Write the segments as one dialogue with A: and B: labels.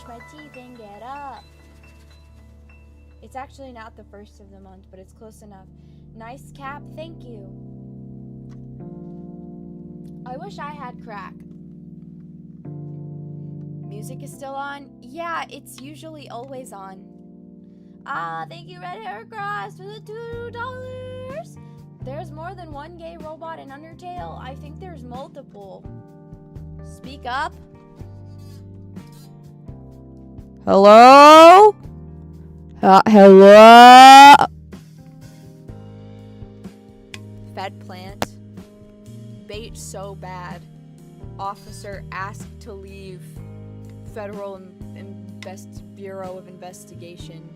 A: brush my teeth and get up. It's actually not the first of the month, but it's close enough. Nice cap, thank you. I wish I had crack. Music is still on? Yeah, it's usually always on. Ah, thank you, Red Hair Cross, for the $2. There's more than one gay robot in Undertale. I think there's multiple. Speak up. Hello? Hello? Fed plant. Bait so bad. Officer asked to leave. Federal Bureau of Investigation.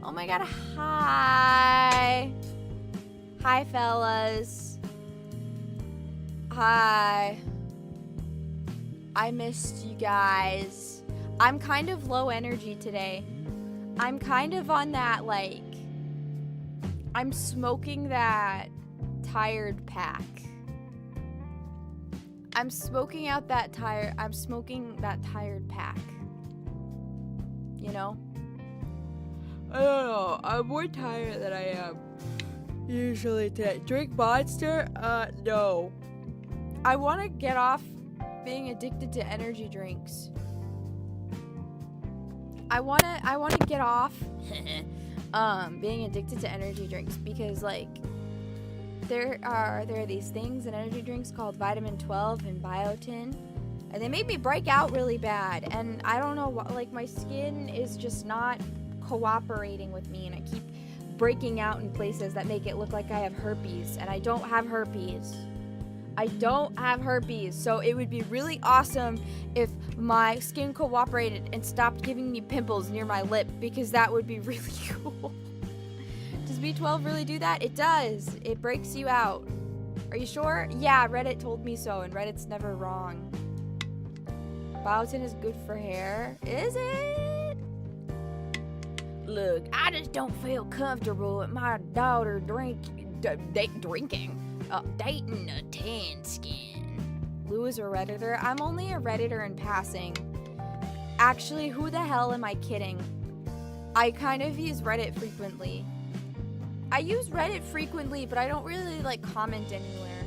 A: Oh my god, hi. Hi, fellas. Hi. I missed you guys. I'm kind of low energy today. I'm kind of on that, like, I'm smoking that tired pack. I'm smoking that tired pack. You know? I don't know. I'm more tired than I am usually today. Drink Monster? No. I want to get off being addicted to energy drinks. I want to get off being addicted to energy drinks because, like, there are these things in energy drinks called vitamin 12 and biotin, and they make me break out really bad, and I don't know what, like, my skin is just not cooperating with me, and I keep breaking out in places that make it look like I have herpes, and I don't have herpes. I don't have herpes, so it would be really awesome if my skin cooperated and stopped giving me pimples near my lip, because that would be really cool. Does B12 really do that? It does. It breaks you out. Are you sure? Yeah, Reddit told me so, and Reddit's never wrong. Biotin is good for hair. Is it? Look, I just don't feel comfortable with my daughter dating a tan skin. Lou is a Redditor. I'm only a Redditor in passing. Actually, who the hell am I kidding? I kind of use Reddit frequently. I use Reddit frequently, but I don't really, like, comment anywhere.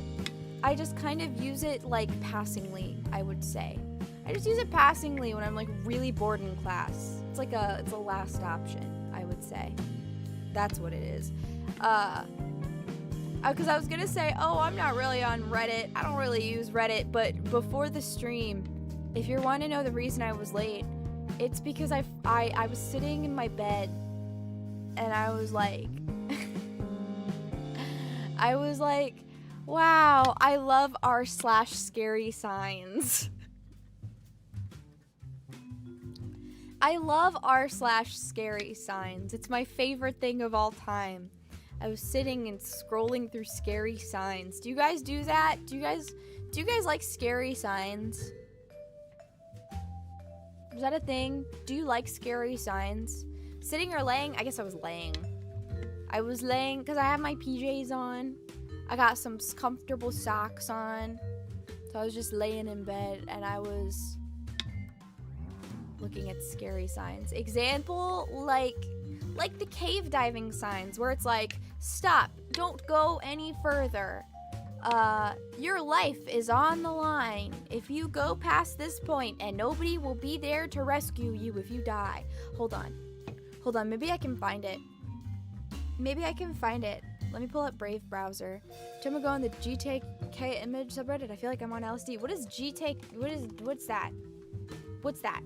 A: I just kind of use it, like, passingly, I would say. I just use it passingly when I'm, like, really bored in class. It's like it's a last option, I would say. That's what it is. Because I was gonna say, oh, I'm not really on Reddit. I don't really use Reddit, but before the stream, if you want to know the reason I was late, it's because I was sitting in my bed, and I was like, wow, I love r/scary signs. I love r/scary signs. It's my favorite thing of all time. I was sitting and scrolling through scary signs. Do you guys do that? Do you guys like scary signs? Is that a thing? Do you like scary signs? Sitting or laying? I guess I was laying. I was laying because I have my PJs on. I got some comfortable socks on. So I was just laying in bed and I was looking at scary signs. Example, like the cave diving signs where it's like, stop, don't go any further. Your life is on the line. If you go past this point and nobody will be there to rescue you if you die. Hold on, maybe I can find it. Let me pull up Brave browser. I'm gonna go on the GTK image subreddit. I feel like I'm on LSD. What is GTK? What's that? What's that?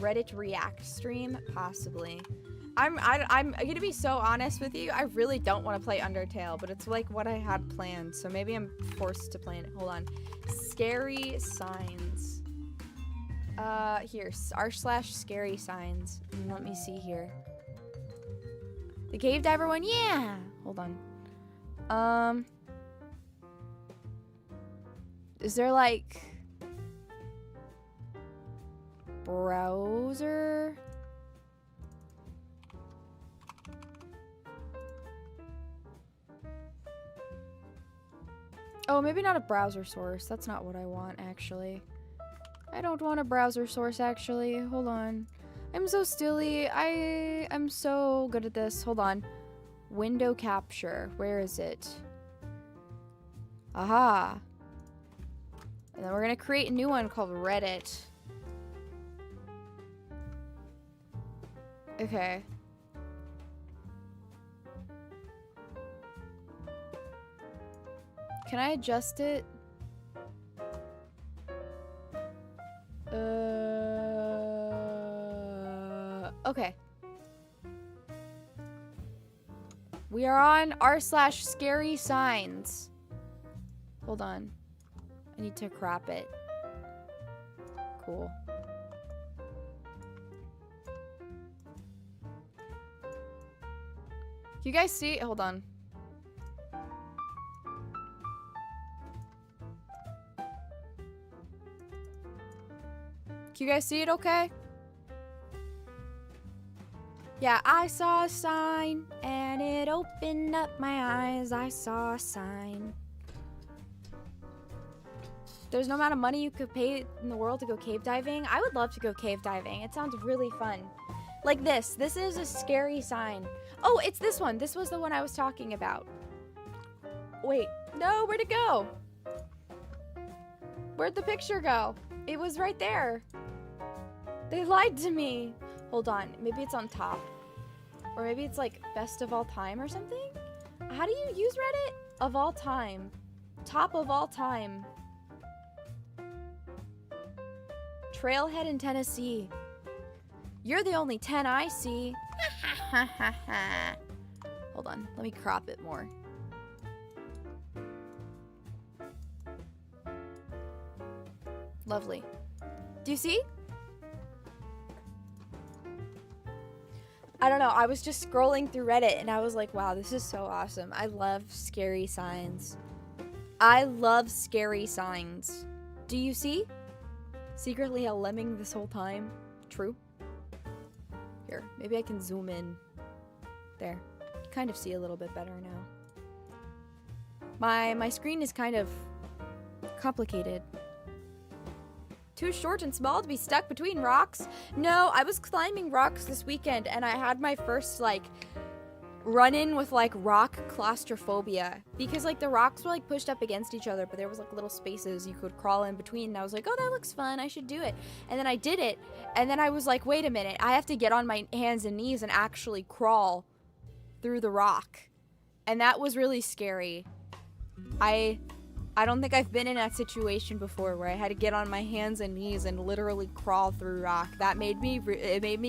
A: Reddit React stream? Possibly. I'm gonna be so honest with you. I really don't want to play Undertale, but it's like what I had planned, so maybe I'm forced to play it. Hold on. Scary signs. Here, r/scary signs. Let me see here. The cave diver one, yeah. Hold on. Is there like browser? Oh, maybe not a browser source. That's not what I want, actually. I don't want a browser source, actually. Hold on. I'm so stilly. I'm so good at this. Hold on. Window capture. Where is it? Aha. And then we're going to create a new one called Reddit. Okay. Can I adjust it? Okay. We are on r/scary signs. Hold on. I need to crop it. Cool. You guys see? Hold on. Can you guys see it okay? Yeah, I saw a sign and it opened up my eyes. I saw a sign. There's no amount of money you could pay in the world to go cave diving. I would love to go cave diving. It sounds really fun. Like this. This is a scary sign. Oh, it's this one. This was the one I was talking about. Wait. No, where'd it go? Where'd the picture go? It was right there. They lied to me. Hold on. Maybe it's on top. Or maybe it's like best of all time or something? How do you use Reddit? Of all time. Top of all time. Trailhead in Tennessee. You're the only 10 I see. Hold on. Let me crop it more. Lovely. Do you see? I don't know. I was just scrolling through Reddit and I was like, wow, this is so awesome. I love scary signs. I love scary signs. Do you see? Secretly a lemming this whole time. True. Here, maybe I can zoom in. There. Kind of see a little bit better now. My screen is kind of complicated. Too short and small to be stuck between rocks? No, I was climbing rocks this weekend and I had my first like run-in with like rock claustrophobia because like the rocks were like pushed up against each other, but there was like little spaces you could crawl in between, and I was like, oh, that looks fun, I should do it. And then I did it, and then I was like, wait a minute, I have to get on my hands and knees and actually crawl through the rock. And that was really scary. I don't think I've been in that situation before where I had to get on my hands and knees and literally crawl through rock. That made me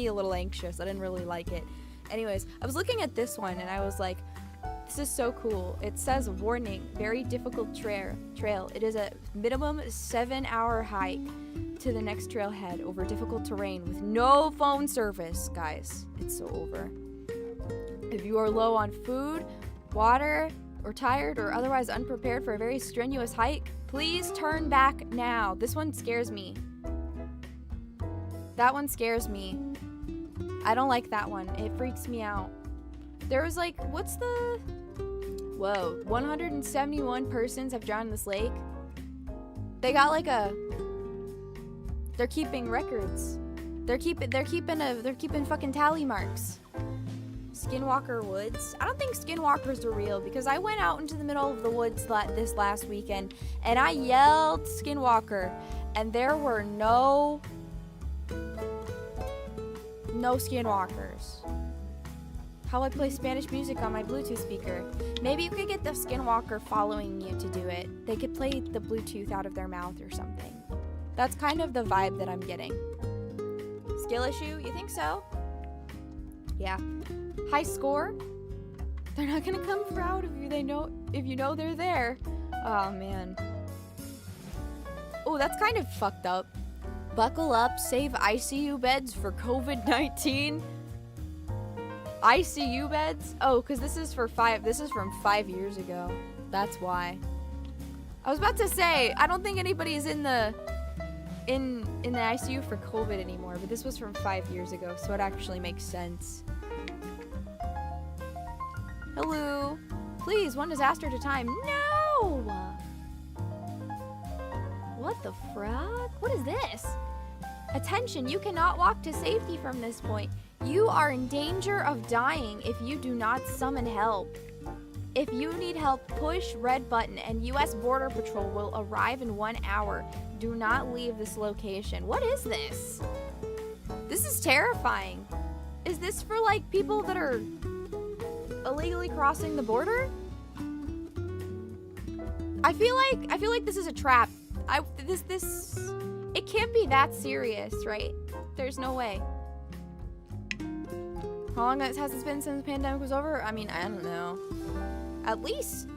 A: a little anxious. I didn't really like it. Anyways, I was looking at this one and I was like, this is so cool. It says, warning, very difficult trail. It is a minimum 7-hour hike to the next trailhead over difficult terrain with no phone service. Guys, it's so over. If you are low on food, water, or tired or otherwise unprepared for a very strenuous hike, please turn back now. This one scares me. That one scares me. I don't like that one. It freaks me out. There was like, what's the... Whoa, 171 persons have drowned in this lake. They got like a... They're keeping records. They're keeping fucking tally marks. Skinwalker Woods. I don't think skinwalkers are real because I went out into the middle of the woods this last weekend and I yelled skinwalker and there were no skinwalkers. How I play Spanish music on my Bluetooth speaker. Maybe you could get the skinwalker following you to do it. They could play the Bluetooth out of their mouth or something. That's kind of the vibe that I'm getting. Skill issue? You think so? Yeah. High score? They're not gonna come proud if you know they're there. Oh man. Oh, that's kind of fucked up. Buckle up, save ICU beds for COVID-19. ICU beds? Oh, because this is from 5 years ago. That's why. I was about to say, I don't think anybody is in the ICU for COVID anymore, but this was from 5 years ago, so it actually makes sense. Hello. Please, one disaster at a time. No! What the frog? What is this? Attention, you cannot walk to safety from this point. You are in danger of dying if you do not summon help. If you need help, push red button and US Border Patrol will arrive in 1 hour. Do not leave this location. What is this? This is terrifying. Is this for like people that are illegally crossing the border? I feel like this is a trap. It can't be that serious, right? There's no way. How long has this been since the pandemic was over? I mean, I don't know. At least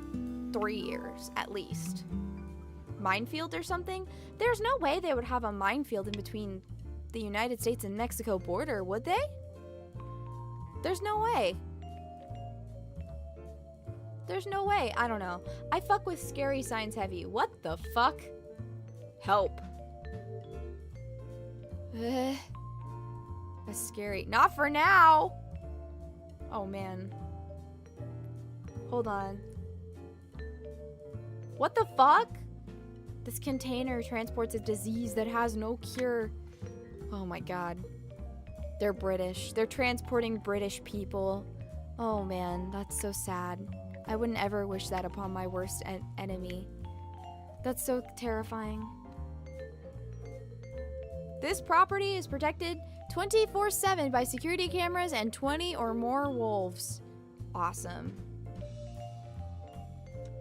A: 3 years, at least. Minefield or something? There's no way they would have a minefield in between the United States and Mexico border, would they? There's no way. There's no way. I don't know. I fuck with scary signs heavy. What the fuck? Help. That's scary. Not for now. Oh, man. Hold on. What the fuck? This container transports a disease that has no cure. Oh, my God. They're British. They're transporting British people. Oh, man. That's so sad. I wouldn't ever wish that upon my worst enemy. That's so terrifying. This property is protected 24/7 by security cameras and 20 or more wolves. Awesome.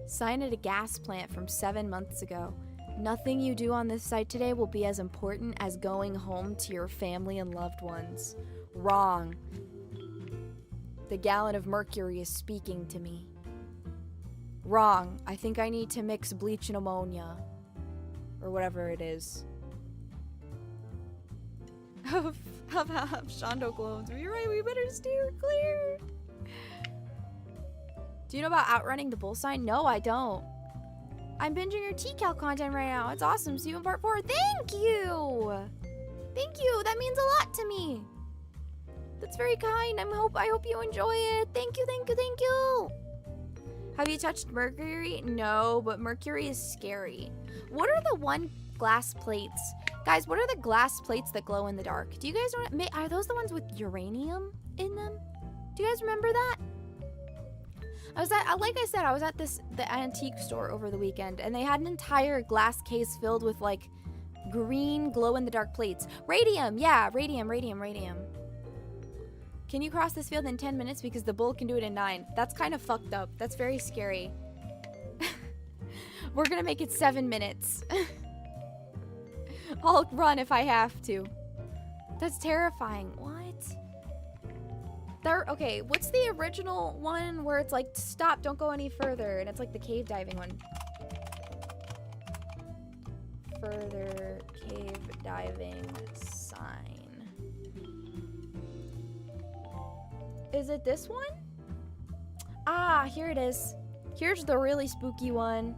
A: Sign at a gas plant from 7 months ago. Nothing you do on this site today will be as important as going home to your family and loved ones. Wrong. The gallon of mercury is speaking to me. Wrong. I think I need to mix bleach and ammonia. Or whatever it is. Have Shondo clones. You're right, we better steer clear. Do you know about outrunning the bull sign? No, I don't. I'm binging your TCal content right now. It's awesome. See you in part 4. Thank you! Thank you. That means a lot to me. That's very kind. I hope you enjoy it. Thank you, thank you, thank you. Have you touched mercury? No, but mercury is scary. What are the one glass plates? Guys, what are the glass plates that glow in the dark? Do you guys know? Are those the ones with uranium in them? Do you guys remember that? Like I said, I was at the antique store over the weekend, and they had an entire glass case filled with like green glow-in-the-dark plates. Radium, yeah, radium. Can you cross this field in 10 minutes because the bull can do it in 9? That's kind of fucked up. That's very scary. We're gonna make it 7 minutes. I'll run if I have to. That's terrifying. What? Okay, what's the original one where it's like, stop, don't go any further, and it's like the cave diving one? Further cave diving sign. Is it this one? Ah, here it is. Here's the really spooky one.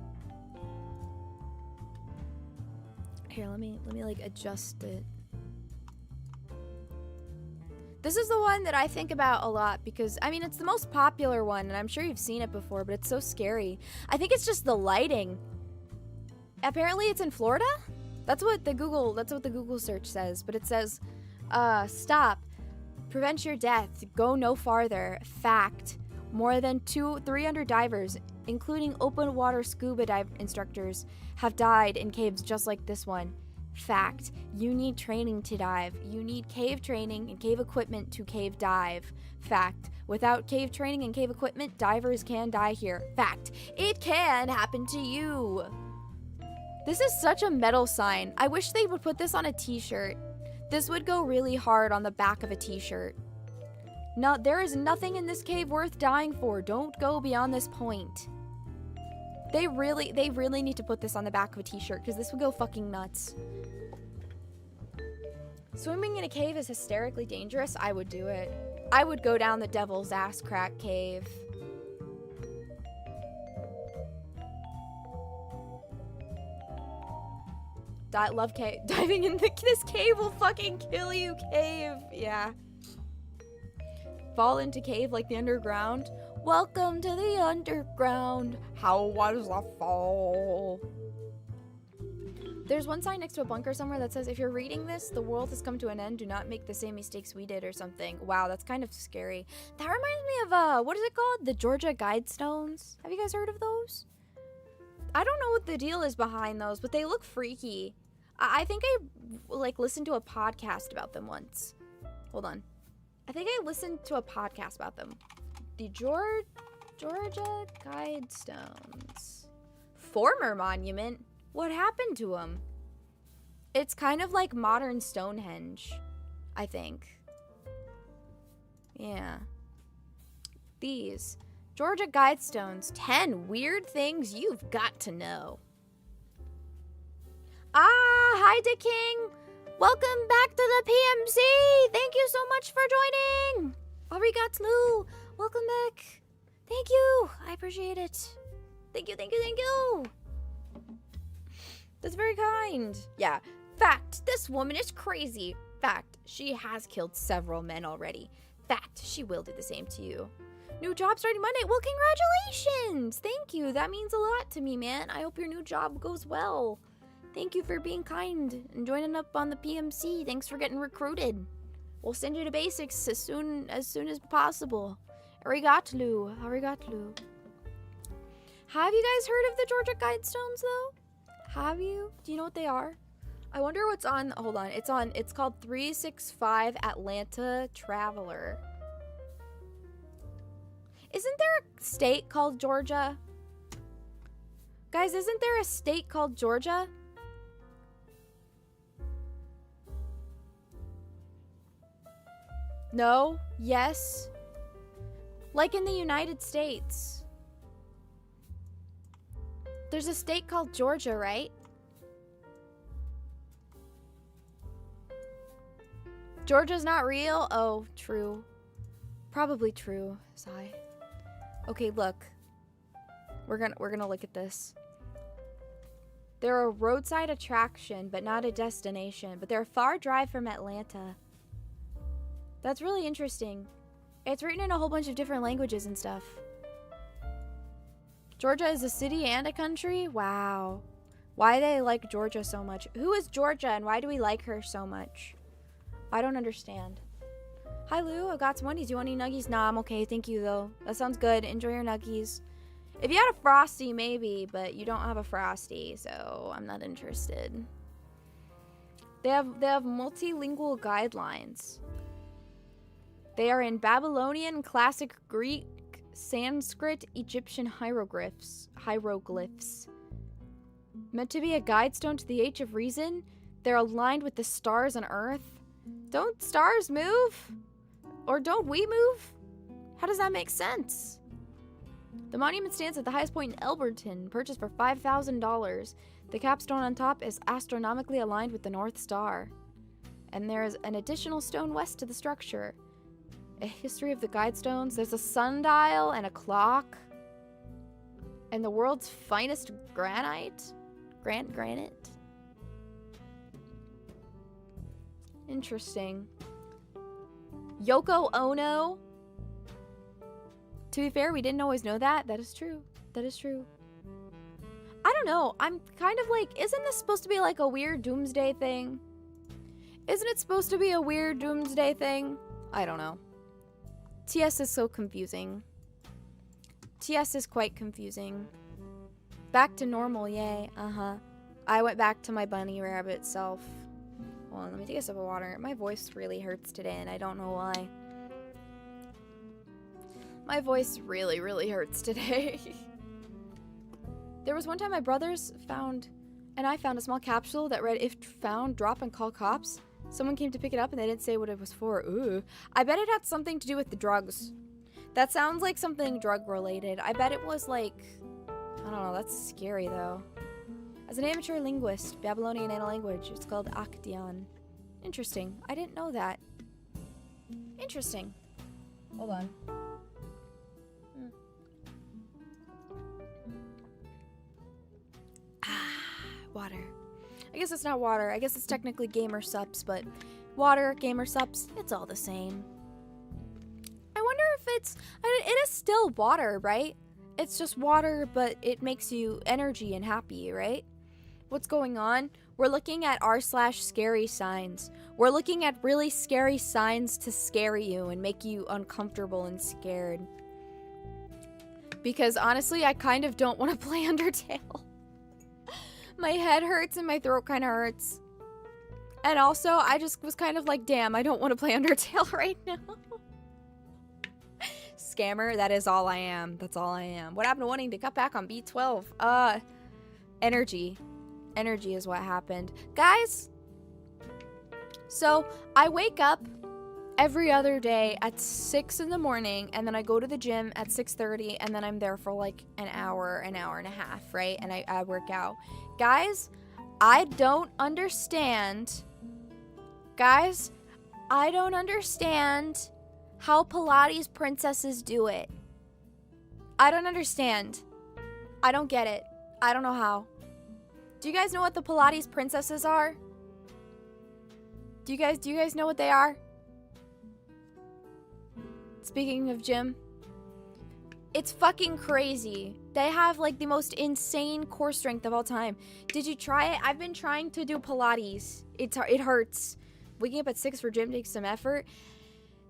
A: Here, let me like adjust it. This is the one that I think about a lot because, I mean, it's the most popular one, and I'm sure you've seen it before, but it's so scary. I think it's just the lighting. Apparently it's in Florida? That's what the Google search says, but it says, stop, prevent your death, go no farther, fact, more than 300 divers, including open water scuba dive instructors, have died in caves just like this one. Fact, you need training to dive. You need cave training and cave equipment to cave dive. Fact, without cave training and cave equipment, divers can die here. Fact, it can happen to you. This is such a metal sign. I wish they would put this on a t-shirt. This would go really hard on the back of a t-shirt. No, there is nothing in this cave worth dying for. Don't go beyond this point. They really need to put this on the back of a t-shirt because this would go fucking nuts. Swimming in a cave is hysterically dangerous. I would do it. I would go down the devil's ass crack cave. Love cave. Diving in this cave will fucking kill you, cave. Yeah. Fall into cave like the underground. Welcome to the underground. How was the fall? There's one sign next to a bunker somewhere that says, if you're reading this, the world has come to an end. Do not make the same mistakes we did or something. Wow, that's kind of scary. That reminds me of, what is it called? The Georgia Guidestones. Have you guys heard of those? I don't know what the deal is behind those, but they look freaky. I think I, like, listened to a podcast about them once. Hold on. I think I listened to a podcast about them. The Georgia Guidestones. Former monument? What happened to them? It's kind of like modern Stonehenge, I think. Yeah. These. Georgia Guidestones. 10 weird things you've got to know. Ah, hi, Dick King. Welcome back to the PMC. Thank you so much for joining. Arigato. Welcome back. Thank you. I appreciate it. Thank you, thank you, thank you. That's very kind. Yeah. Fact, this woman is crazy. Fact, she has killed several men already. Fact, she will do the same to you. New job starting Monday. Well, congratulations. Thank you. That means a lot to me, man. I hope your new job goes well. Thank you for being kind and joining up on the PMC. Thanks for getting recruited. We'll send you to basics as soon as possible. Arigato. Arigato. Have you guys heard of the Georgia Guidestones, though? Have you? Do you know what they are? I wonder what's on. Hold on. It's called 365 Atlanta Traveler. Isn't there a state called Georgia? Guys, isn't there a state called Georgia? No? Yes? Like in the United States. There's a state called Georgia, right? Georgia's not real? Oh, true. Probably true. Sigh. Okay, look. We're gonna look at this. They're a roadside attraction, but not a destination. But they're a far drive from Atlanta. That's really interesting. It's written in a whole bunch of different languages and stuff. Georgia is a city and a country? Wow. Why do they like Georgia so much? Who is Georgia and why do we like her so much? I don't understand. Hi, Lou. I got some Wendy's. Do you want any nuggies? Nah, I'm okay. Thank you, though. That sounds good. Enjoy your nuggies. If you had a Frosty, maybe, but you don't have a Frosty, so I'm not interested. They have multilingual guidelines. They are in Babylonian, Classic Greek, Sanskrit, Egyptian hieroglyphs. Meant to be a guidestone to the Age of Reason, they're aligned with the stars on Earth. Don't stars move? Or don't we move? How does that make sense? The monument stands at the highest point in Elberton, purchased for $5,000. The capstone on top is astronomically aligned with the North Star. And there is an additional stone west to the structure. A history of the guidestones. There's a sundial and a clock. And the world's finest granite. Granite. Interesting. Yoko Ono. To be fair, we didn't always know that. That is true. That is true. I don't know. I'm kind of like, isn't this supposed to be like a weird doomsday thing? Isn't it supposed to be a weird doomsday thing? I don't know. TS is so confusing. TS is quite confusing. Back to normal, yay. Uh-huh. I went back to my bunny rabbit self. Hold on, let me take a sip of water. My voice really hurts today, and I don't know why. My voice really, really hurts today. There was one time my brothers found, and I found a small capsule that read, "If found, drop and call cops." Someone came to pick it up and they didn't say what it was for. Ooh. I bet it had something to do with the drugs. That sounds like something drug related. I bet it was like, I don't know, that's scary though. As an amateur linguist, Babylonian and a language, it's called Akdian. Interesting. I didn't know that. Interesting. Hold on. Water. I guess it's not water. I guess it's technically gamer sups, but water, gamer sups, it's all the same. I wonder if it is still water, right? It's just water, but it makes you energy and happy, right? What's going on? We're looking at r/scary signs. We're looking at really scary signs to scare you and make you uncomfortable and scared. Because honestly, I kind of don't want to play Undertale. My head hurts and my throat kind of hurts. And also, I just was kind of like, damn, I don't want to play Undertale right now. Scammer, that is all I am. That's all I am. What happened to wanting to cut back on B12? Energy. Energy is what happened. Guys, so I wake up every other day at 6 in the morning, and then I go to the gym at 6:30, and then I'm there for like an hour and a half, right? And I work out. Guys, I don't understand. Guys, I don't understand how Pilates princesses do it. I don't understand. I don't get it. I don't know how. Do you guys know what the Pilates princesses are? Do you guys know what they are? Speaking of gym, it's fucking crazy. They have like the most insane core strength of all time. Did you try it? I've been trying to do Pilates. It hurts. Waking up at 6 for gym takes some effort.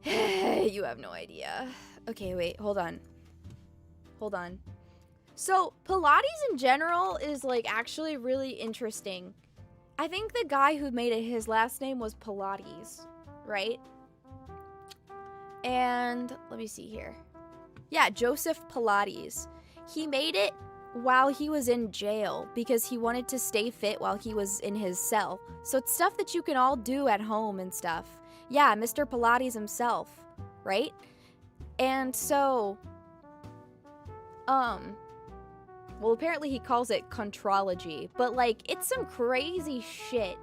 A: You have no idea. Okay, wait, hold on. So, Pilates in general is like actually really interesting. I think the guy who made it, his last name was Pilates, right? And let me see here. Yeah, Joseph Pilates. He made it while he was in jail because he wanted to stay fit while he was in his cell. So it's stuff that you can all do at home and stuff. Yeah, Mr. Pilates himself, right? And so, well, apparently he calls it contrology, but like, it's some crazy shit.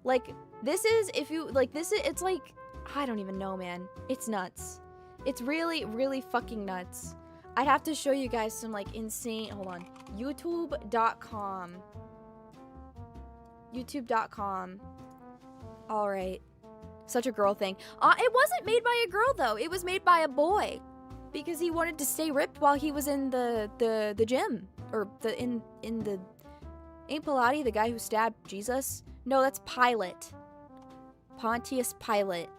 A: Like, this is, if you, like, this is, it's like, I don't even know, man. It's nuts. It's really, really fucking nuts. I'd have to show you guys some, like, insane, hold on, youtube.com. youtube.com. All right. Such a girl thing. It wasn't made by a girl, though. It was made by a boy. Because he wanted to stay ripped while he was in the gym. Or in the... Ain't Pilate the guy who stabbed Jesus? No, that's Pilate. Pontius Pilate.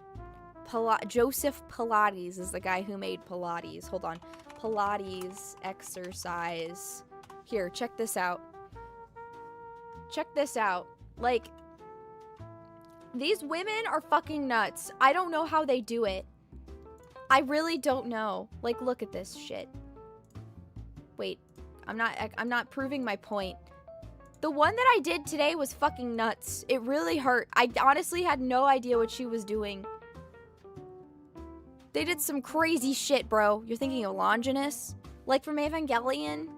A: Joseph Pilates is the guy who made Pilates. Hold on. Pilates exercise. Here, check this out. Check this out. Like, these women are fucking nuts. I don't know how they do it. I really don't know. Like, look at this shit. Wait, I'm not proving my point. The one that I did today was fucking nuts. It really hurt. I honestly had no idea what she was doing. They did some crazy shit, bro. You're thinking of Longinus? Like from Evangelion?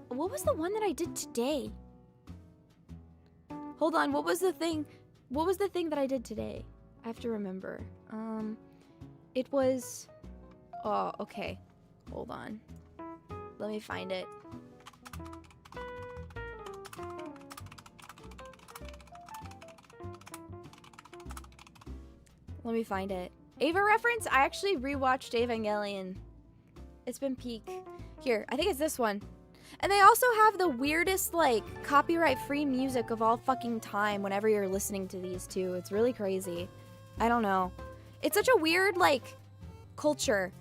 A: What was the one that I did today? Hold on, what was the thing? What was the thing that I did today? I have to remember. It was... Oh, okay. Hold on. Let me find it. Let me find it. Ava reference? I actually rewatched Evangelion. It's been peak. Here, I think it's this one. And they also have the weirdest, like, copyright-free music of all fucking time whenever you're listening to these two. It's really crazy. I don't know. It's such a weird, like, culture.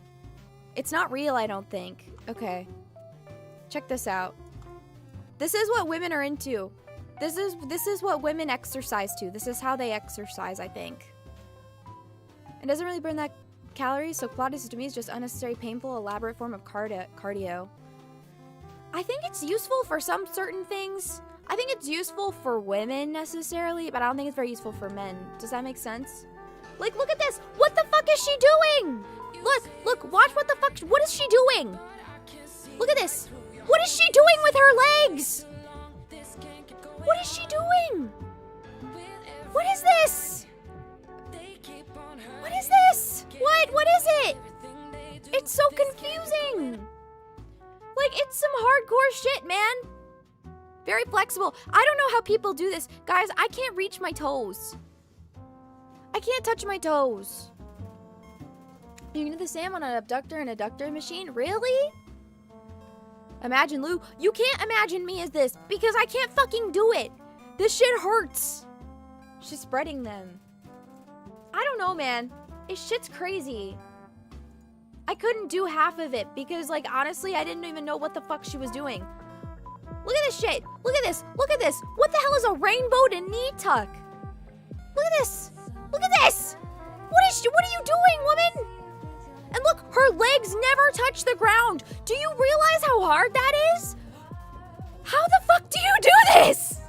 A: It's not real, I don't think. Okay. Check this out. This is what women are into. This is what women exercise to. This is how they exercise, I think. It doesn't really burn that calories, so Pilates to me is just unnecessary, painful, elaborate form of cardio. I think it's useful for some certain things. I think it's useful for women necessarily, but I don't think it's very useful for men. Does that make sense? Like, look at this. What the fuck is she doing? Look, watch what the fuck. What is she doing? Look at this. What is she doing with her legs? What is she doing? What is this? What is this? What is it? It's so confusing. Like, it's some hardcore shit, man. Very flexible. I don't know how people do this. Guys, I can't reach my toes. I can't touch my toes. You can do the same on an abductor and adductor machine? Really? Imagine Lou. You can't imagine me as this because I can't fucking do it. This shit hurts. She's spreading them. I don't know, man. This shit's crazy. I couldn't do half of it because, like, honestly, I didn't even know what the fuck she was doing. Look at this shit. Look at this. Look at this. What the hell is a rainbow to knee tuck? Look at this. Look at this. What are you doing, woman? And look, her legs never touch the ground. Do you realize how hard that is? How the fuck do you do this?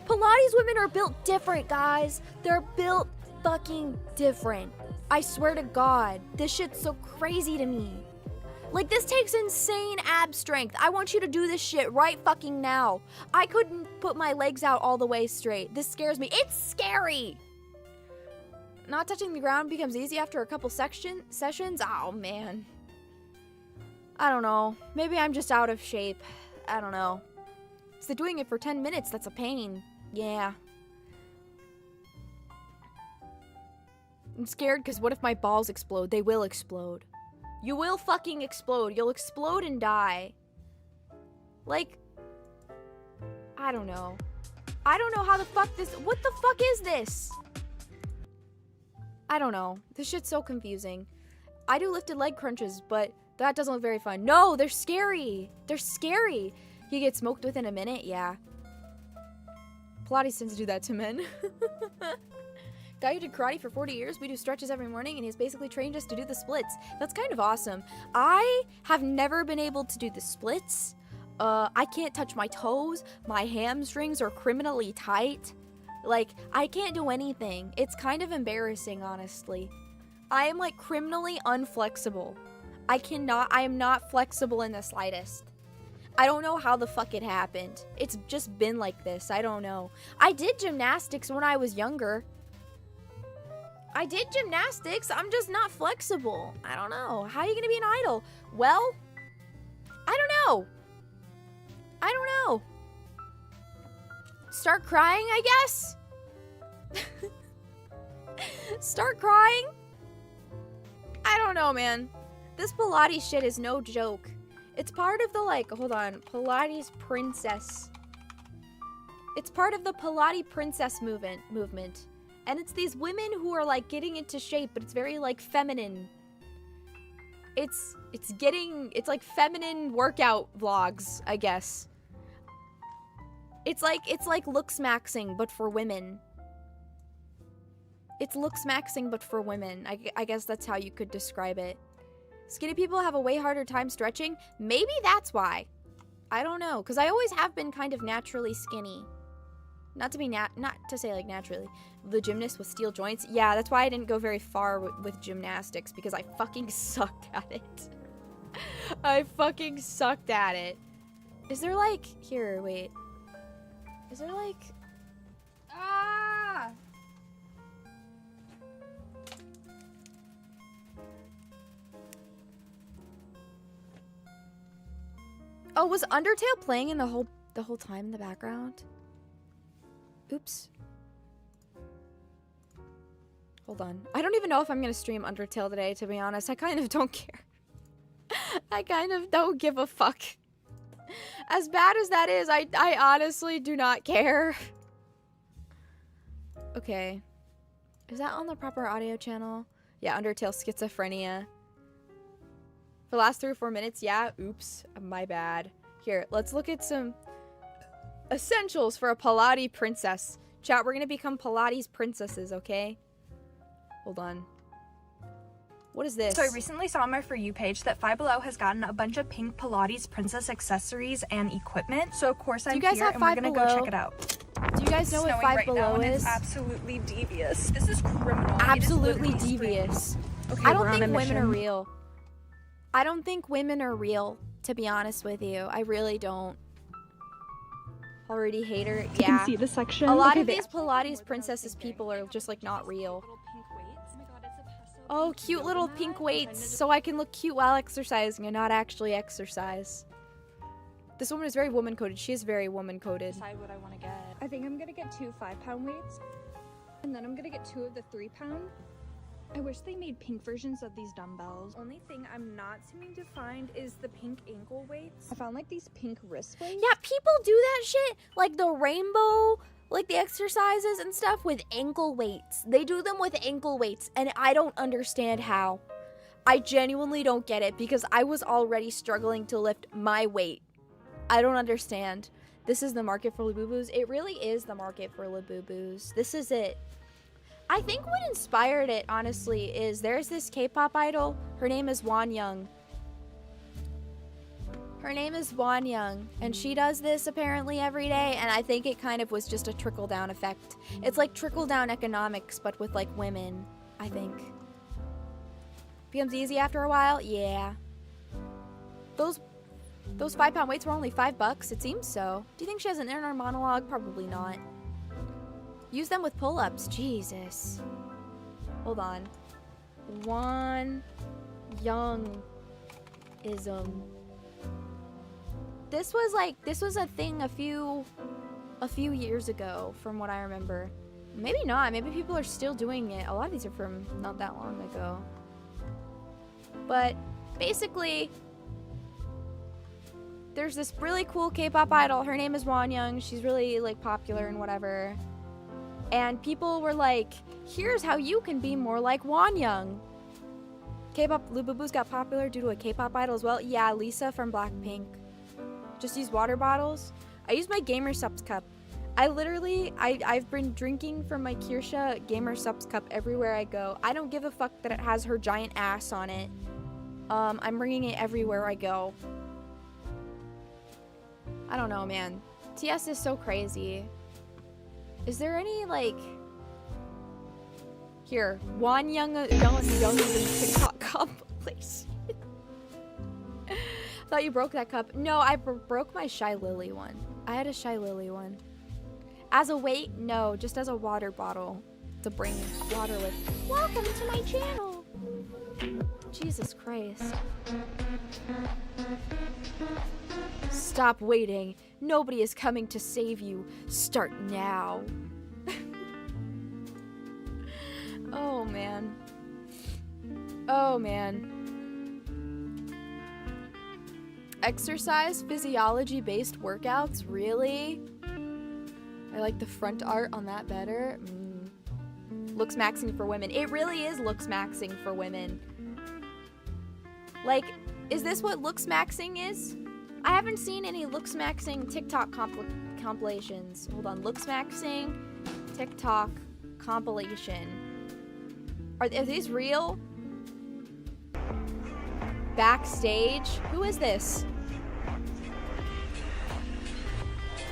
A: Pilates women are built different, guys. They're built fucking different. I swear to God, this shit's so crazy to me. Like, this takes insane ab strength. I want you to do this shit right fucking now. I couldn't put my legs out all the way straight. This scares me. It's scary. Not touching the ground becomes easy after a couple sessions? Oh, man. I don't know. Maybe I'm just out of shape. I don't know. So doing it for 10 minutes, that's a pain. Yeah. I'm scared because what if my balls explode? They will explode. You will fucking explode. You'll explode and die. Like, I don't know. I don't know how the fuck this... What the fuck is this? I don't know. This shit's so confusing. I do lifted leg crunches, but that doesn't look very fun. No, they're scary. They're scary. You get smoked within a minute? Yeah. Pilates tends to do that to men. Guy who did karate for 40 years, we do stretches every morning, and he's basically trained us to do the splits. That's kind of awesome. I have never been able to do the splits. I can't touch my toes. My hamstrings are criminally tight. Like, I can't do anything. It's kind of embarrassing, honestly. I am, like, criminally unflexible. I am not flexible in the slightest. I don't know how the fuck it happened. It's just been like this. I don't know. I did gymnastics when I was younger. I'm just not flexible. I don't know. How are you gonna be an idol? Well, I don't know. Start crying, I guess? Start crying? I don't know, man. This Pilates shit is no joke. It's part of the, like, hold on, Pilates princess. It's part of the Pilates princess movement. And it's these women who are, like, getting into shape, but it's very, like, feminine. It's like feminine workout vlogs, I guess. It's like lou-ksmaxxing, but for women. It's lou-ksmaxxing, but for women. I guess that's how you could describe it. Skinny people have a way harder time stretching. Maybe that's why. I don't know, because I always have been kind of naturally skinny. Not to say like naturally. The gymnast with steel joints. Yeah, that's why I didn't go very far with gymnastics, because I fucking sucked at it. I fucking sucked at it. Is there like... Here, wait. Is there like... Ah! Oh, was Undertale playing in the whole time in the background? Oops. Hold on. I don't even know if I'm gonna stream Undertale today, to be honest. I kind of don't care. I kind of don't give a fuck. As bad as that is, I honestly do not care. Okay. Is that on the proper audio channel? Yeah, Undertale schizophrenia. For the last 3 or 4 minutes, yeah. Oops. My bad. Here, let's look at some essentials for a Pilates princess. Chat, we're gonna become Pilates princesses, okay? Hold on. What is this?
B: So I recently saw on my For You page that Five Below has gotten a bunch of pink Pilates princess accessories and equipment. So of course I'm here and we're gonna go check it out.
A: Do you guys know what Five Below is?
B: It's absolutely devious. This is criminal.
A: Absolutely devious.
B: Okay,
A: I don't think women are real. I don't think women are real, to be honest with you. I really don't. Already hater. Yeah.
B: You can see the section.
A: A lot of these Pilates princesses people are just like not real. Oh, cute little pink weights, so I can look cute while exercising and not actually exercise. This woman is very woman-coded. She is very woman-coded.
B: Decide what I want to get. I think I'm gonna get 2 5-pound weights, and then I'm gonna get 2 of the 3-pound, I wish they made pink versions of these dumbbells. Only thing I'm not seeming to find is the pink ankle weights. I found like these pink wrist weights.
A: Yeah, people do that shit, like the rainbow, like the exercises and stuff with ankle weights. They do them with ankle weights, and I don't understand how. I genuinely don't get it because I was already struggling to lift my weight. I don't understand. This is the market for Labubu's. It really is the market for Labubu's. This is it. I think what inspired it, honestly, is there's this K-pop idol. Her name is Wonyoung. Her name is Wonyoung, and she does this apparently every day, and I think it kind of was just a trickle-down effect. It's like trickle-down economics, but with, like, women, I think. Becomes easy after a while? Yeah. Those 5-pound weights were only $5? It seems so. Do you think she has an inner monologue? Probably not. Use them with pull-ups. Jesus. Hold on. Wonyoungism. This was a thing a few years ago, from what I remember. Maybe not. Maybe people are still doing it. A lot of these are from not that long ago. But basically, there's this really cool K-pop idol. Her name is Wonyoung. She's really like popular and whatever. And people were like, here's how you can be more like Wonyoung. K-pop Labubu's got popular due to a K-pop idol as well. Yeah, Lisa from Blackpink. Just use water bottles. I use my Gamer Subs cup. I've been drinking from my Kirsha Gamer Subs cup everywhere I go. I don't give a fuck that it has her giant ass on it. I'm bringing it everywhere I go. I don't know, man. TS is so crazy. Is there any, like... Here. Wonyoung TikTok compilation. Thought you broke that cup. No, I broke my Shy Lily one. I had a Shy Lily one. As a weight? No, just as a water bottle. To bring water with. Welcome to my channel! Jesus Christ. Stop waiting. Nobody is coming to save you. Start now. Oh, man. Oh, man. Exercise physiology-based workouts? Really? I like the front art on that better. Looks-maxxing for women. It really is looks-maxxing for women. Like, is this what looks-maxxing is? I haven't seen any looks-maxxing TikTok compilations. Hold on. Looks-maxxing TikTok compilation. Are these real? Backstage? Who is this?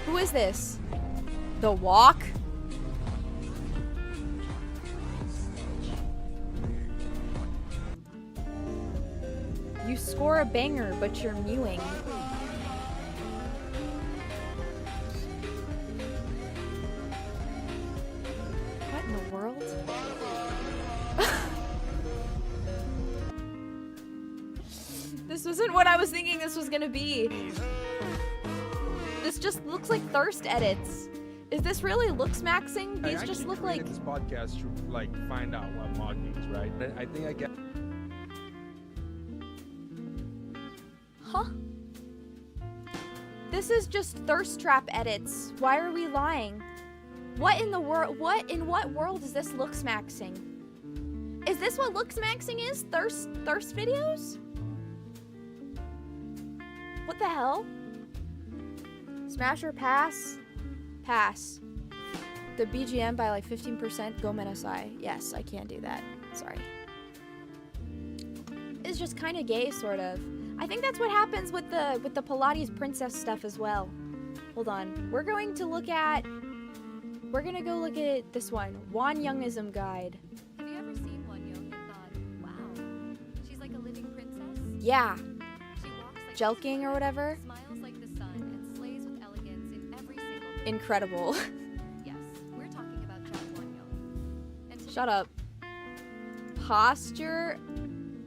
A: Who is this? The Walk? You score a banger, but you're mewing. What in the world? This wasn't what I was thinking this was gonna be. This just looks like thirst edits. Is this really looks-maxxing? These just look like...
C: this podcast to, like, find out what mod means, right? I think I get...
A: Huh? This is just thirst trap edits. Why are we lying? What in the world? In what world is this looks-maxxing? Is this what looks-maxxing is? Thirst videos? What the hell? Smash or pass? Pass. The BGM by like 15%. Go Menasai. Yes, I can't do that. Sorry. It's just kind of gay, sort of. I think that's what happens with the Pilates princess stuff as well. Hold on. We're gonna go look at this one. Wonyoungism guide.
D: Have you ever seen Wonyoung and thought, wow, she's like a living princess?
A: Yeah.
D: She walks like
A: Jelking or whatever.
D: Smiles like the sun and slays with elegance in every single move.
A: Incredible.
D: Yes, we're talking about Wonyoung. And
A: Shut up. Posture.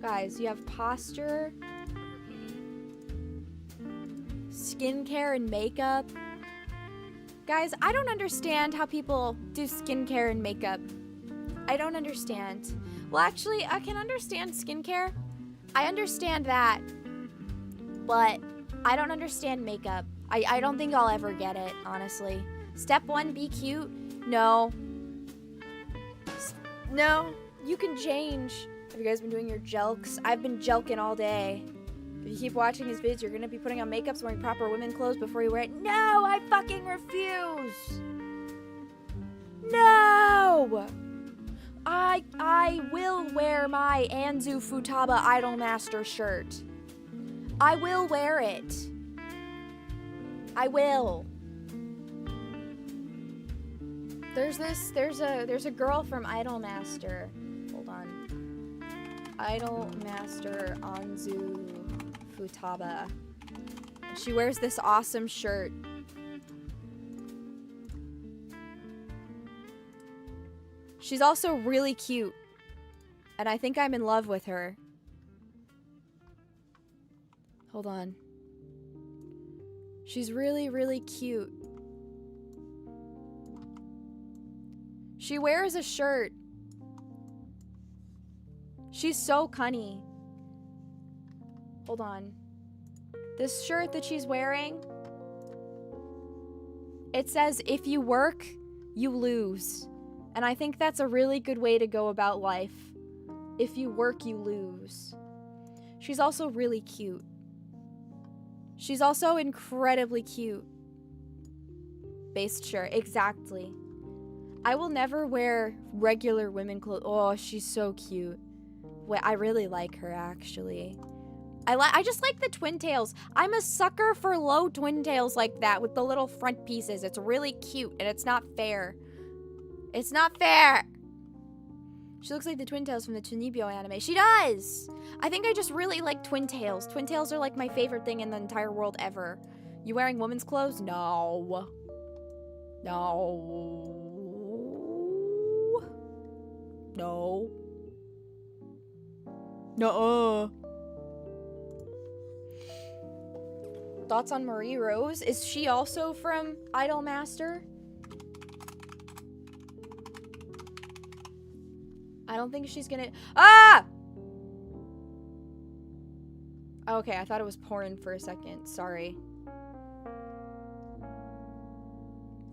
A: Guys, you have posture, skincare and makeup. Guys, I don't understand how people do skincare and makeup. I don't understand. Well, actually, I can understand skincare. I understand that. But I don't understand makeup. I don't think I'll ever get it, honestly. Step 1, be cute. No. No. You can change. Have you guys been doing your jelks? I've been jelking all day. If you keep watching his vids, you're gonna be putting on makeup, wearing proper women clothes before you wear it. No, I fucking refuse. No. I will wear my Anzu Futaba Idolmaster shirt. I will wear it. I will. There's a girl from Idolmaster. Hold on. Idolmaster Anzu Futaba. She wears this awesome shirt. She's also really cute. And I think I'm in love with her. Hold on. She's really, really cute. She wears a shirt. She's so cunny. Hold on. This shirt that she's wearing, it says, if you work, you lose. And I think that's a really good way to go about life. If you work, you lose. She's also really cute. She's also incredibly cute. Based shirt, exactly. I will never wear regular women clothes. Oh, she's so cute. Wait, I really like her, actually. I just like the twin tails. I'm a sucker for low twin tails like that with the little front pieces. It's really cute, and it's not fair. It's not fair. She looks like the twin tails from the Tunibio anime. She does! I think I just really like twin tails. Twin tails are like my favorite thing in the entire world ever. You wearing women's clothes? No. No. No. Nuh-uh. Thoughts on Marie Rose? Is she also from Idolmaster? I don't think she's gonna... Ah! Okay, I thought it was porn for a second. Sorry.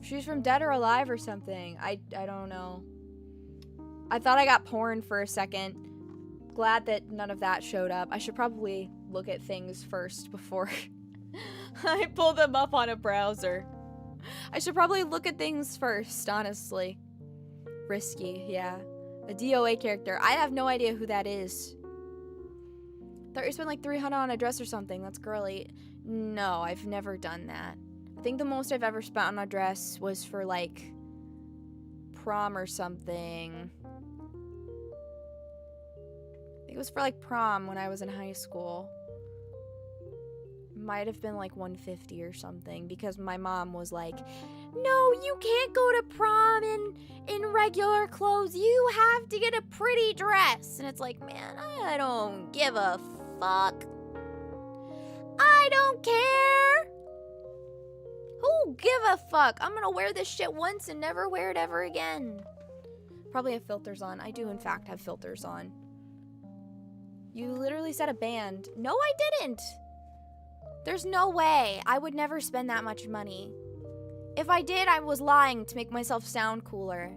A: She's from Dead or Alive or something. I don't know. I thought I got porn for a second. Glad that none of that showed up. I should probably look at things first before I pull them up on a browser. I should probably look at things first, honestly. Risky, yeah. A DOA character. I have no idea who that is. Thought you spent like $300 on a dress or something. That's girly. No, I've never done that. I think the most I've ever spent on a dress was for like prom or something. I think it was for like prom when I was in high school. Might have been like $150 or something because my mom was like, no, you can't go to prom in regular clothes. You have to get a pretty dress. And it's like, man, I don't give a fuck. I don't care. Who give a fuck? I'm gonna wear this shit once and never wear it ever again. Probably have filters on. I do in fact have filters on. You literally said a band. No, I didn't. There's no way. I would never spend that much money. If I did, I was lying to make myself sound cooler.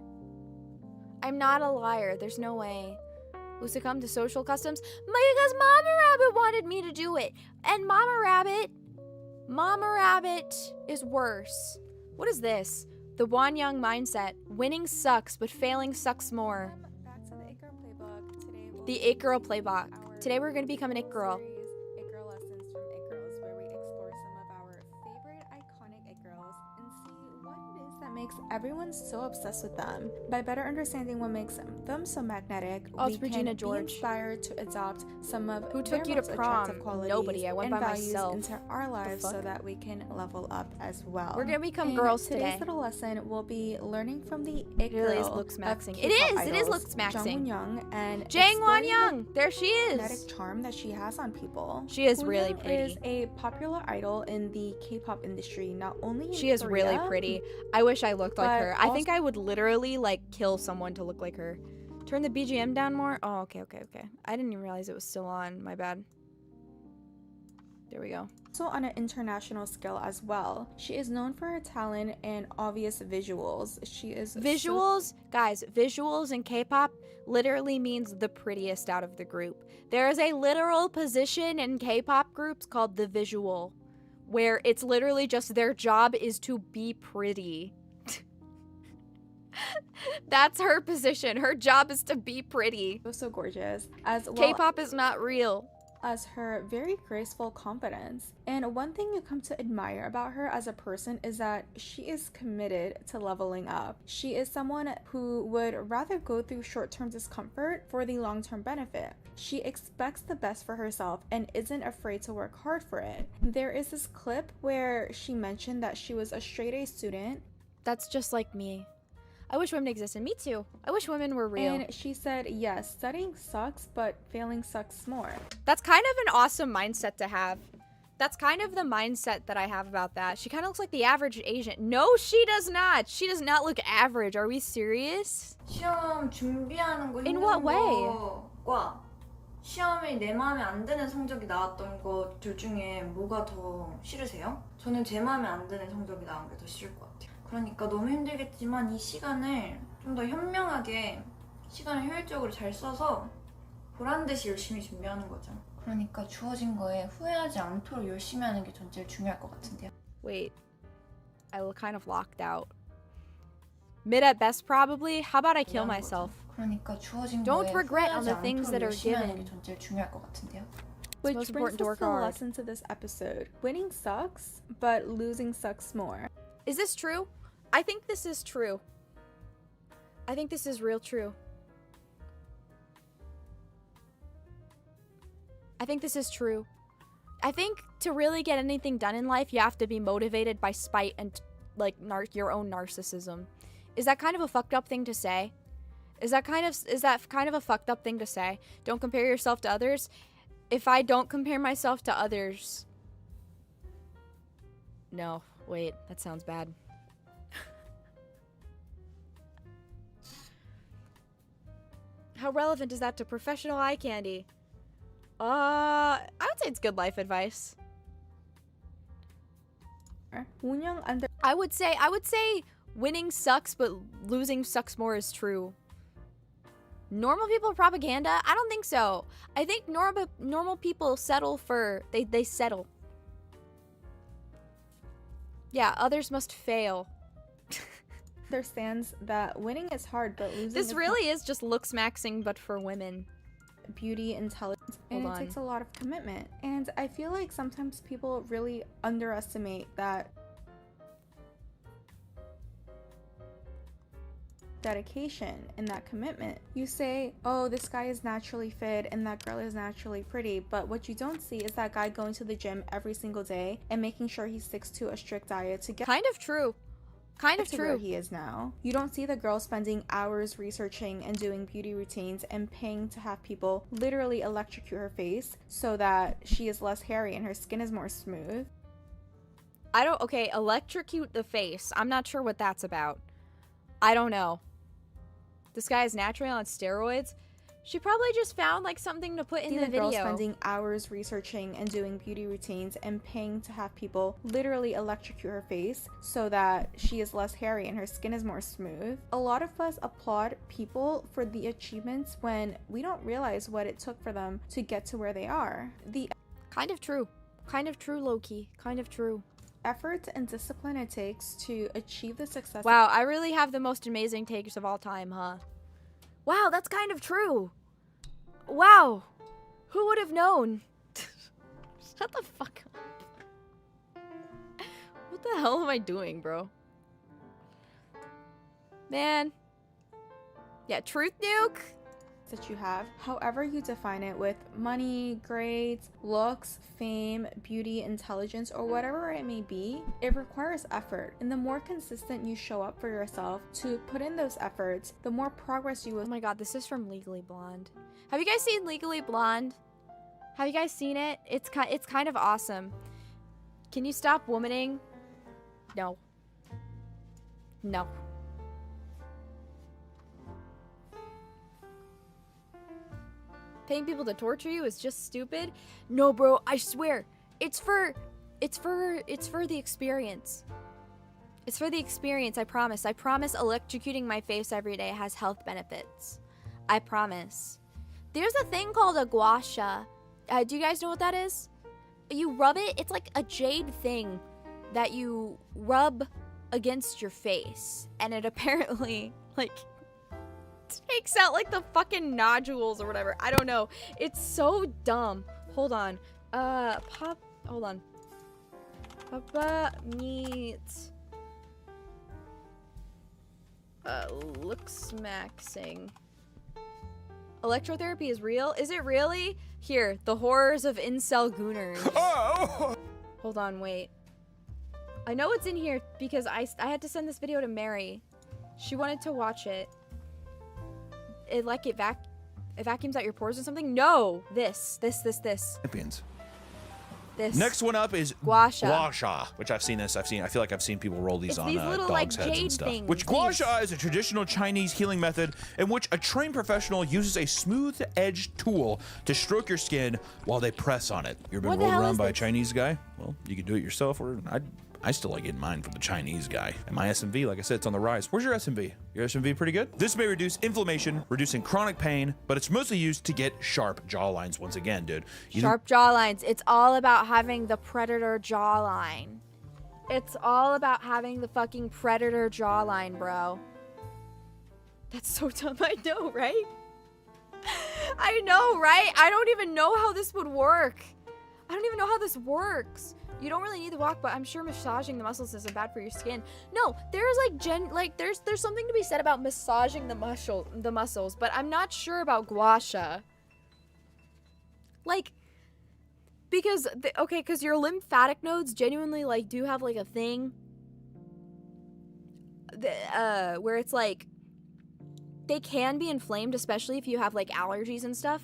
A: I'm not a liar. There's no way. Was to come to social customs? Because Mama Rabbit wanted me to do it. And Mama Rabbit is worse. What is this? The Wanyang mindset. Winning sucks, but failing sucks more.
E: Back to the It Girl Playbook. Today we'll
A: The It Girl Playbook. Today we're going to become an It Girl.
E: It Girl Lessons from It Girls, where we explore some of our favorite iconic It Girls and see what it is that makes everyone so obsessed with them. By better understanding what makes them so magnetic,
A: Oh, it's
E: we
A: Regina
E: can
A: George.
E: be inspired to adopt some of
A: Who
E: their
A: took you to
E: most
A: prom?
E: attractive qualities
A: Nobody. I went
E: and
A: by
E: values
A: myself.
E: into our lives
A: fuck?
E: so that we can level up as well.
A: We're going to become
E: In
A: girls
E: today's
A: today.
E: little lesson, we'll be learning from the It
A: It really is
E: Girl
A: lou-ksmaxxing.
E: of
A: It
E: K-pop
A: is. It is
E: idols,
A: lou-ksmaxxing.
E: Jang Won-young, and
A: Jang
E: exploring the
A: Won-young. There she
E: magnetic
A: is.
E: charm that she has on people.
A: She is
E: Woo-young
A: really pretty.
E: is a popular idol in the K-pop industry, not only in
A: She is really
E: Korea,
A: pretty. I wish I looked like
E: but
A: her. I think I would literally like kill someone to look like her. Turn the BGM down more? Oh, okay. I didn't even realize it was still on. My bad. There we go.
E: Also on an international scale as well. She is known for her talent and obvious visuals. She is
A: visuals, guys, visuals in K-pop literally means the prettiest out of the group. There is a literal position in K-pop groups called the visual, where it's literally just their job is to be pretty. That's her position. Her job is to be pretty.
E: so gorgeous, as well
A: K-pop is not real.
E: as her very graceful confidence. And one thing you come to admire about her as a person is that she is committed to leveling up. She is someone who would rather go through short-term discomfort for the long-term benefit. She expects the best for herself and isn't afraid to work hard for it. There is this clip where she mentioned that she was a straight-A student.
A: That's just like me. I wish women existed. Me too. I wish women were real.
E: And she said, yes, studying sucks, but failing sucks more.
A: That's kind of an awesome mindset to have. That's kind of the mindset that I have about that. She kind of looks like the average Asian. No, she does not. She does not look average. Are we serious?
F: 시험 준비하는 거
A: In what way?
F: 거와 시험이 내 마음에 안 드는 성적이 나왔던 것 둘 중에 뭐가 더 싫으세요? 저는 제 마음에 안 드는 성적이 나온 게 더 싫을 것 같아요. 그러니까 너무 힘들겠지만 이 시간을 좀 더 현명하게 시간을 효율적으로 잘 써서 보란듯이 열심히 준비하는 거죠. 그러니까 주어진 거에 후회하지 않도록 열심히 하는 게 전 제일 중요할 것 같은데요.
A: Wait. I look kind of locked out. Mid at best, probably. How about I kill myself?
F: 그러니까 주어진
A: Don't
F: 거에
A: regret on
F: 후회하지
A: the things that
F: 않도록
A: are
F: 열심히 하는
A: given.
F: 게 전 제일 중요할 것 같은데요.
A: It's
E: Which
A: most
E: brings
A: important to
E: us
A: work
E: to the
A: hard.
E: lesson to this episode. Winning sucks, but losing sucks more.
A: Is this true? I think this is true. I think this is real true. I think this is true. I think to really get anything done in life, you have to be motivated by spite and like your own narcissism. Is that kind of a fucked up thing to say? Is that kind of a fucked up thing to say? Don't compare yourself to others. If I don't compare myself to others, no, wait, that sounds bad. How relevant is that to professional eye candy? I would say it's good life advice. I would say winning sucks, but losing sucks more is true. Normal people propaganda? I don't think so. I think normal people settle for they settle. Yeah, others must fail.
E: Understands that winning is hard, but losing
A: This really is just lou-ksmaxxing, but for women.
E: Beauty, intelligence, and
A: Hold
E: it
A: on.
E: takes a lot of commitment. And I feel like sometimes people really underestimate that dedication and that commitment. You say, oh, this guy is naturally fit and that girl is naturally pretty, but what you don't see is that guy going to the gym every single day and making sure he sticks to a strict diet to get
A: Kind of true. Kind of
E: to where
A: true.
E: he is now. You don't see the girl spending hours researching and doing beauty routines and paying to have people literally electrocute her face so that she is less hairy and her skin is more smooth.
A: Okay, electrocute the face. I'm not sure what that's about. I don't know. This guy is naturally on steroids. She probably just found like something to put in the
E: girl
A: video.
E: Spending hours researching and doing beauty routines and paying to have people literally electrocute her face so that she is less hairy and her skin is more smooth. A lot of us applaud people for the achievements when we don't realize what it took for them to get to where they are. The
A: Kind of true. Kind of true, low-key. Kind of true.
E: effort and discipline it takes to achieve the success.
A: Wow, I really have the most amazing takes of all time, huh? Wow, that's kind of true. Wow. Who would have known? Shut the fuck up. What the hell am I doing, bro? Man. Yeah, truth nuke?
E: that you have, however you define it, with money, grades, looks, fame, beauty, intelligence, or whatever it may be, it requires effort. And the more consistent you show up for yourself to put in those efforts, the more progress you will.
A: Oh my god, this is from Legally Blonde. Have you guys seen Legally Blonde? Have you guys seen it? It's kind of awesome. Can you stop womaning? No. No. Paying people to torture you is just stupid. No, bro, I swear. It's for the experience. It's for the experience, I promise. I promise electrocuting my face every day has health benefits. I promise. There's a thing called a gua sha. Do you guys know what that is? You rub it. It's like a jade thing that you rub against your face. And it apparently, like, takes out, like, the fucking nodules or whatever. I don't know. It's so dumb. Hold on. Hold on. Papa meets... lou-ksmaxxing. Electrotherapy is real? Is it really? Here, the horrors of incel gooners. Oh! Hold on, wait. I know it's in here because I had to send this video to Mary. She wanted to watch it. It vacuums out your pores or something? No! This.
G: Champions.
A: This.
G: Next one up is
A: gua sha.
G: Gua sha, which I feel like I've seen people roll these on
A: these little,
G: dogs'
A: like,
G: heads
A: jade
G: and stuff.
A: things.
G: Which gua sha is a traditional Chinese healing method in which a trained professional uses a smooth-edged tool to stroke your skin while they press on it. You ever been rolled around by a Chinese guy? Well, you can do it yourself, or I still like getting mine from the Chinese guy. And my SMV, like I said, it's on the rise. Where's your SMV? Your SMV pretty good? This may reduce inflammation, reducing chronic pain, but it's mostly used to get sharp jawlines once again, dude.
A: Sharp jawlines. It's all about having the predator jawline. It's all about having the fucking predator jawline, bro. That's so dumb. I know, right? I know, right? I don't even know how this would work. I don't even know how this works. You don't really need to walk, but I'm sure massaging the muscles isn't bad for your skin. No, there's there's something to be said about massaging the muscles, but I'm not sure about gua sha. Like, because your lymphatic nodes genuinely like do have like a thing where it's like they can be inflamed, especially if you have like allergies and stuff.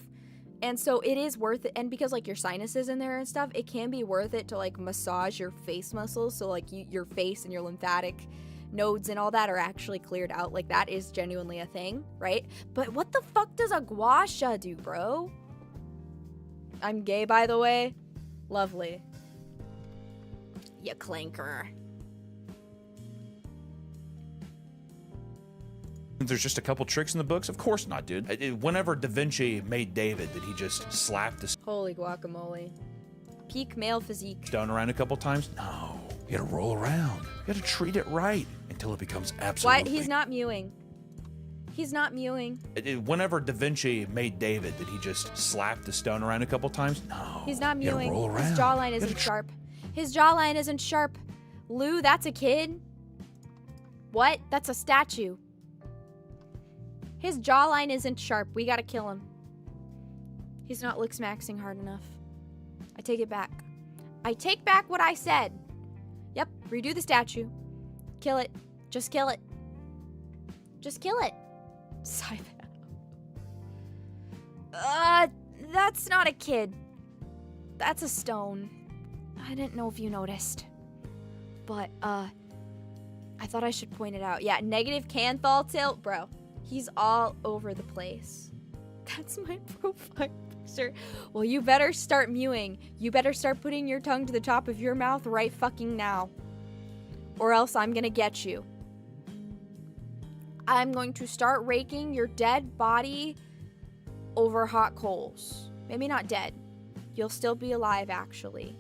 A: And so it is worth it, and because like your sinuses in there and stuff, it can be worth it to like massage your face muscles, so like your face and your lymphatic nodes and all that are actually cleared out. Like that is genuinely a thing, right? But what the fuck does a gua sha do, bro? I'm gay, by the way. Lovely. You clinker.
G: There's just a couple tricks in the books? Of course not, dude. Whenever Da Vinci made David, did he just slap the
A: holy guacamole. Peak male physique.
G: stone around a couple times? No. You gotta roll around. You gotta treat it right until it becomes absolutely...
A: What? He's not mewing. He's not mewing.
G: Whenever Da Vinci made David, did he just slap the stone around a couple times? No.
A: He's not mewing.
G: Roll around.
A: His jawline isn't sharp. His jawline isn't sharp. Lou, that's a kid. What? That's a statue. His jawline isn't sharp. We gotta kill him. He's not lou-ksmaxxing hard enough. I take it back. I take back what I said. Yep, redo the statue. Kill it. Just kill it. Just kill it. Sigh that. That's not a kid. That's a stone. I didn't know if you noticed. But, I thought I should point it out. Yeah, negative canthal tilt. Bro, he's all over the place. That's my profile picture. Well, you better start mewing. You better start putting your tongue to the top of your mouth right fucking now. Or else I'm gonna get you. I'm going to start raking your dead body over hot coals. Maybe not dead. You'll still be alive, actually.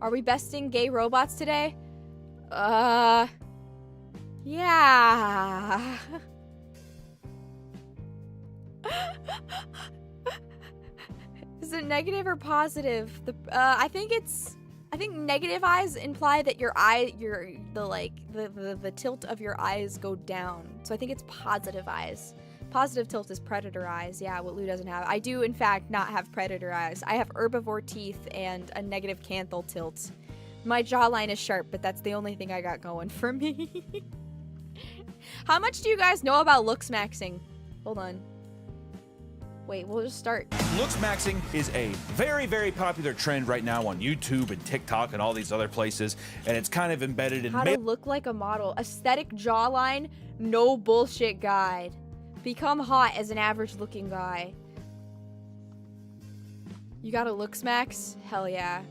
A: Are we besting gay robots today? Yeah. Is it negative or positive? I think negative eyes imply that the tilt of your eyes go down. So I think it's positive eyes. Positive tilt is predator eyes. Yeah, what Lou doesn't have. I do, in fact, not have predator eyes. I have herbivore teeth and a negative canthal tilt. My jawline is sharp, but that's the only thing I got going for me. How much do you guys know about lou-ksmaxxing? Hold on. Wait, we'll just start.
G: Lou-ksmaxxing is a very, very popular trend right now on YouTube and TikTok and all these other places, and it's kind of embedded in...
A: How to look like a model. Aesthetic jawline, no bullshit guide. Become hot as an average-looking guy. You got a looks-max? Hell yeah.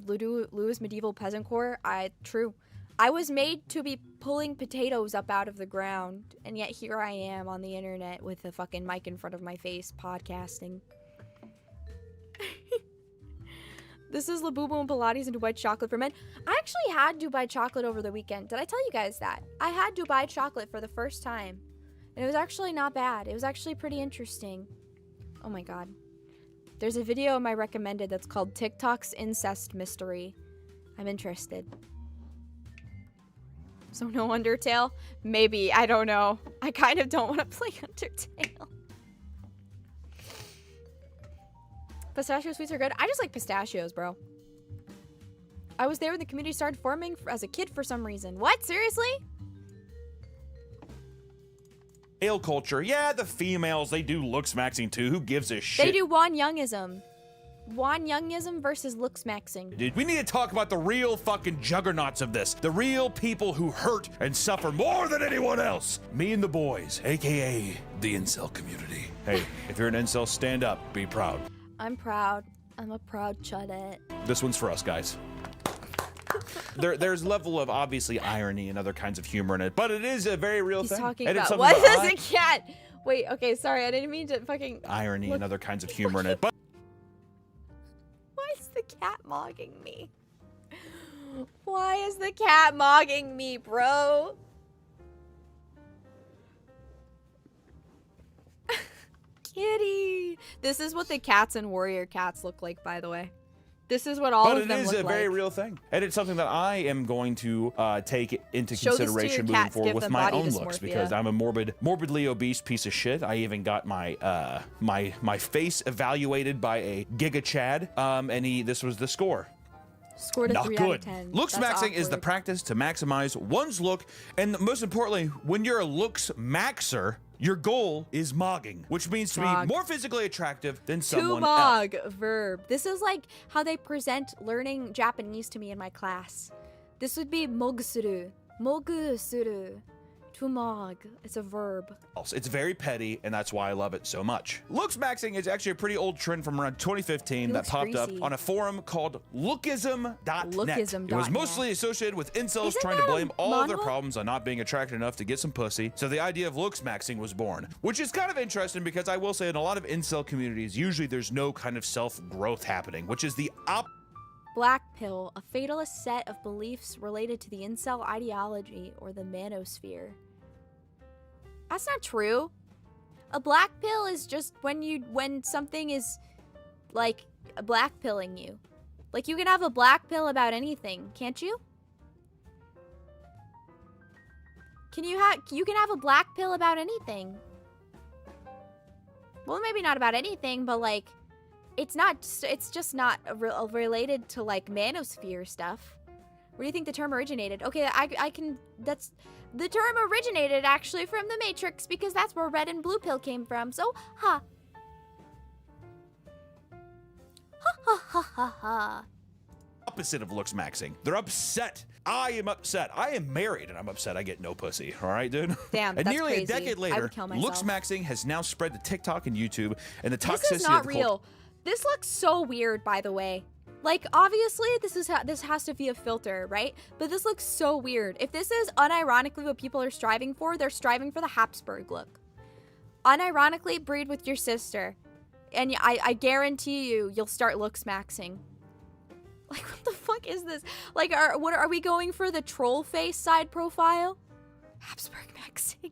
A: Louis Medieval Peasant Corps? True. I was made to be pulling potatoes up out of the ground, and yet here I am on the internet with a fucking mic in front of my face, podcasting. This is Labubu and Pilates and Dubai chocolate for men. I actually had Dubai chocolate over the weekend. Did I tell you guys that? I had Dubai chocolate for the first time. And it was actually not bad. It was actually pretty interesting. Oh my god. There's a video of my recommended that's called TikTok's Incest Mystery. I'm interested. So no Undertale? Maybe. I don't know. I kind of don't want to play Undertale. Pistachio sweets are good. I just like pistachios, bro. I was there when the community started forming as a kid for some reason. What? Seriously?
G: Ale culture. Yeah, the females, they do looks-maxing too. Who gives a shit?
A: They do Wan Youngism. Wan Youngism versus looks-maxing.
G: Dude, we need to talk about the real fucking juggernauts of this. The real people who hurt and suffer more than anyone else. Me and the boys, aka the incel community. Hey, if you're an incel, stand up. Be proud.
A: I'm proud. I'm a proud chudette.
G: This one's for us, guys. There's a level of obviously irony and other kinds of humor in it, but it is a very real
A: He's
G: thing.
A: talking
G: And it's
A: about
G: something
A: what
G: that
A: is a cat? Wait, okay, sorry, I didn't mean to fucking
G: irony and other kinds of humor in it, but
A: why is the cat mogging me? Why is the cat mogging me, bro? Kitty. This is what the cats and warrior cats look like, by the way. This is what all of them look like. But it is a very real thing.
G: And it's something that I am going to take into
A: Show
G: consideration moving forward with my own looks, because I'm a morbidly obese piece of shit. I even got my my face evaluated by a Giga Chad, and this was the score.
A: Scored a 3 out of 10.
G: Looks-maxxing is the practice to maximize one's look, and most importantly, when you're a looks-maxer, your goal is mogging, which means to be more physically attractive than someone else.
A: To mog, verb. This is like how they present learning Japanese to me in my class. This would be mogsuru. Mogsuru. To mog. It's a verb.
G: It's very petty, and that's why I love it so much. Looks-maxxing is actually a pretty old trend from around 2015 that popped up on a forum called lookism.net. It was mostly associated with incels trying to blame all of their problems on not being attractive enough to get some pussy, so the idea of looks-maxxing was born, which is kind of interesting because I will say in a lot of incel communities, usually there's no kind of self-growth happening, which is the opposite.
A: Black pill, a fatalist set of beliefs related to the incel ideology or the manosphere. That's not true. A black pill is just when something is like black pilling you. Like you can have a black pill about anything, can't you? You can have a black pill about anything. Well, maybe not about anything, but like it's just not related to like manosphere stuff. Where do you think the term originated? Okay, the term originated actually from the Matrix because that's where red and blue pill came from. So, ha. Ha ha ha ha ha.
G: Opposite of looks-maxxing. They're upset. I am upset. I am married and I'm upset I get no pussy. All right, dude?
A: Damn,
G: and
A: that's
G: nearly
A: crazy.
G: A decade later, looks-maxxing has now spread to TikTok and YouTube, and the toxicity
A: This is not real. This looks so weird, by the way. Like, obviously, this has to be a filter, right? But this looks so weird. If this is unironically what people are striving for, they're striving for the Habsburg look. Unironically, breed with your sister. And I guarantee you'll start looks-maxxing. Like, what the fuck is this? Like, are we going for the troll face side profile? Habsburg maxing.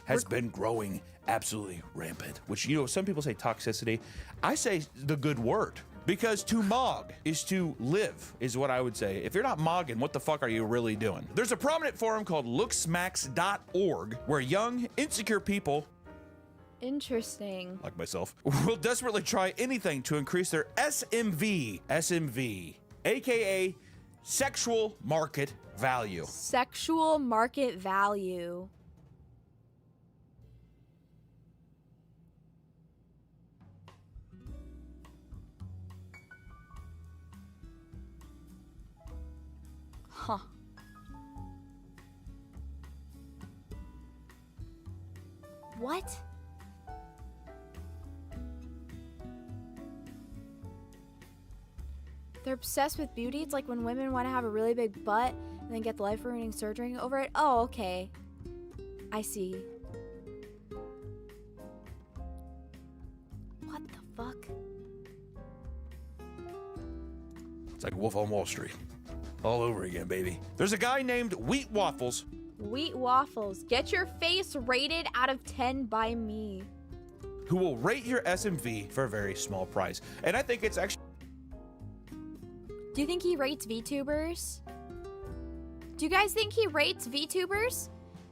G: Has been growing absolutely rampant, which, you know, some people say toxicity. I say the good word, because to mog is to live, is what I would say. If you're not mogging, what the fuck are you really doing? There's a prominent forum called looksmax.org where young, insecure people,
A: interesting,
G: like myself, will desperately try anything to increase their SMV, aka sexual market value.
A: Sexual market value. What? They're obsessed with beauty. It's like when women want to have a really big butt and then get the life-ruining surgery over it. Oh, okay. I see. What the fuck?
G: It's like Wolf on Wall Street. All over again, baby. There's a guy named Wheat Waffles.
A: Wheat Waffles. Get your face rated out of 10 by me.
G: Who will rate your SMV for a very small price. And I think it's actually...
A: Do you think he rates VTubers? Do you guys think he rates VTubers?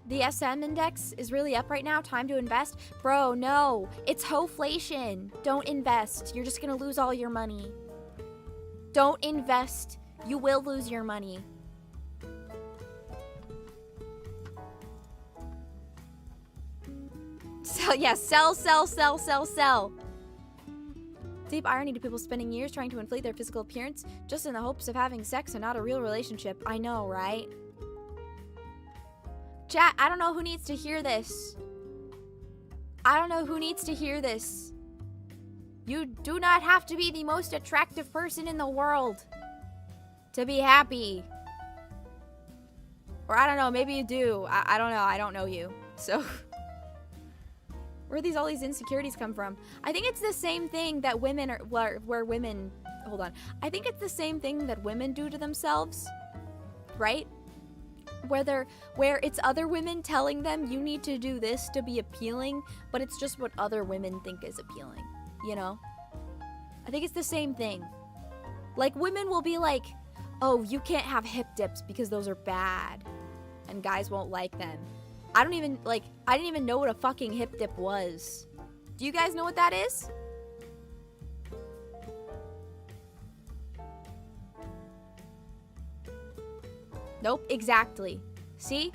A: The SM index is really up right now. Time to invest. Bro, no. It's hoflation. Don't invest. You're just gonna lose all your money. Don't invest. You will lose your money. Sell, yeah, sell, sell, sell, sell, sell. Deep irony to people spending years trying to inflate their physical appearance just in the hopes of having sex and not a real relationship. I know, right? Chat, I don't know who needs to hear this. I don't know who needs to hear this. You do not have to be the most attractive person in the world to be happy. Or I don't know, maybe you do. I don't know, I don't know you. So... Where all these insecurities come from? I think it's the same thing that women are, where women, hold on. I think it's the same thing that women do to themselves, right? Where it's other women telling them you need to do this to be appealing, but it's just what other women think is appealing, you know? I think it's the same thing. Like women will be like, oh, you can't have hip dips because those are bad, and guys won't like them. I didn't even know what a fucking hip dip was. Do you guys know what that is? Nope, exactly. See?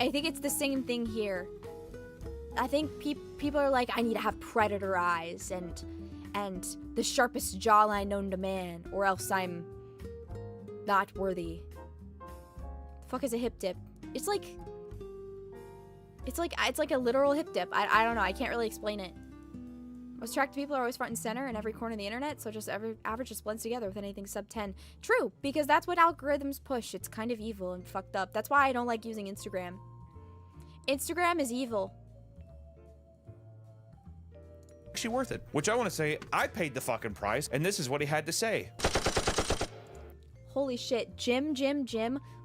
A: I think it's the same thing here. I think people are like, I need to have predator eyes and the sharpest jawline known to man, or else I'm not worthy. The fuck is a hip dip? It's like a literal hip dip. I don't know. I can't really explain it. Most attractive people are always front and center in every corner of the internet, so just average just blends together with anything sub 10. True, because that's what algorithms push. It's kind of evil and fucked up. That's why I don't like using Instagram. Instagram is evil.
G: Actually worth it. Which I want to say, I paid the fucking price, and this is what he had to say.
A: Holy shit. Jim.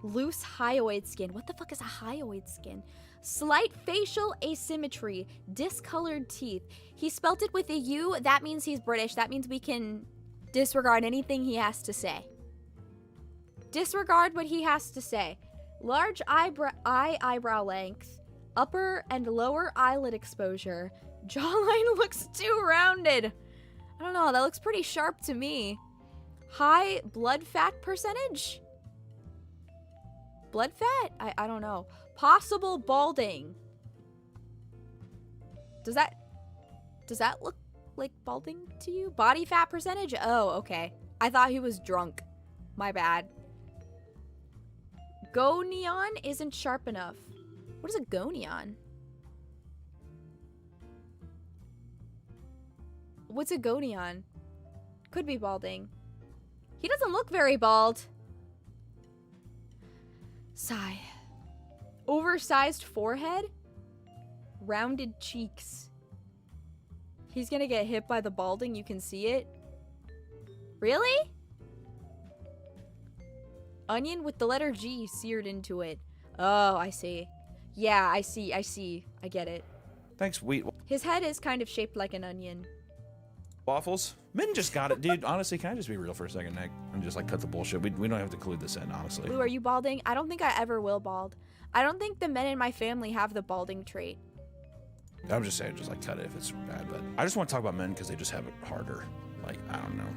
A: Loose hyoid skin. What the fuck is a hyoid skin? Slight facial asymmetry. Discolored teeth. He spelt it with a U. That means he's British. That means we can disregard anything he has to say. Disregard what he has to say. Large eyebrow length. Upper and lower eyelid exposure. Jawline looks too rounded. I don't know. That looks pretty sharp to me. High blood fat percentage? Blood fat? I don't know. Possible balding. Does that look like balding to you? Body fat percentage? Oh, okay. I thought he was drunk. My bad. Gonion isn't sharp enough. What is a gonion? What's a gonion? Could be balding. He doesn't look very bald. Sigh. Oversized forehead? Rounded cheeks. He's gonna get hit by the balding, you can see it. Really? Onion with the letter G seared into it. Oh, I see. Yeah, I see. I get it.
G: Thanks, Wheat
A: His head is kind of shaped like an onion.
G: Waffles. Men just got it, dude. Honestly, can I just be real for a second, Nick? And just like cut the bullshit. We don't have to include this in, honestly.
A: Lou, are you balding? I don't think I ever will bald. I don't think the men in my family have the balding trait.
G: I'm just saying, just like cut it if it's bad. But I just want to talk about men because they just have it harder. Like, I don't know.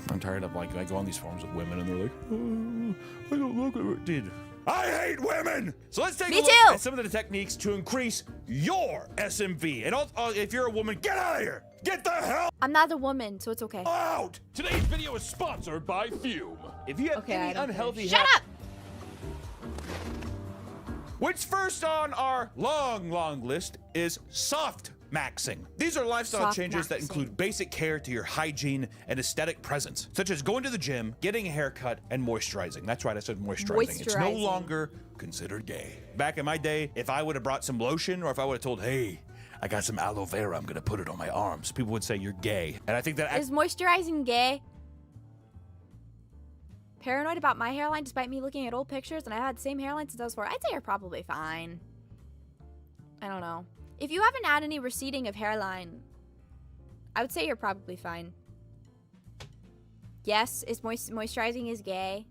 G: I'm tired of like I go on these forums with women and they're like, oh, I don't look at it. Dude, I hate women. So let's take a look at some of the techniques to increase your SMV. And if you're a woman, get out of here. Get the hell.
A: I'm not a woman, so it's okay.
G: Out.
C: Today's video is sponsored by Fume.
G: If you have any unhealthy
A: Shut up.
G: Which first on our long list is soft maxing. These are lifestyle changes that include basic care to your hygiene and aesthetic presence, such as going to the gym, getting a haircut, and moisturizing. That's right, I said moisturizing. It's no longer considered gay. Back in my day, if I would have brought some lotion, or if I would have told, hey, I got some aloe vera, I'm gonna put it on my arms, people would say you're gay. And I think that—
A: Is moisturizing gay? Paranoid about my hairline despite me looking at old pictures and I had the same hairline since I was 4. I'd say you're probably fine. I don't know. If you haven't had any receding of hairline, I would say you're probably fine. Yes, is moisturizing is gay.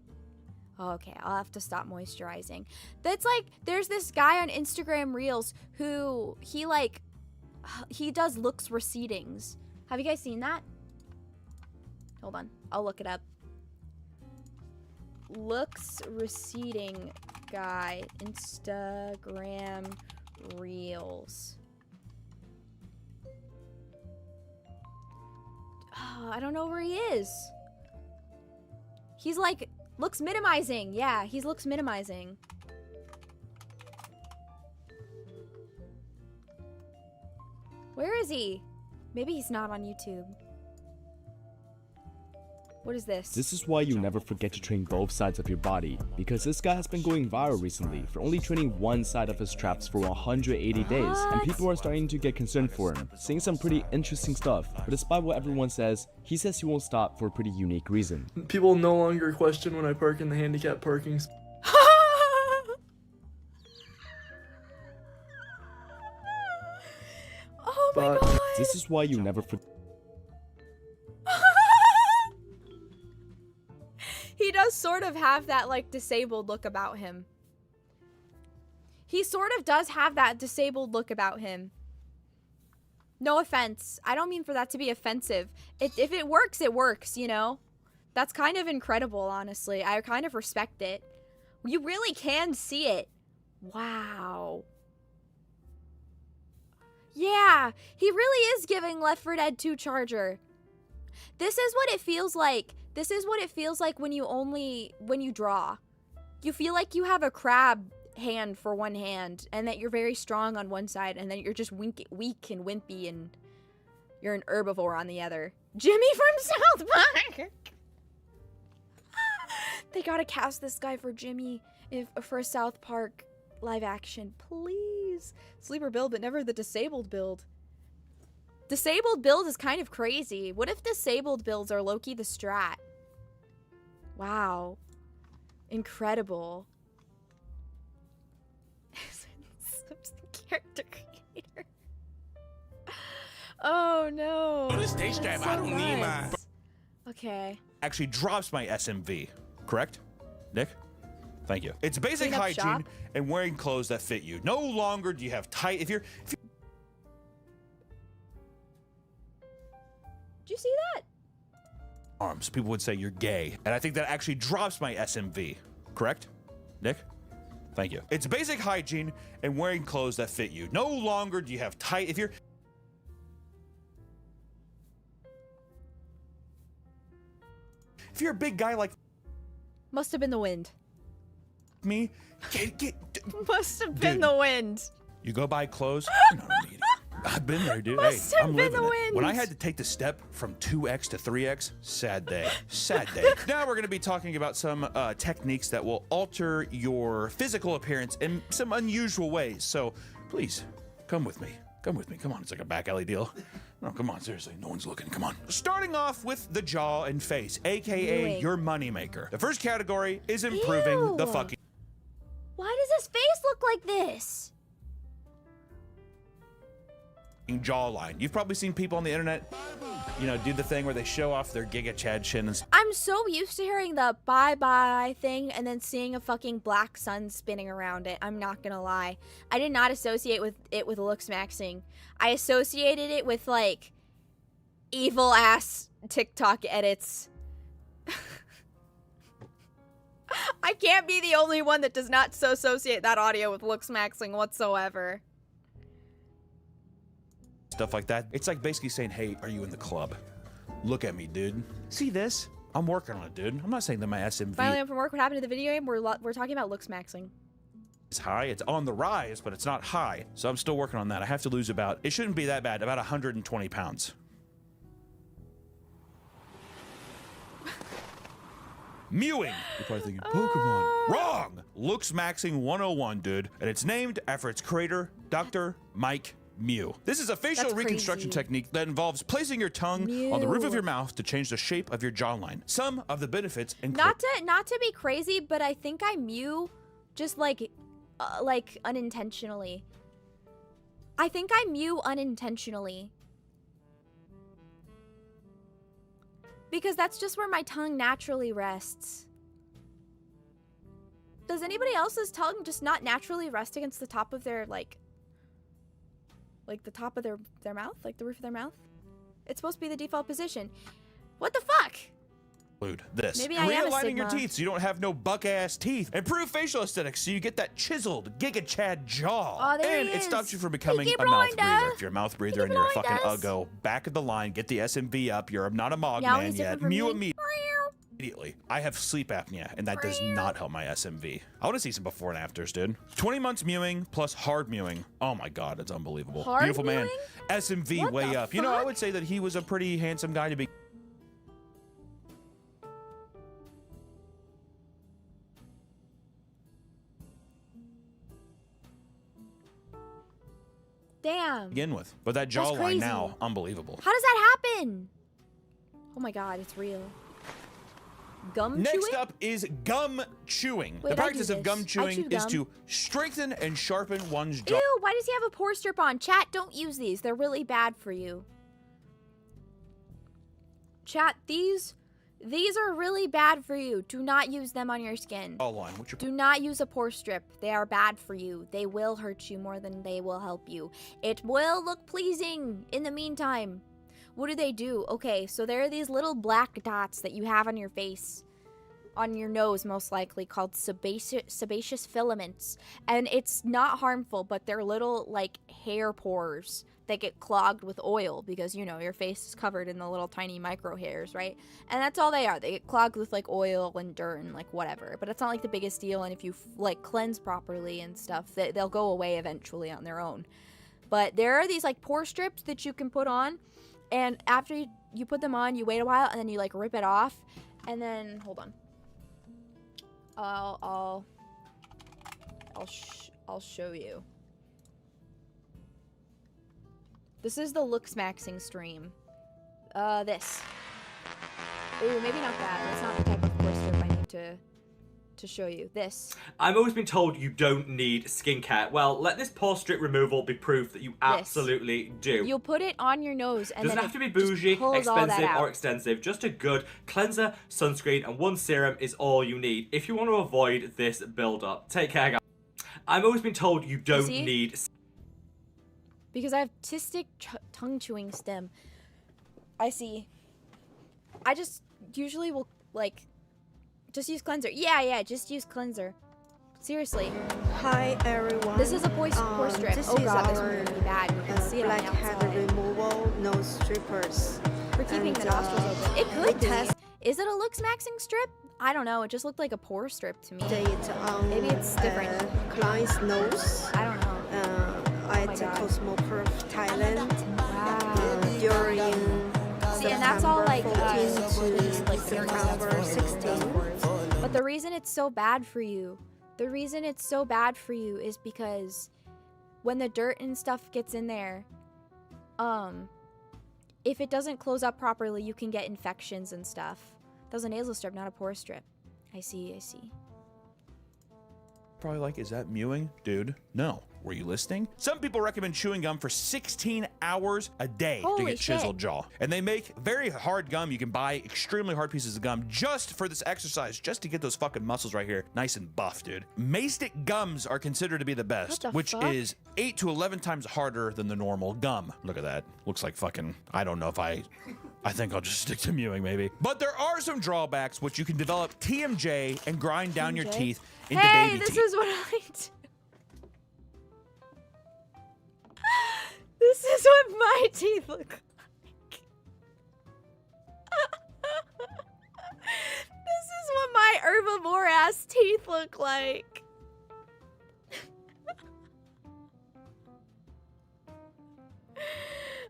A: Okay, I'll have to stop moisturizing. That's like, there's this guy on Instagram Reels who, he does looks recedings. Have you guys seen that? Hold on, I'll look it up. Looks receding guy, Instagram Reels. Oh, I don't know where he is. He's like, looks minimizing. Yeah, he's looks minimizing. Where is he? Maybe he's not on YouTube. What is this?
H: This is why you never forget to train both sides of your body, because this guy has been going viral recently for only training one side of his traps for 180 days, and people are starting to get concerned for him, saying some pretty interesting stuff. But despite what everyone says, he says he won't stop for a pretty unique reason.
I: People no longer question when I park in the handicap parking spot.
A: Oh my god!
H: This is why you never forget.
A: He does sort of have that, like, disabled look about him. He sort of does have that disabled look about him. No offense. I don't mean for that to be offensive. If it works, you know? That's kind of incredible, honestly. I kind of respect it. You really can see it. Wow. Yeah, he really is giving Left 4 Dead 2 Charger. This is what it feels like. This is what it feels like when you draw. You feel like you have a crab hand for one hand, and that you're very strong on one side, and then you're just weak and wimpy, and you're an herbivore on the other. Jimmy from South Park! They gotta cast this guy for Jimmy for a South Park live action. Please. Sleeper build, but never the disabled build. Disabled build is kind of crazy. What if disabled builds are low-key the strat? Wow. Incredible. Character creator. Oh no.
G: Oh, this stage drive, I don't need my...
A: Okay.
G: Actually drops my SMV, correct? Nick? Thank you. It's basic hygiene and wearing clothes that fit you. No longer do you have tight... If you're
A: Did you see that?
G: arms, people would say you're gay. And I think that actually drops my SMV, correct? Nick? Thank you. It's basic hygiene and wearing clothes that fit you. No longer do you have tight... If you're a big guy like...
A: Must have been the wind.
G: Me?
A: Must have been the wind.
G: You go buy clothes? No, idiot. I've been there, dude.
A: Must
G: hey,
A: have
G: I'm
A: been
G: living
A: the
G: it.
A: wind.
G: When I had to take the step from 2x to 3x, sad day. Sad day. Now we're going to be talking about some techniques that will alter your physical appearance in some unusual ways. So please, come with me. Come with me. Come on. It's like a back alley deal. No, come on. Seriously. No one's looking. Come on. Starting off with the jaw and face, a.k.a. your moneymaker. The first category is improving the fucking...
A: Why does his face look like this?
G: Jawline. You've probably seen people on the internet, you know, do the thing where they show off their Giga Chad chin.
A: I'm so used to hearing the bye-bye thing and then seeing a fucking black sun spinning around it. I'm not gonna lie. I did not associate it with lou-ksmaxxing. I associated it with, like, evil-ass TikTok edits. I can't be the only one that does not associate that audio with lou-ksmaxxing whatsoever.
G: Stuff like that. It's like basically saying, hey, are you in the club? Look at me, dude. See this? I'm working on it, dude. I'm not saying that my SMV
A: Finally, I'm from work. What happened to the video game? We're talking about lou-ksmaxxing.
G: It's high. It's on the rise, but it's not high. So I'm still working on that. I have to lose about, it shouldn't be that bad, about 120 pounds. Mewing. You're probably thinking, Pokemon. Wrong. Lou-ksmaxxing 101, dude. And it's named after its creator, Dr. Mike Mew. This is a facial reconstruction technique that involves placing your tongue on the roof of your mouth to change the shape of your jawline. Some of the benefits include...
A: Not to be crazy, but I think I mew just like unintentionally. I think I mew unintentionally. Because that's just where my tongue naturally rests. Does anybody else's tongue just not naturally rest against the top of their, like the top of their mouth? Like the roof of their mouth? It's supposed to be the default position. What the fuck?
G: This.
A: Maybe I am a
G: Realigning
A: Sigma.
G: your teeth so you don't have no buck-ass teeth. Improve facial aesthetics so you get that chiseled Giga Chad jaw.
A: Oh, there
G: and
A: he
G: it
A: is.
G: stops you from becoming
A: Peaky
G: a mouth breather.
A: Blinders.
G: If you're a mouth breather and you're a fucking uggo, back of the line, get the SMV up. You're not a mog
A: Yeah,
G: man
A: he's
G: yet.
A: different from
G: Mew
A: me.
G: immediately. I have sleep apnea, and that does not help my SMV. I want to see some before and afters, dude. 20 months mewing plus hard mewing. Oh my god, it's unbelievable.
A: Hard
G: Beautiful man.
A: mewing?
G: SMV
A: What
G: way
A: the
G: up. You know, I
A: fuck?
G: would say that he was a pretty handsome guy to be.
A: Damn.
G: Begin with. But that
A: That's
G: jawline
A: crazy.
G: now, unbelievable.
A: How does that happen? Oh my god, it's real. Gum
G: Next
A: chewing?
G: up is gum chewing.
A: Wait,
G: the
A: I
G: practice
A: do
G: of gum
A: this. I
G: chewing
A: chew
G: is
A: gum.
G: to strengthen and sharpen one's jaw.
A: Ew, why does he have a pore strip on? Chat, don't use these. They're really bad for you. Chat, these are really bad for you. Do not use them on your skin.
G: Jawline. What's your
A: Do not use a pore strip. They are bad for you. They will hurt you more than they will help you. It will look pleasing in the meantime. What do? Okay, so there are these little black dots that you have on your face. On your nose, most likely, called sebaceous filaments. And it's not harmful, but they're little, like, hair pores that get clogged with oil because, you know, your face is covered in the little tiny micro hairs, right? And that's all they are. They get clogged with, like, oil and dirt and, like, whatever. But it's not, like, the biggest deal, and if you, like, cleanse properly and stuff, they'll go away eventually on their own. But there are these, like, pore strips that you can put on, and after you put them on, you wait a while, and then you, like, rip it off, and then, hold on. I'll show you. This is the lou-ksmaxxing stream. This. Ooh, maybe not that. That's not the type of pore strip I need to show you. This.
J: I've always been told you don't need skincare. Well, let this pore strip removal be proof that you absolutely do.
A: You'll put it on your nose and
J: doesn't
A: then
J: have to be bougie, expensive, or extensive. Just a good cleanser, sunscreen, and one serum is all you need if you want to avoid this build-up. Take care, guys. I've always been told you don't need...
A: Because I have cystic tongue chewing stem. I see. I just usually will, like, just use cleanser. Yeah, just use cleanser. Seriously.
K: Hi everyone.
A: This is a pore strip.
K: This
A: Oh
K: is
A: god, this
K: our,
A: one's gonna be bad. You can see it on the
K: blackhead
A: outside.
K: removal nose strippers.
A: For keeping the nostrils open. It could be. Is it a lou-ksmaxxing strip? I don't know. It just looked like a pore strip to me. Maybe it's different.
K: Client's nose.
A: I don't know.
K: At Cosmo Perf, Thailand.
A: Wow.
K: During
A: See, and that's all like
K: September 16.
A: But the reason it's so bad for you, is because when the dirt and stuff gets in there, if it doesn't close up properly, you can get infections and stuff. That was a nasal strip, not a pore strip. I see.
G: Probably like, is that mewing? Dude, no. Were you listening? Some people recommend chewing gum for 16 hours a day to get chiseled jaw. And they make very hard gum. You can buy extremely hard pieces of gum just for this exercise, just to get those fucking muscles right here nice and buff, dude. Mastic gums are considered to be the best, which is 8 to 11 times harder than the normal gum. Look at that. Looks like fucking, I don't know if I think I'll just stick to mewing maybe. But there are some drawbacks, which you can develop TMJ and grind down your teeth into baby teeth.
A: This is what I do. This is what my teeth look like. This is what my herbivore ass teeth look like.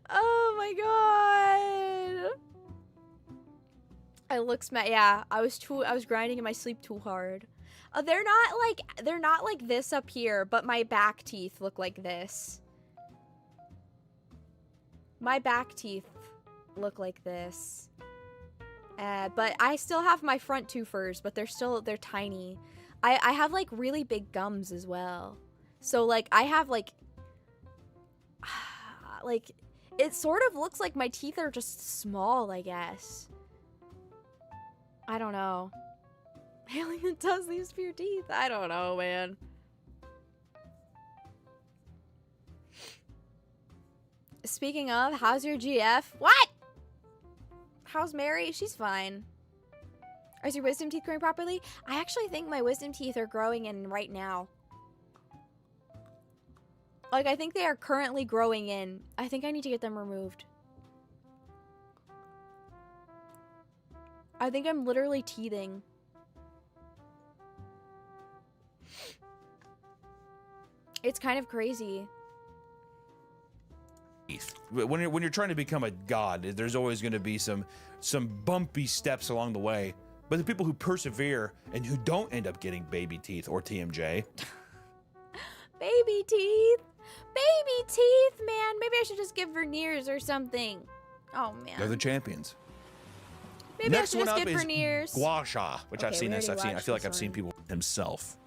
A: Oh my god. Yeah, I was grinding in my sleep too hard. They're not like this up here, but my back teeth look like this. My back teeth look like this. But I still have my front two furs, but they're tiny. I have like really big gums as well. So like I have like it sort of looks like my teeth are just small, I guess. I don't know. Alien does these for your teeth. I don't know, man. Speaking of, how's your GF? What? How's Mary? She's fine. Is your wisdom teeth growing properly? I actually think my wisdom teeth are growing in right now. Like, I think they are currently growing in. I think I need to get them removed. I think I'm literally teething. It's kind of crazy.
G: When you're trying to become a god, there's always going to be some bumpy steps along the way. But the people who persevere and who don't end up getting baby teeth or TMJ.
A: Baby teeth. Baby teeth, man. Maybe I should just get veneers or something. Oh, man.
G: They're the champions.
A: Maybe
G: Next
A: I should
G: one
A: just
G: up
A: get
G: is
A: veneers.
G: Gua Sha, which
A: Okay,
G: I've seen this. I feel like I've seen people himself.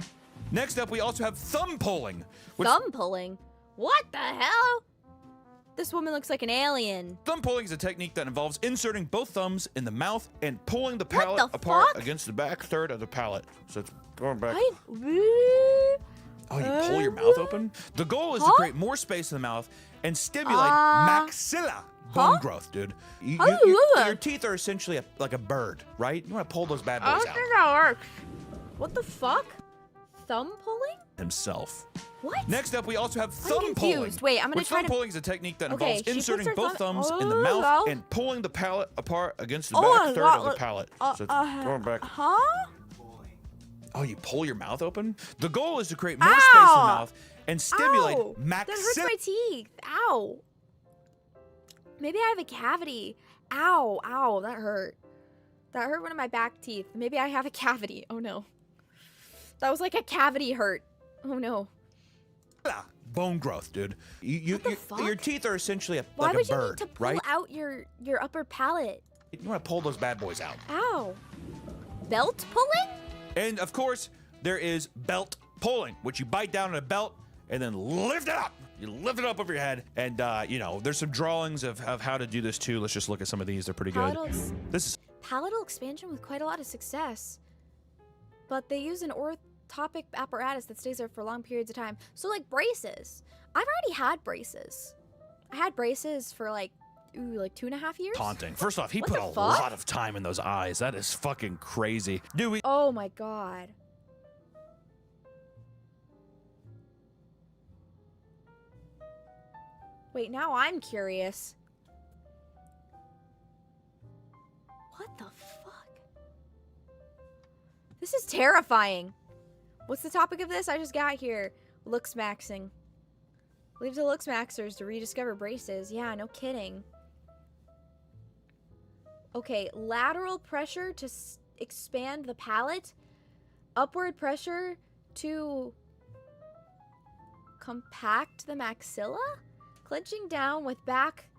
G: Next up, we also have thumb pulling.
A: Thumb pulling? What the hell? This woman looks like an alien.
G: Thumb pulling is a technique that involves inserting both thumbs in the mouth and pulling the palate apart against the back third of the palate. So it's going back. Oh, you pull your mouth open? The goal is to create more space in the mouth and stimulate maxilla bone growth, dude. Your teeth are essentially like a bird, right? You want to pull those bad boys out.
A: I don't think that works. What the fuck? Thumb pulling?
G: Himself.
A: What?
G: Next up, we also have thumb
A: I'm
G: pulling.
A: confused. Wait, I'm gonna try
G: thumb
A: to...
G: pulling is a technique that involves
A: she
G: inserting
A: puts her
G: both thumbs in the mouth and pulling the palate apart against the back third of the palate. So it's going back.
A: Huh?
G: Oh, you pull your mouth open? The goal is to create more space in the mouth and stimulate maxilla.
A: That hurts my teeth. Ow. Maybe I have a cavity. Ow, ow, that hurt. That hurt one of my back teeth. Maybe I have a cavity. Oh no. That was like a cavity hurt. Oh no.
G: Bone growth, dude. Your teeth are essentially
A: Why
G: like
A: would
G: a bird,
A: you need to pull
G: right?
A: out your upper palate?
G: You want to pull those bad boys out.
A: Ow. Belt pulling?
G: And of course, there is belt pulling, which you bite down on a belt and then lift it up. You lift it up over your head, and you know, there's some drawings of how to do this too. Let's just look at some of these. They're pretty good. This is
A: palatal expansion with quite a lot of success, but they use an orthopic apparatus that stays there for long periods of time. So like braces. I've already had braces. I had braces for like 2.5 years.
G: taunting. First off, he put a lot of time in those eyes. That is fucking crazy. Dude,
A: oh my god. Wait, now I'm curious. What the fuck? This is terrifying. What's the topic of this? I just got here. Lou-ksmaxxing. Leave the lou-ksmaxxers to rediscover braces. Yeah, no kidding. Okay, lateral pressure to expand the palate. Upward pressure to compact the maxilla. Clenching down with back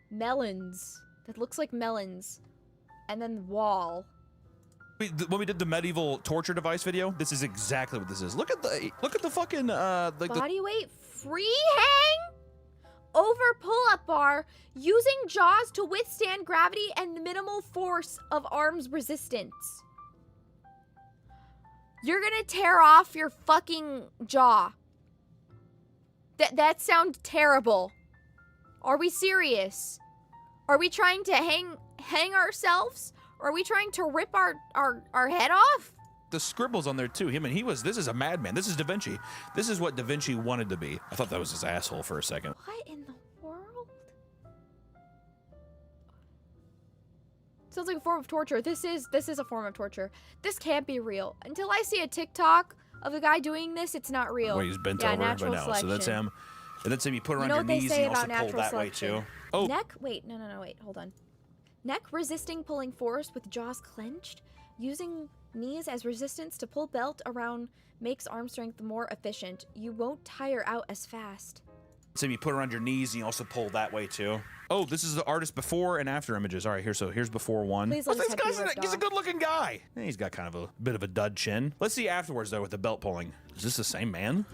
A: melons. That looks like melons. And then wall.
G: When we did the medieval torture device video, this is exactly what this is. Look at the fucking
A: body weight free hang over pull-up bar using jaws to withstand gravity and the minimal force of arms resistance. You're gonna tear off your fucking jaw. That sounds terrible. Are we serious? Are we trying to hang ourselves? Or are we trying to rip our head off?
G: The scribbles on there too. This is a madman. This is Da Vinci. This is what Da Vinci wanted to be. I thought that was his asshole for a second.
A: What in the world? Sounds like a form of torture. This is a form of torture. This can't be real. Until I see a TikTok of a guy doing this, it's not real.
G: Well, he's bent over, but no.
A: Selection.
G: So that's him. And then you put it around your knees and you also pull that way too. Oh.
A: Neck, wait, no, wait, hold on. Neck resisting pulling force with jaws clenched. Using knees as resistance to pull belt around makes arm strength more efficient. You won't tire out as fast.
G: So you put it around your knees and you also pull that way too. Oh, this is the artist before and after images. All right, here's before one.
A: Please
G: This guy's he's a good-looking guy. He's got kind of a bit of a dud chin. Let's see afterwards though with the belt pulling. Is this the same man?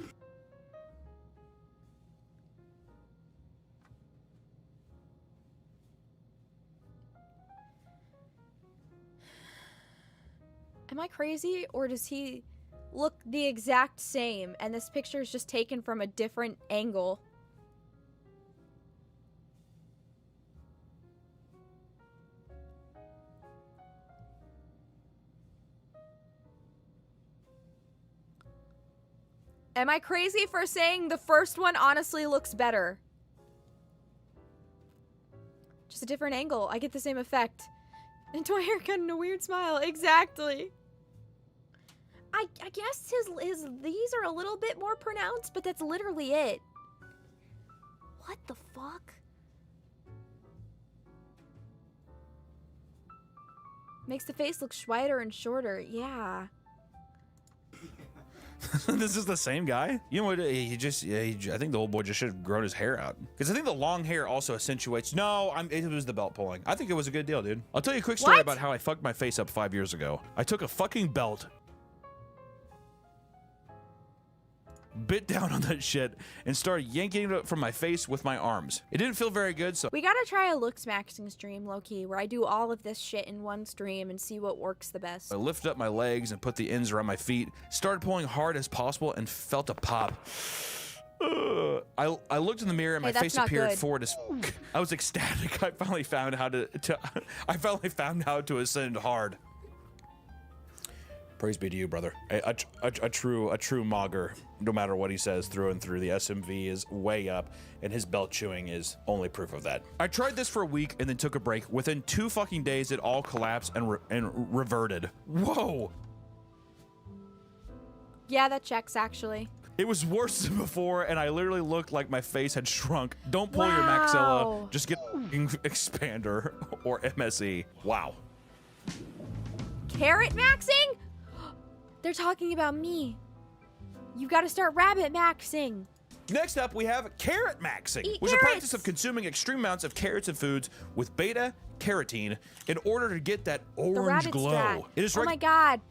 A: Am I crazy, or does he look the exact same and this picture is just taken from a different angle? Am I crazy for saying the first one honestly looks better? Just a different angle. I get the same effect. Into a haircut and a weird smile. Exactly. I guess his these are a little bit more pronounced, but that's literally it. What the fuck? Makes the face look wider and shorter. Yeah.
G: This is the same guy? You know what? I think the old boy just should have grown his hair out. Because I think the long hair also accentuates. No, it was the belt pulling. I think it was a good deal, dude. I'll tell you a quick story about how I fucked my face up 5 years ago. I took a fucking belt, bit down on that shit, and started yanking it from my face with my arms. It didn't feel very good, so
A: we gotta try a lou-ksmaxxing stream, low-key, where I do all of this shit in one stream and see what works the best.
G: I lifted up my legs and put the ends around my feet, started pulling hard as possible, and felt a pop. I looked in the mirror and my face appeared forward as fuck. I was ecstatic. I finally found how to ascend hard. Praise be to you, brother. A true mogger. No matter what he says, through and through, the SMV is way up, and his belt chewing is only proof of that. I tried this for a week and then took a break. Within 2 fucking days, it all collapsed and reverted. Whoa.
A: Yeah, that checks actually.
G: It was worse than before, and I literally looked like my face had shrunk. Don't pull your maxilla. Just get expander or MSE. Wow.
A: Carrot maxing? They're talking about me. You gotta start rabbit maxing.
G: Next up, we have carrot maxing, which is a practice of consuming extreme amounts of carrots and foods with beta carotene in order to get that orange glow.
A: It is oh my god,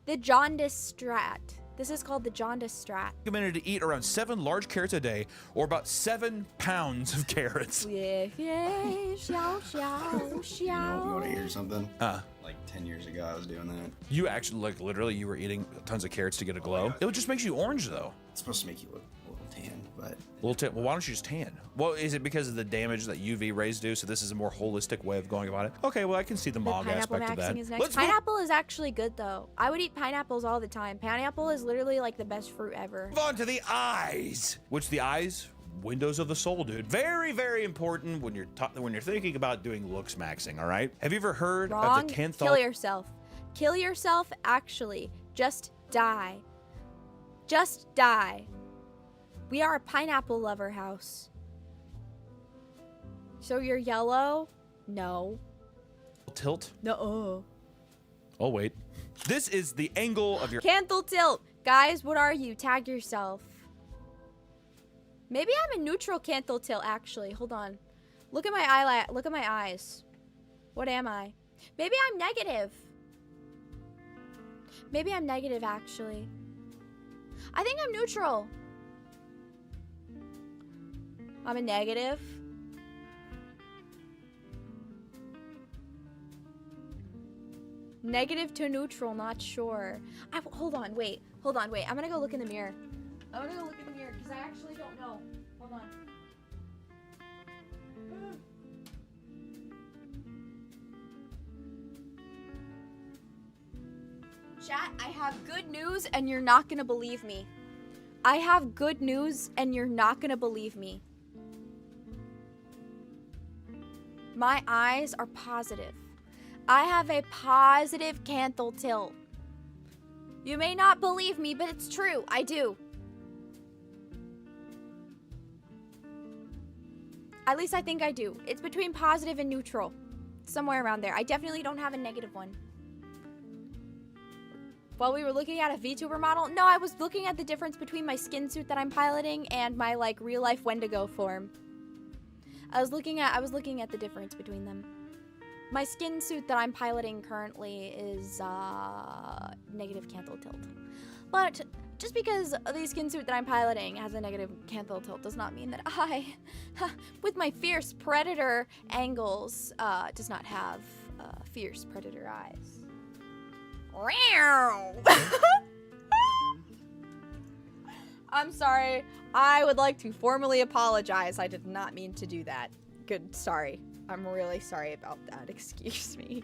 A: the jaundice strat. This is called the jaundice strat.
G: Recommended to eat around 7 large carrots a day, or about 7 pounds of carrots.
L: You know, if you want to hear something? Like 10 years ago, I was doing that.
G: You actually, like, literally, you were eating tons of carrots to get a glow? It just makes you orange, though.
L: It's supposed to make you look a little tan, but...
G: Well, why don't you just tan? Well, is it because of the damage that UV rays do, so this is a more holistic way of going about it? Okay, well, I can see the mog aspect of that.
A: Is next. Pineapple is actually good, though. I would eat pineapples all the time. Pineapple is literally, like, the best fruit ever.
G: Move on to the eyes. Which the eyes... windows of the soul, dude. Very, very important when you're thinking about doing lou-ksmaxxing, all right? Have you ever heard of the Kenthal?
A: Kill yourself. Kill yourself, actually. Just die. Just die. We are a pineapple lover house. So you're yellow? No.
G: Tilt?
A: No.
G: Oh, wait. This is the angle of your...
A: Canthal tilt. Guys, what are you? Tag yourself. Maybe I'm a neutral canthal tilt, actually. Hold on. Look at my eyelash. Look at my eyes. What am I? Maybe I'm negative. Maybe I'm negative, actually. I think I'm neutral. I'm a negative. Negative to neutral, not sure. Hold on, wait. I'm gonna go look in the mirror. I'm gonna go look in the mirror because I actually don't know. Hold on. Chat, I have good news and you're not gonna believe me. I have good news and you're not gonna believe me. My eyes are positive. I have a positive canthal tilt. You may not believe me, but it's true. I do. At least I think I do. It's between positive and neutral. Somewhere around there. I definitely don't have a negative one. While we were looking at a VTuber model, no, I was looking at the difference between my skin suit that I'm piloting and my like real life Wendigo form. I was looking at the difference between them. My skin suit that I'm piloting currently is negative canthal tilt. But just because the skin suit that I'm piloting has a negative canthal tilt does not mean that I, with my fierce predator angles, does not have fierce predator eyes. I'm sorry. I would like to formally apologize. I did not mean to do that. Good, sorry. I'm really sorry about that. Excuse me.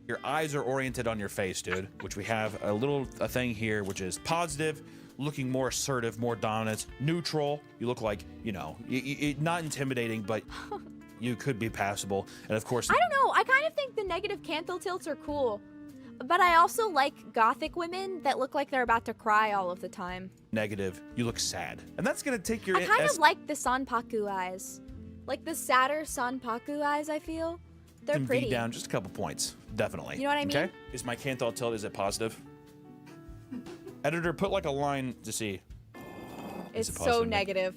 G: Your eyes are oriented on your face, dude, which we have a thing here, which is positive, looking more assertive, more dominant, neutral. You look like, you know, not intimidating, but you could be passable. And of course,
A: I don't know. I kind of think the negative canthal tilts are cool. But I also like gothic women that look like they're about to cry all of the time.
G: Negative, you look sad. And that's gonna take your...
A: I kind of like the Sanpaku eyes. Like the sadder Sanpaku eyes, I feel. They're pretty.
G: Down just a couple points, definitely.
A: You know what I mean?
G: Okay. Is my canthal tilt, is it positive? Editor, put like a line to see.
A: It's so negative.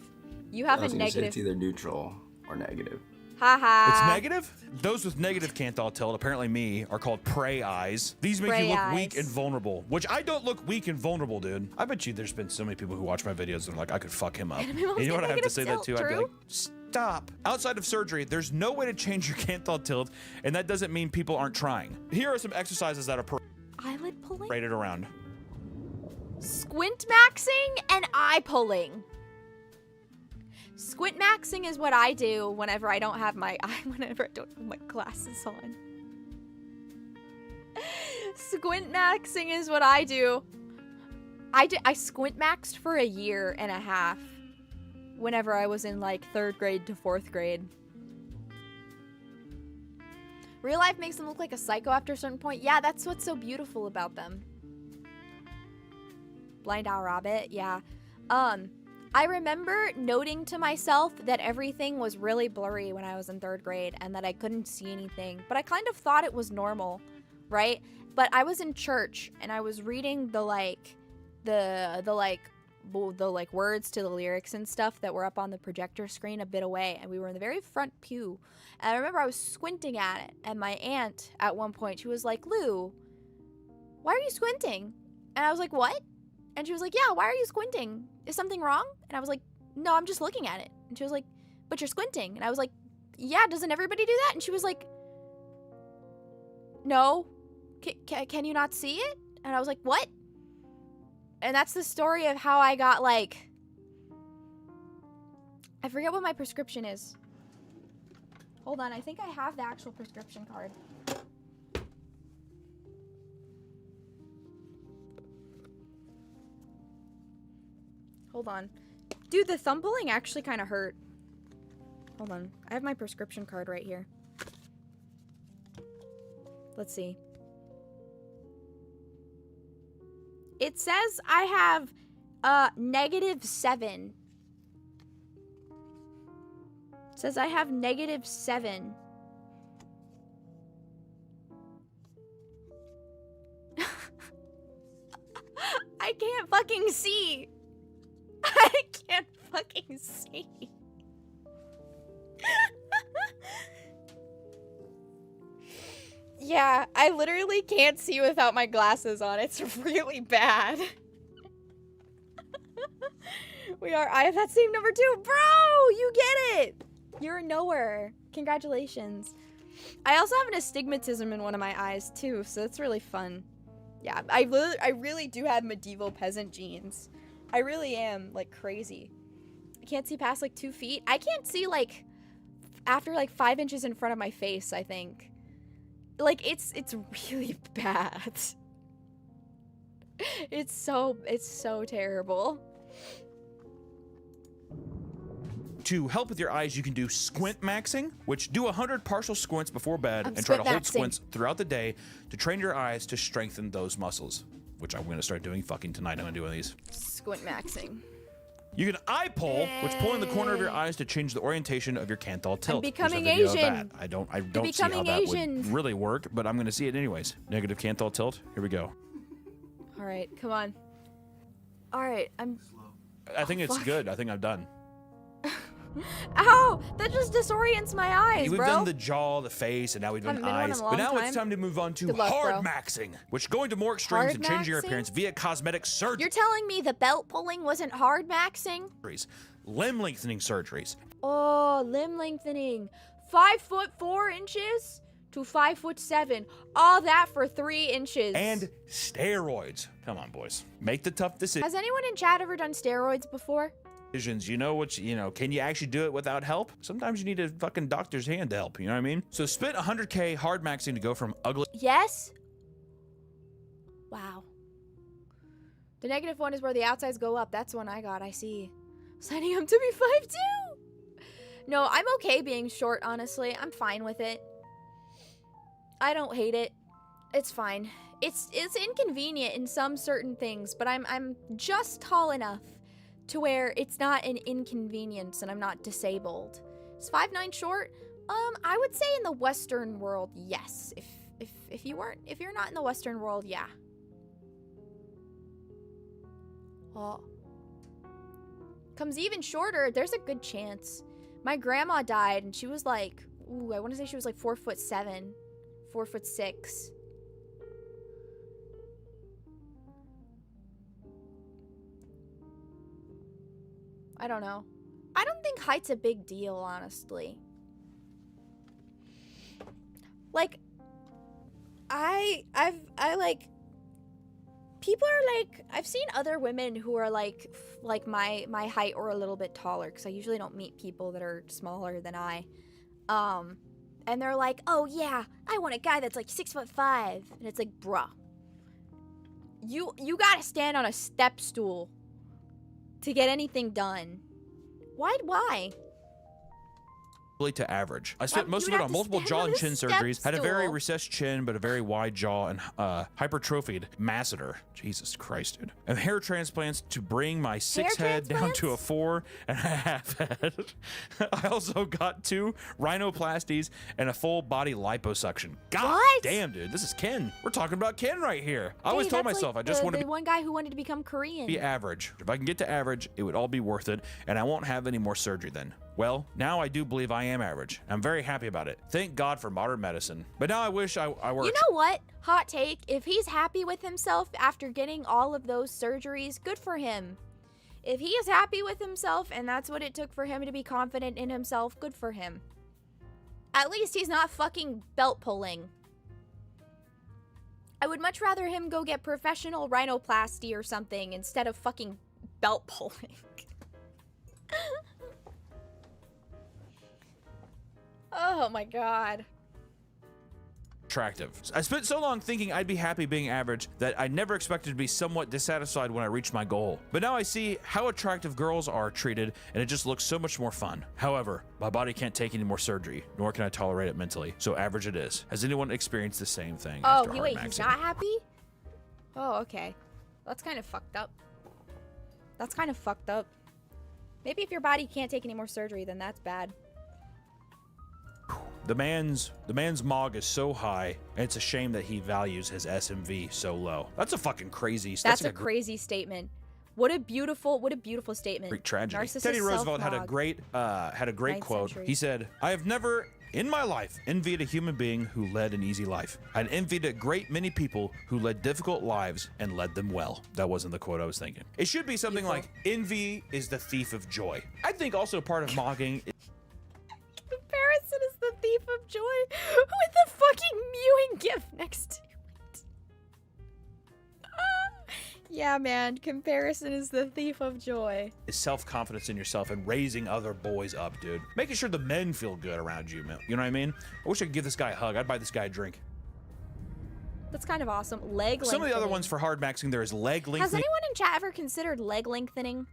A: You have a negative.
L: It's either neutral or negative.
A: Haha.
G: It's negative? Those with negative canthal tilt, apparently me, are called prey eyes. These make you look weak and vulnerable, which I don't look weak and vulnerable, dude. I bet you there's been so many people who watch my videos and are like, I could fuck him up. You know what I have to say that too? I'd be like, stop. Outside of surgery, there's no way to change your canthal tilt, and that doesn't mean people aren't trying. Here are some exercises that are
A: eyelid pulling?
G: Rated around.
A: Squint maxing and eye pulling. Squint maxing is what I do whenever I don't have my glasses on. Squint maxing is what I do. I squint maxed for 1.5 years whenever I was in like 3rd grade to 4th grade. Real life makes them look like a psycho after a certain point. Yeah, that's what's so beautiful about them. Blind Owl Rabbit, yeah. I remember noting to myself that everything was really blurry when I was in 3rd grade and that I couldn't see anything, but I kind of thought it was normal, right? But I was in church and I was reading the words to the lyrics and stuff that were up on the projector screen a bit away, and we were in the very front pew. And I remember I was squinting at it, and my aunt at one point, she was like, Lou, why are you squinting? And I was like, what? And she was like, yeah, why are you squinting? Is something wrong? And I was like, no, I'm just looking at it. And she was like, but you're squinting. And I was like, yeah, doesn't everybody do that? And she was like, no, can you not see it? And I was like, what? And that's the story of how I got like, I forget what my prescription is. Hold on, I think I have the actual prescription card. Hold on. Dude, the thumb pulling actually kind of hurt. Hold on. I have my prescription card right here. Let's see. It says I have -7. It says I have -7. I can't fucking see. I can't fucking see. Yeah, I literally can't see without my glasses on. It's really bad. I have that same number too. Bro, you get it. You're a knower. Congratulations. I also have an astigmatism in one of my eyes too, so it's really fun. Yeah, I really do have medieval peasant genes. I really am, like, crazy. I can't see past, like, 2 feet. I can't see, like, after, like, 5 inches in front of my face, I think. Like, it's really bad. It's so terrible.
G: To help with your eyes, you can do squint maxing, which do 100 partial squints before bed and try to hold squints throughout the day to train your eyes to strengthen those muscles, which I'm going to start doing fucking tonight. I'm going to do one of these.
A: Squint maxing.
G: You can eye pull, which pulling the corner of your eyes to change the orientation of your canthal tilt.
A: I'm becoming
G: There's a video of
A: Asian.
G: that. I don't see how that would really work, but I'm gonna see it anyways. Negative canthal tilt. Here we go.
A: All right, come on. All right,
G: I think it's good. I think I'm done.
A: Ow! That just disorients my eyes,
G: We've
A: bro.
G: done the jaw, the face, and now we've done eyes. But now it's time to move on to hard maxing, which going to more extremes and changing your appearance via cosmetic surgery.
A: You're telling me the belt pulling wasn't hard maxing?
G: Limb lengthening surgeries.
A: Oh, limb lengthening. 5'4" to 5'7". All that for 3 inches.
G: And steroids. Come on, boys. Make the tough decisions.
A: Has anyone in chat ever done steroids before?
G: You know can you actually do it without help? Sometimes you need a fucking doctor's hand to help, you know what I mean? So spent 100K hard maxing to go from ugly.
A: Yes. Wow. The negative one is where the outsides go up. That's the one I got, I see. Signing up to be 5'2". No, I'm okay being short, honestly. I'm fine with it. I don't hate it. It's fine. It's inconvenient in some certain things, but I'm just tall enough to where it's not an inconvenience and I'm not disabled. Is 5'9" short? I would say in the Western world, yes. If you're not in the Western world, yeah. Oh. Comes even shorter, there's a good chance. My grandma died and she was like, I want to say she was like 4'7", 4'6". I don't know. I don't think height's a big deal, honestly. Like, people are like, I've seen other women who are like my height or a little bit taller, because I usually don't meet people that are smaller than I. And they're like, oh yeah, I want a guy that's like 6'5", and it's like, bruh, you gotta stand on a step stool to get anything done. Why?
G: To average. I spent most of it on multiple jaw and chin surgeries, had a very recessed chin, but a very wide jaw, and hypertrophied masseter. Jesus Christ, dude. And hair transplants to bring my 6 head down to a 4.5 head. I also got 2 rhinoplasties and a full body liposuction. God damn, dude. This is Ken. We're talking about Ken right here. I always told myself I just wanted to be
A: one guy who wanted to become Korean.
G: Be average. If I can get to average, it would all be worth it, and I won't have any more surgery then. Well, now I do believe I am average. I'm very happy about it. Thank God for modern medicine. But now I wish I were.
A: You know what? Hot take. If he's happy with himself after getting all of those surgeries, good for him. If he is happy with himself and that's what it took for him to be confident in himself, good for him. At least he's not fucking belt pulling. I would much rather him go get professional rhinoplasty or something instead of fucking belt pulling. Oh my god.
G: Attractive. I spent so long thinking I'd be happy being average that I never expected to be somewhat dissatisfied when I reached my goal. But now I see how attractive girls are treated, and it just looks so much more fun. However, my body can't take any more surgery, nor can I tolerate it mentally. So average it is. Has anyone experienced the same thing?
A: Oh, wait, he's not happy? Oh, okay. That's kind of fucked up. That's kind of fucked up. Maybe if your body can't take any more surgery, then that's bad.
G: The man's MOG is so high, and it's a shame that he values his SMV so low. That's a fucking crazy.
A: That's a crazy statement. What a beautiful statement.
G: Great tragedy. Teddy Roosevelt had a great quote. He said, "I have never in my life envied a human being who led an easy life. I'd envied a great many people who led difficult lives and led them well." That wasn't the quote I was thinking. It should be something like, "Envy is the thief of joy." I think also part of mogging.
A: Comparison is the thief of joy with the fucking mewing gif next to it. Yeah, man. Comparison is the thief of joy.
G: Is self-confidence in yourself and raising other boys up, dude. Making sure the men feel good around you, man. You know what I mean? I wish I could give this guy a hug. I'd buy this guy a drink.
A: That's kind of awesome. Leg lengthening.
G: Some of the other ones for hard maxing, there is leg lengthening.
A: Has anyone in chat ever considered leg lengthening?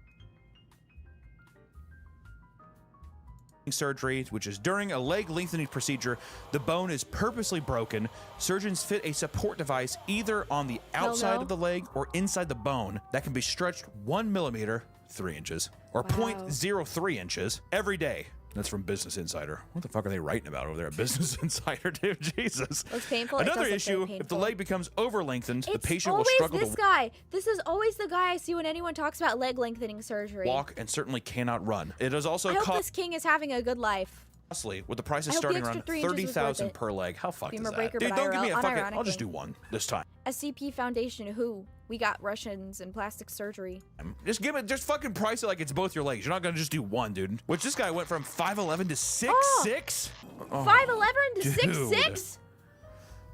G: Surgery, which is during a leg lengthening procedure, the bone is purposely broken. Surgeons fit a support device either on the outside of the leg or inside the bone that can be stretched 1 millimeter 0.3 inches or 0.03 inches every day. That's from Business Insider. What the fuck are they writing about over there at Business Insider, dude? Jesus.
A: Looks painful.
G: Another issue, if the leg becomes over-lengthened, the patient will struggle
A: this guy. This is always the guy I see when anyone talks about leg lengthening surgery.
G: Walk and certainly cannot run. It is also
A: I hope this king is having a good life.
G: Costly, with the prices starting around 30,000 per leg. How fucked is that?
A: Breaker,
G: Dude, don't give me a fucking.
A: unironically.
G: I'll just do one this time.
A: SCP Foundation, who? We got Russians and plastic surgery.
G: Just fucking price it like it's both your legs. You're not gonna just do one, dude. Which this guy went from 5'11" to 6'6".
A: 5'11" to 6'6"?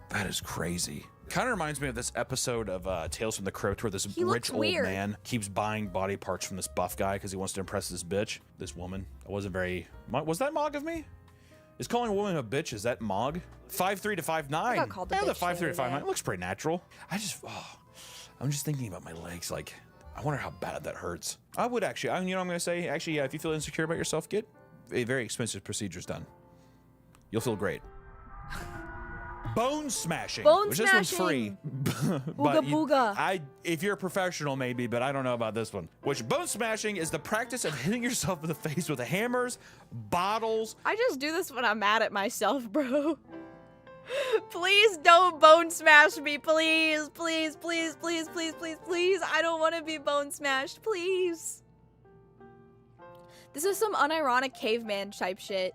G: That is crazy. Kind of reminds me of this episode of Tales from the Crypt where this rich old man keeps buying body parts from this buff guy because he wants to impress this bitch, this woman. I wasn't very. Was that Mog of me? Is calling a woman a bitch, is that Mog? 5'3" to 5'9".
A: I got called a bitch
G: the 5'3" to 5'9".
A: day.
G: It looks pretty natural. I'm just thinking about my legs. Like, I wonder how bad that hurts. I would actually. You know what I'm gonna say? Actually, yeah. If you feel insecure about yourself, get a very expensive procedures done. You'll feel great. Bone smashing. Which this one's free.
A: Booga booga.
G: If you're a professional, maybe, but I don't know about this one. Which bone smashing is the practice of hitting yourself in the face with hammers, bottles.
A: I just do this when I'm mad at myself, bro. Please don't bone smash me, please. Please, please, please, please, please, please. I don't want to be bone smashed, please. This is some unironic caveman type shit.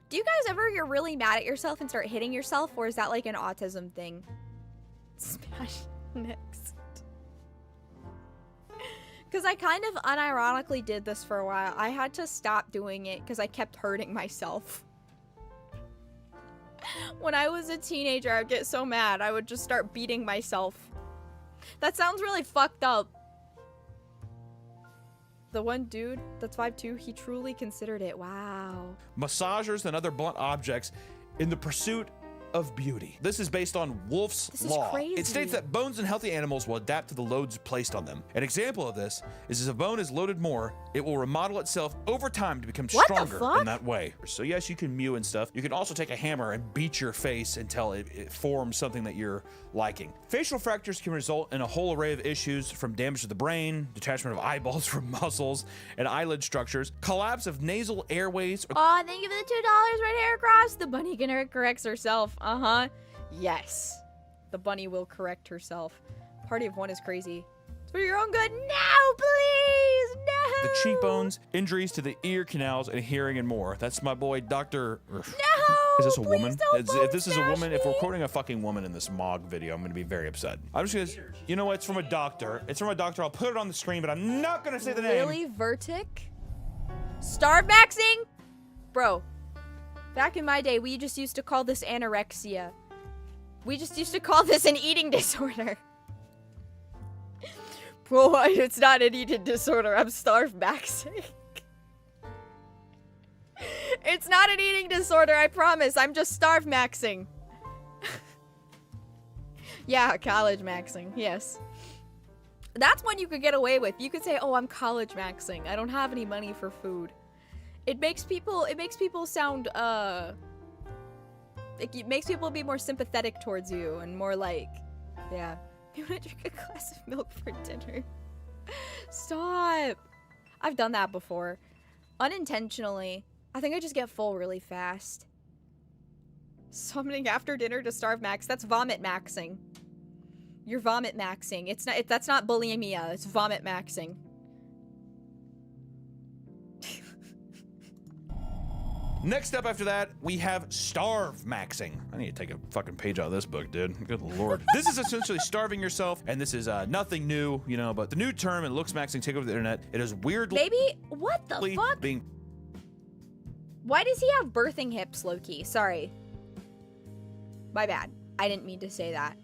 A: Do you guys ever get really mad at yourself and start hitting yourself, or is that like an autism thing? Smash next. Because I kind of unironically did this for a while. I had to stop doing it because I kept hurting myself. When I was a teenager, I'd get so mad, I would just start beating myself. That sounds really fucked up. The one dude that's 5'2", he truly considered it. Wow.
G: Massagers and other blunt objects in the pursuit of beauty. This is based on Wolff's Law.
A: Crazy.
G: It states that bones in healthy animals will adapt to the loads placed on them. An example of this is if a bone is loaded more, it will remodel itself over time to become stronger in that way. So yes, you can mew and stuff. You can also take a hammer and beat your face until it forms something that you're liking. Facial fractures can result in a whole array of issues, from damage to the brain, detachment of eyeballs from muscles and eyelid structures, collapse of nasal airways.
A: Oh, thank you for the $2 right here across. The bunny corrects herself. Uh-huh. Yes. The bunny will correct herself. Party of one is crazy. It's for your own good. No, please! No!
G: The cheekbones, injuries to the ear canals and hearing and more. That's my boy, Dr.
A: No!
G: Is this a woman? If this is a woman,
A: me.
G: if we're quoting a fucking woman in this Mog video, I'm gonna be very upset. I'm just gonna, you know what? It's from a doctor. It's from a doctor. I'll put it on the screen, but I'm not gonna say the name.
A: Really? Vertic? Starve-maxing? Bro. Back in my day, we just used to call this anorexia. We just used to call this an eating disorder. Bro, it's not an eating disorder. I'm starve-maxing. It's not an eating disorder, I promise. I'm just starve-maxing. Yeah, college-maxing. Yes. That's one you could get away with. You could say, oh, I'm college-maxing. I don't have any money for food. It makes people sound, it makes people be more sympathetic towards you and more like, yeah. You want to drink a glass of milk for dinner? Stop. I've done that before. Unintentionally. I think I just get full really fast. Summoning after dinner to starve max. That's vomit maxing. You're vomit maxing. That's not bulimia. It's vomit maxing.
G: Next up after that, we have starve maxing. I need to take a fucking page out of this book, dude. Good lord. This is essentially starving yourself, and this is nothing new, you know, but the new term in looks-maxing take over the internet. It is weirdly...
A: Baby, what the fuck? Why does he have birthing hips, Loki? Sorry. My bad. I didn't mean to say that.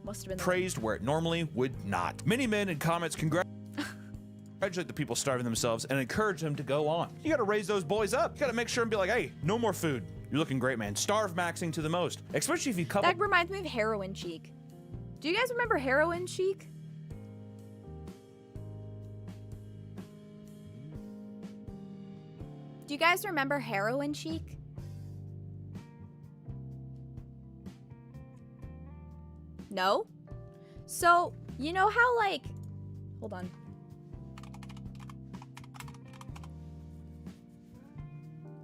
A: Must have been
G: praised where it normally would not. Many men in comments congratulate the people starving themselves and encourage them to go on. You gotta raise those boys up. You gotta make sure and be like, hey, no more food. You're looking great, man. Starve maxing to the most. Especially if you couple.
A: That reminds me of Heroin Chic. Do you guys remember Heroin Chic? Do you guys remember Heroin Chic? No? So, you know how, like, Hold on.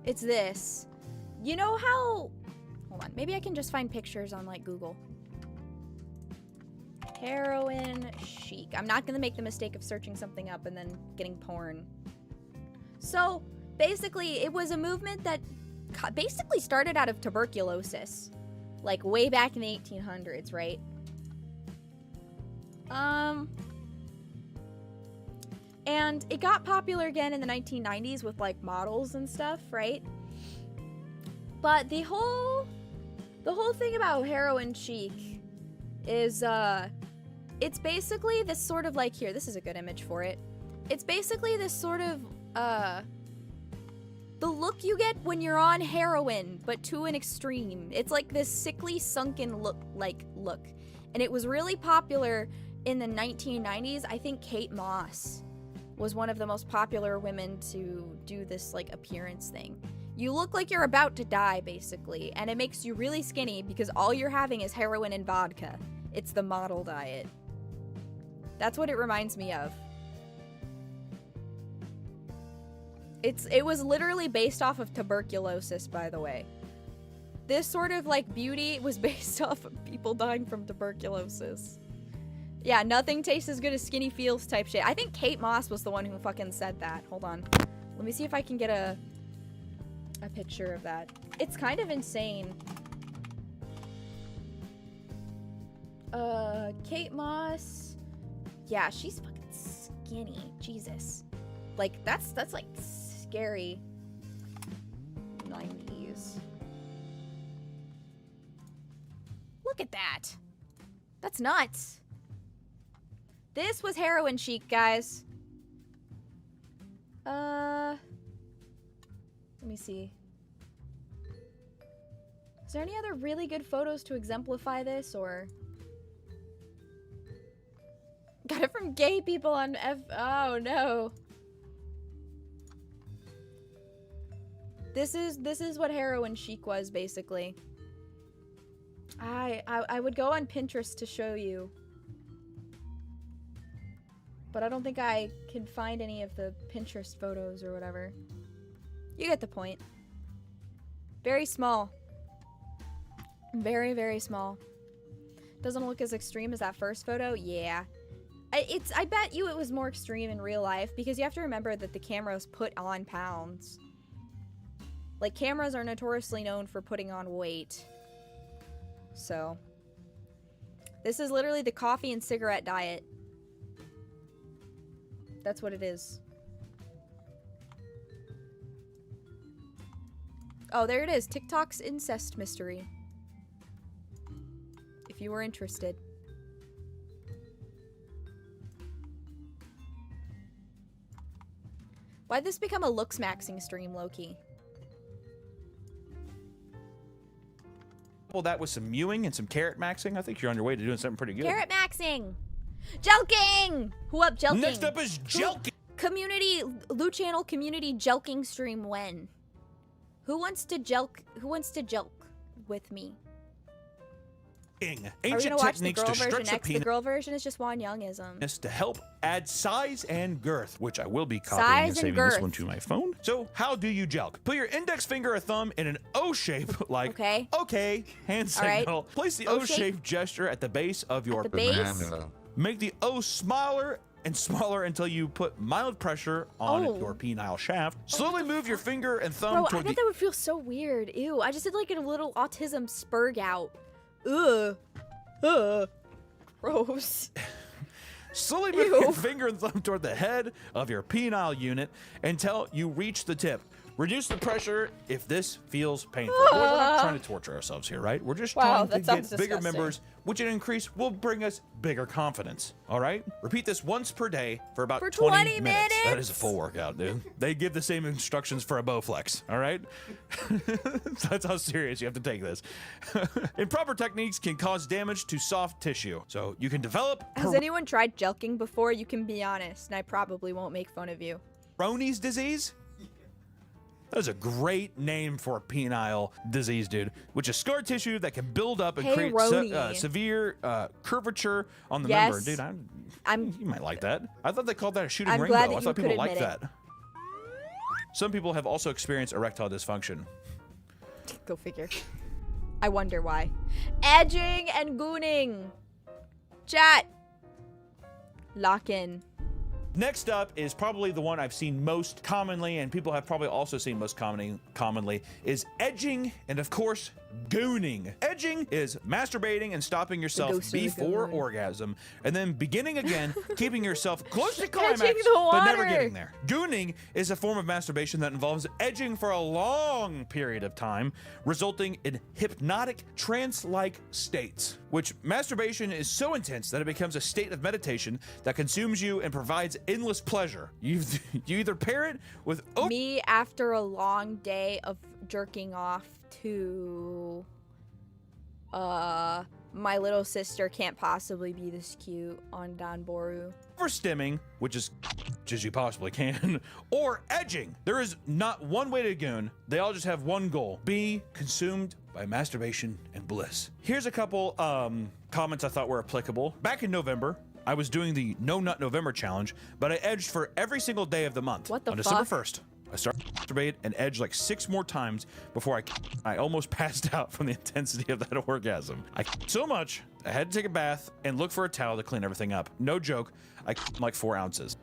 A: It's this. You know how... Hold on. Maybe I can just find pictures on, like, Google. Heroin chic. I'm not going to make the mistake of searching something up and then getting porn. So, basically, it was a movement that basically started out of tuberculosis. Like, way back in the 1800s, right? And it got popular again in the 1990s with, like, models and stuff, right? But the whole thing about heroin chic is, it's basically this sort of, like, here, this is a good image for it. It's basically this sort of, the look you get when you're on heroin, but to an extreme. It's like this sickly, sunken look. And it was really popular in the 1990s. I think Kate Moss was one of the most popular women to do this, like, appearance thing. You look like you're about to die, basically, and it makes you really skinny because all you're having is heroin and vodka. It's the model diet. That's what it reminds me of. It was literally based off of tuberculosis, by the way. This sort of, like, beauty was based off of people dying from tuberculosis. Yeah, nothing tastes as good as skinny feels type shit. I think Kate Moss was the one who fucking said that. Hold on. Let me see if I can get a picture of that. It's kind of insane. Kate Moss. Yeah, she's fucking skinny. Jesus. Like, that's like scary. 90s. Look at that. That's nuts. This was heroin chic, guys. Let me see. Is there any other really good photos to exemplify this, or? Got it from gay people on oh no. This is what heroin chic was, basically. I would go on Pinterest to show you. But I don't think I can find any of the Pinterest photos or whatever. You get the point. Very small. Very, very small. Doesn't look as extreme as that first photo? Yeah. I bet you it was more extreme in real life because you have to remember that the cameras put on pounds. Like, cameras are notoriously known for putting on weight. So. This is literally the coffee and cigarette diet. That's what it is. Oh, there it is. TikTok's incest mystery. If you were interested. Why'd this become a lou-ksmaxxing stream, Loki?
G: Well, that was some mewing and some carrot maxing. I think you're on your way to doing something pretty good.
A: Carrot maxing! Jelking! Who up, jelking?
G: Next up is jelking!
A: Community, Lou Channel community jelking stream when? Who wants to jelk with me?
G: Ancient
A: Are we gonna watch the
G: techniques
A: girl
G: to
A: version
G: stretch
A: next?
G: the
A: The girl version is just Juan Youngism.
G: to help add size and girth, which I will be copying
A: Size
G: and
A: and
G: saving this
A: girth.
G: one to my phone. So, how do you jelk? Put your index finger or thumb in an O shape, like okay, hand
A: All right.
G: signal. Place the
A: O
G: O
A: shape.
G: shape gesture at the base of your
A: the base?
G: Make the O smaller and smaller until you put mild pressure on
A: Oh.
G: your penile shaft. Slowly move your finger and thumb
A: Bro, I
G: toward
A: bet
G: the
A: that would feel so weird. Ew, I just did like a little autism spurg out. Ugh. Gross.
G: Slowly move your finger and thumb toward the head of your penile unit until you reach the tip. Reduce the pressure if this feels painful. We're not trying to torture ourselves here, right? We're just
A: Wow,
G: trying
A: that
G: to
A: sounds
G: get bigger
A: disgusting.
G: members, which in increase will bring us bigger confidence. All right? Repeat this once per day for about
A: For
G: 20
A: 20
G: That is a full workout, dude. They give the same instructions for a Bowflex, all right? That's how serious you have to take this. Improper techniques can cause damage to soft tissue. So you can develop
A: Has anyone tried jelking before? You can be honest, and I probably won't make fun of you.
G: Peyronie's disease. That is a great name for a penile disease, dude, which is scar tissue that can build up and create severe curvature on the member. Dude, you might like that. I thought they called that a shooting rainbow.
A: Glad that
G: I thought people liked
A: it.
G: that. Some people have also experienced erectile dysfunction.
A: Go figure. I wonder why. Edging and gooning. Chat. Lock in.
G: Next up is probably the one I've seen most commonly, and people have probably also seen most commonly, is edging and, of course, gooning. Edging is masturbating and stopping yourself before orgasm, and then beginning again, keeping yourself close to climax, but never getting there. Gooning is a form of masturbation that involves edging for a long period of time, resulting in hypnotic, trance-like states, which masturbation is so intense that it becomes a state of meditation that consumes you and provides endless pleasure. You either pair it with
A: me after a long day of jerking off to my little sister can't possibly be this cute on Danboru.
G: Overstimming, which is as you possibly can, or edging. There is not one way to goon. They all just have one goal: be consumed by masturbation and bliss. Here's a couple comments I thought were applicable. Back in November, I was doing the No Nut November challenge, but I edged for every single day of the month.
A: What the
G: On
A: fuck?
G: December 1st, I started to masturbate and edged like 6 more times before I almost passed out from the intensity of that orgasm. I so much, I had to take a bath and look for a towel to clean everything up. No joke, I like 4 ounces.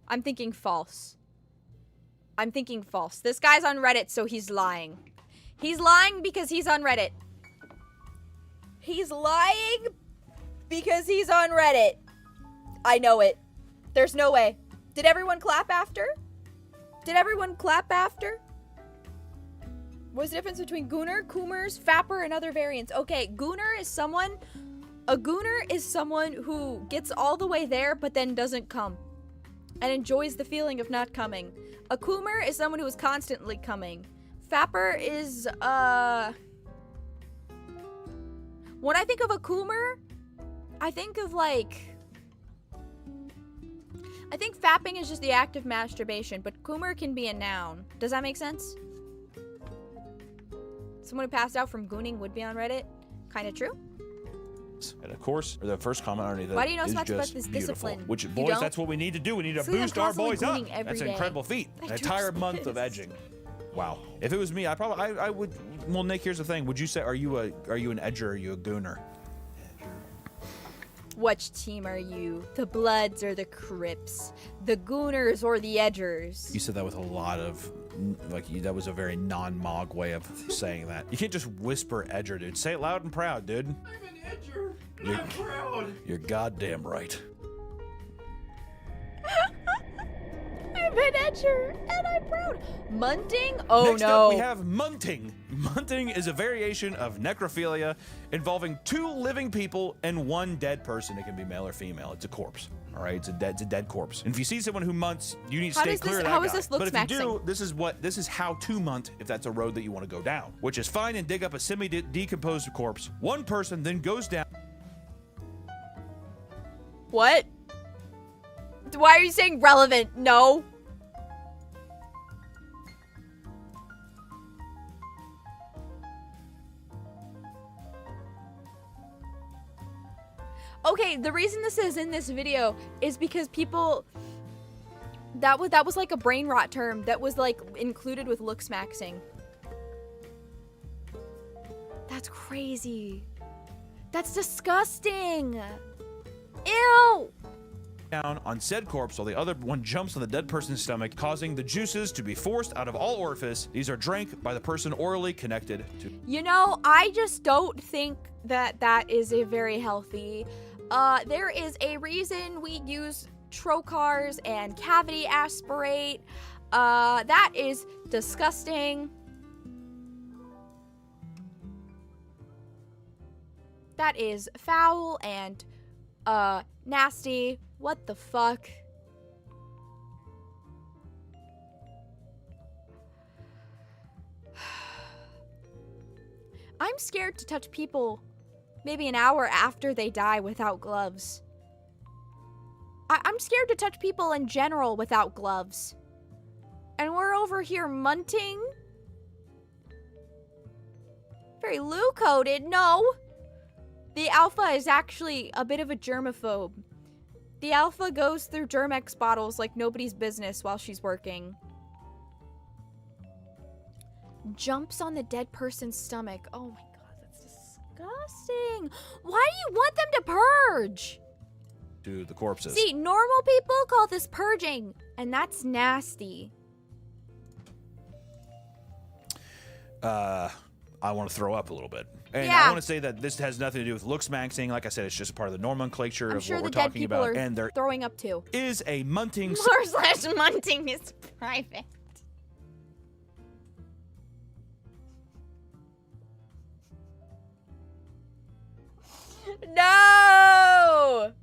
A: I'm thinking false. I'm thinking false. This guy's on Reddit, so he's lying. He's lying because he's on Reddit. He's lying because he's on Reddit. I know it. There's no way. Did everyone clap after? Did everyone clap after? What's the difference between gooner, coomers, fapper, and other variants? Okay, gooner is someone... A gooner is someone who gets all the way there but then doesn't come and enjoys the feeling of not coming. A coomer is someone who is constantly coming. Fapper is, when I think of a coomer, I think of like... I think fapping is just the act of masturbation, but coomer can be a noun. Does that make sense? Someone who passed out from gooning would be on Reddit. Kind of true.
G: And of course, the first comment underneath that
A: Why do you know so
G: is
A: much about
G: just
A: this
G: beautiful.
A: discipline?
G: Which,
A: You
G: boys,
A: don't?
G: that's what we need to do. We need to
A: So I'm
G: boost our
A: constantly
G: boys up.
A: gooning every
G: That's an
A: day.
G: incredible feat.
A: I
G: An
A: do
G: entire
A: this.
G: month of edging. Wow. If it was me, I would. Well, Nick, here's the thing. Would you say, are you an edger or are you a gooner?
A: Which team are you? The Bloods or the Crips? The Gooners or the Edgers?
G: You said that with a lot of, that was a very non-mog way of saying that. You can't just whisper edger, dude. Say it loud and proud, dude.
I: I'm an edger, and I'm proud.
G: You're goddamn right.
A: I'm an edger and I'm proud. Munting? Oh
G: Next
A: no.
G: up, we have munting. Munting is a variation of necrophilia involving 2 living people and 1 dead person. It can be male or female. It's a corpse. All right, it's a dead corpse. And if you see someone who munts, you need to stay clear of that guy.
A: How is this
G: But if you
A: lou-ksmaxxing?
G: do, this is how to munt if that's a road that you want to go down, which is find and dig up a semi-decomposed corpse. 1 person then goes down.
A: What? Why are you saying relevant? No. Okay, the reason this is in this video is because people... That was like a brain rot term that was like included with lou-ksmaxxing. That's crazy. That's disgusting. Ew.
G: Down on said corpse while the other one jumps on the dead person's stomach, causing the juices to be forced out of all orifice. These are drank by the person orally connected to.
A: You know, I just don't think that is a very healthy. There is a reason we use trocars and cavity aspirate. That is disgusting. That is foul and nasty. What the fuck? I'm scared to touch people maybe an hour after they die without gloves. I'm scared to touch people in general without gloves. And we're over here munting. Very lou-coded. No. The alpha is actually a bit of a germaphobe. The alpha goes through Germex bottles like nobody's business while she's working. Jumps on the dead person's stomach. Oh my god, that's disgusting. Why do you want them to purge?
G: To the corpses.
A: See, normal people call this purging, and that's nasty.
G: I want to throw up a little bit. And
A: yeah.
G: I want to say that this has nothing to do with lou-ksmaxxing. Like I said, it's just a part of the nomenclature of what we're talking about. And there
A: throwing up too.
G: Is a munting.
A: /munting is private. No!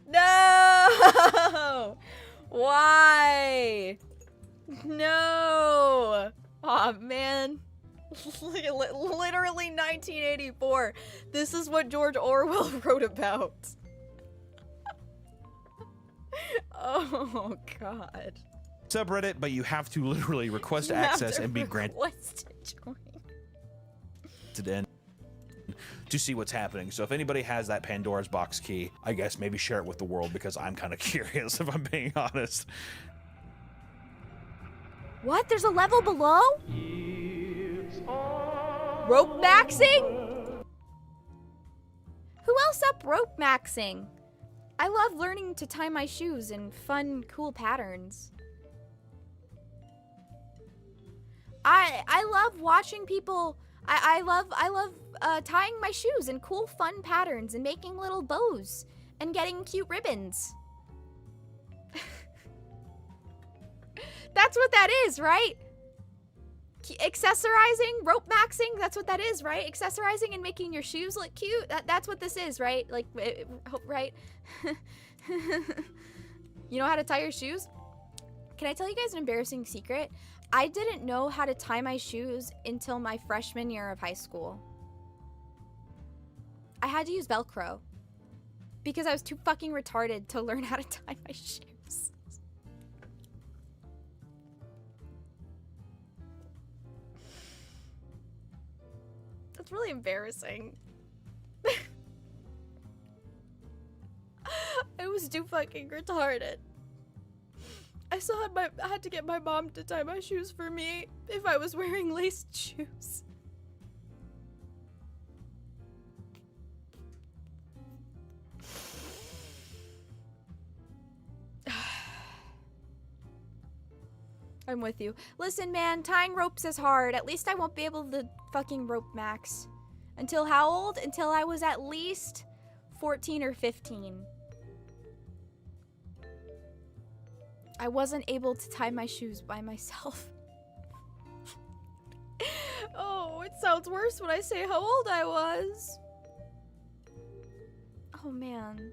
A: No! Why? No! Aw, man. Literally 1984. This is what George Orwell wrote about. Oh, God.
G: Subreddit, but you have to literally request access and be granted to see what's happening. So if anybody has that Pandora's box key, I guess maybe share it with the world because I'm kind of curious if I'm being honest.
A: What? There's a level below? Rope maxing? Who else up rope maxing? I love learning to tie my shoes in fun, cool patterns. I love watching people. I love tying my shoes in cool, fun patterns and making little bows and getting cute ribbons. That's what that is, right? Accessorizing, rope maxing, that's what that is, right? Accessorizing and making your shoes look cute. That's what this is, right? Like, right? You know how to tie your shoes? Can I tell you guys an embarrassing secret? I didn't know how to tie my shoes until my freshman year of high school. I had to use Velcro because I was too fucking retarded to learn how to tie my shoes. That's really embarrassing. I was too fucking retarded. I still had I had to get my mom to tie my shoes for me if I was wearing laced shoes. I'm with you. Listen, man, tying ropes is hard. At least I won't be able to fucking rope max. Until how old? Until I was at least 14 or 15. I wasn't able to tie my shoes by myself. Oh, it sounds worse when I say how old I was. Oh, man.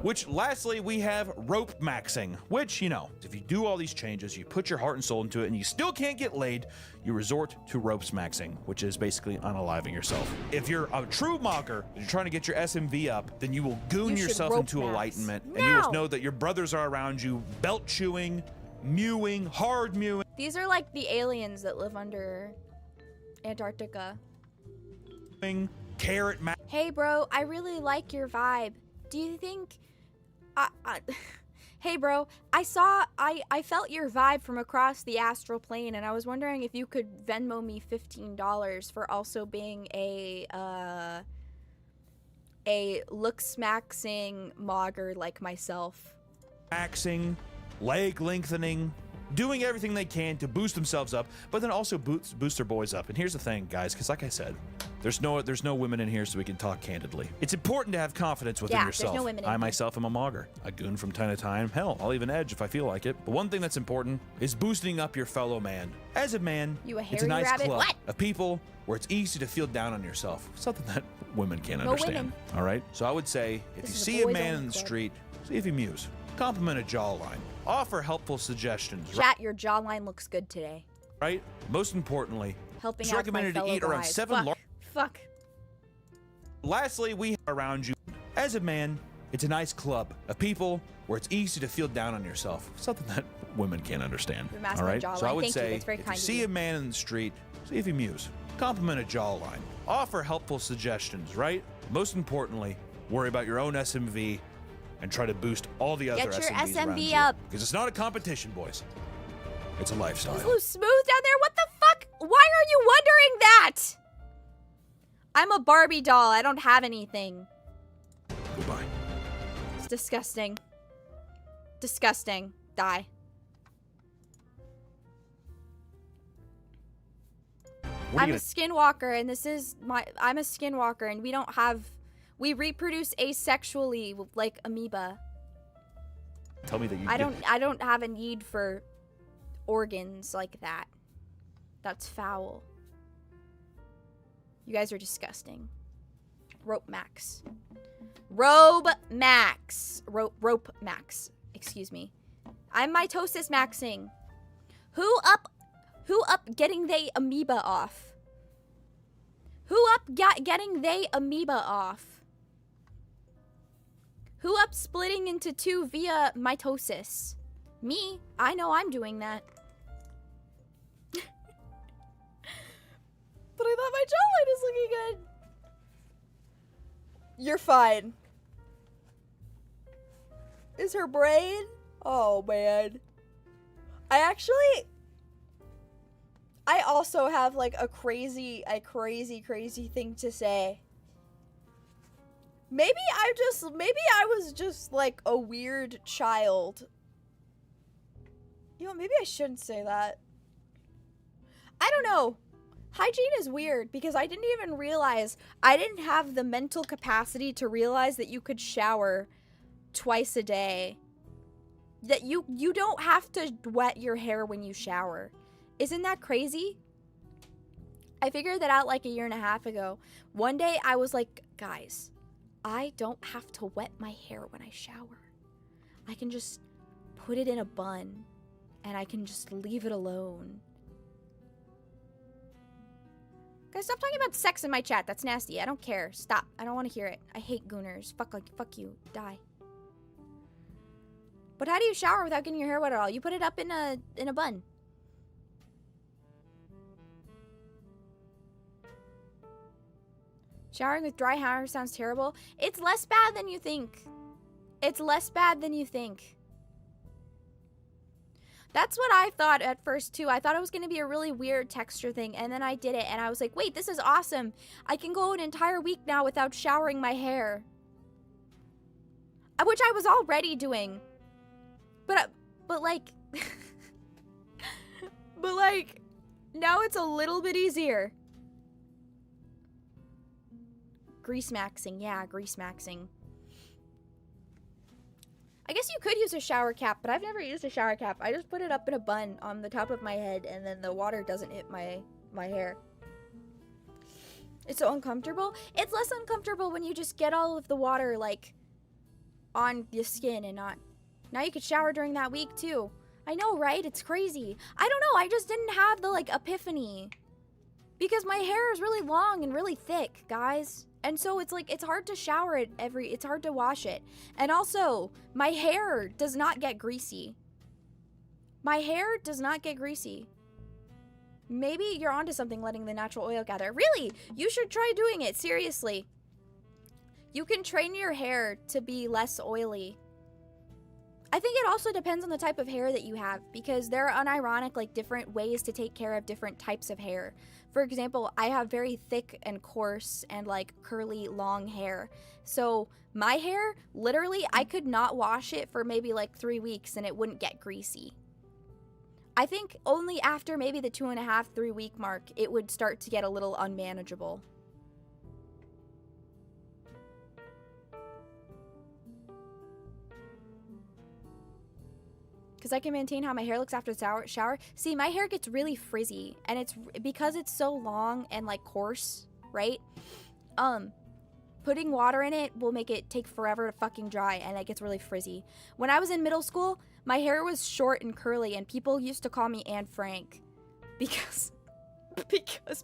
G: Which, lastly, we have rope maxing, which, you know, if you do all these changes, you put your heart and soul into it, and you still can't get laid, you resort to ropes maxing, which is basically unaliving yourself. If you're a true mogger, and you're trying to get your SMV up, then you will goon yourself into enlightenment, and you will know that your brothers are around you, belt chewing, mewing, hard mewing.
A: These are like the aliens that live under Antarctica.
G: Carrot ma-
A: Hey, bro, I really like your vibe. Do you think... Hey, bro, I felt your vibe from across the astral plane, and I was wondering if you could Venmo me $15 for also being a lou-ksmaxxing mogger like myself.
G: Maxing, leg lengthening, doing everything they can to boost themselves up, but then also boost their boys up. And here's the thing, guys, because like I said, there's no women in here, so we can talk candidly. It's important to have confidence within yourself.
A: There's no women in
G: I myself am a mogger. I goon from time to time. Hell, I'll even edge if I feel like it. But one thing that's important is boosting up your fellow man. As a man, it's a nice club of people where it's easy to feel down on yourself. Something that women can't understand. All right? So I would say, if you see a man in the street, see if he mews. Compliment a jawline. Offer helpful suggestions.
A: Chat, your jawline looks good today.
G: Right? Most importantly,
A: helping
G: it's
A: out
G: recommended
A: my
G: to eat around 7 large.
A: Fuck.
G: Lastly, we have around you. As a man, It's a nice club of people where it's easy to feel down on yourself. Something that women can't understand. All right? So I would say, if you see a man in the street, see if you muse. Compliment a jawline. Offer helpful suggestions, right? Most importantly, worry about your own SMV and try to boost all the other SMVs around you. Get your SMV up. Because it's not a competition, boys. It's a lifestyle.
A: Is Lou smooth down there? What the fuck? Why are you wondering that? I'm a Barbie doll. I don't have anything.
G: Goodbye.
A: It's disgusting. Disgusting. Die. I'm a skinwalker, and this is I'm a skinwalker, and we reproduce asexually like amoeba.
G: Tell me that you
A: I don't have a need for organs like that. That's foul. You guys are disgusting. Rope Max. Rope Max. Rope Max. Excuse me. I'm mitosis maxing. Who up getting they amoeba off? Who up getting they amoeba off? Who up splitting into two via mitosis? Me? I know I'm doing that. But I thought my jawline is looking good. You're fine. Is her brain? Oh, man. I also have like a crazy thing to say. Maybe I was just like a weird child. You know, maybe I shouldn't say that. I don't know. Hygiene is weird because I didn't even realize, I didn't have the mental capacity to realize that you could shower twice a day. That you don't have to wet your hair when you shower. Isn't that crazy? I figured that out like a year and a half ago. One day I was like, guys, I don't have to wet my hair when I shower. I can just put it in a bun and I can just leave it alone. Guys, stop talking about sex in my chat. That's nasty. I don't care. Stop. I don't want to hear it. I hate gooners. Fuck you. Die. But how do you shower without getting your hair wet at all? You put it up in a bun. Showering with dry hair sounds terrible. It's less bad than you think. It's less bad than you think. That's what I thought at first too. I thought it was going to be a really weird texture thing, and then I did it and I was like, wait, this is awesome. I can go an entire week now without showering my hair. Which I was already doing. But like but like now it's a little bit easier. Grease maxing. Yeah, grease maxing. I guess you could use a shower cap, but I've never used a shower cap. I just put it up in a bun on the top of my head, and then the water doesn't hit my hair. It's so uncomfortable. It's less uncomfortable when you just get all of the water, like, on your skin and not... Now you could shower during that week, too. I know, right? It's crazy. I don't know. I just didn't have the, like, epiphany. Because my hair is really long and really thick, guys. And so it's like, it's hard to shower it it's hard to wash it. And also, my hair does not get greasy. My hair does not get greasy. Maybe you're onto something letting the natural oil gather. Really? You should try doing it, seriously. You can train your hair to be less oily. I think it also depends on the type of hair that you have, because there are unironic, like, different ways to take care of different types of hair. For example, I have very thick and coarse and, like, curly, long hair. So my hair, literally, I could not wash it for maybe, like, 3 weeks and it wouldn't get greasy. I think only after maybe the 2.5, 3 week mark, it would start to get a little unmanageable. Because I can maintain how my hair looks after the shower. See, my hair gets really frizzy, and it's because it's so long and like coarse, right? Putting water in it will make it take forever to fucking dry, and it gets really frizzy. When I was in middle school, my hair was short and curly, and people used to call me Anne Frank because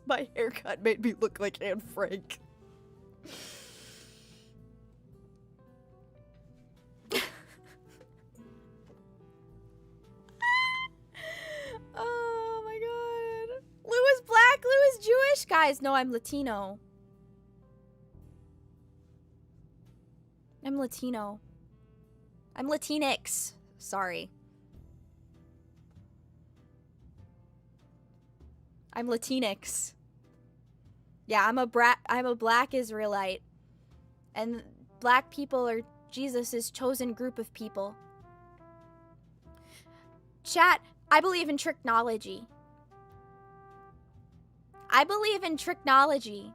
A: my haircut made me look like Anne Frank. guys know I'm Latino. I'm Latino. I'm Latinx. Sorry. I'm Latinx. Yeah, I'm a black Israelite. And black people are Jesus' chosen group of people. Chat, I believe in tricknology. I believe in tricknology.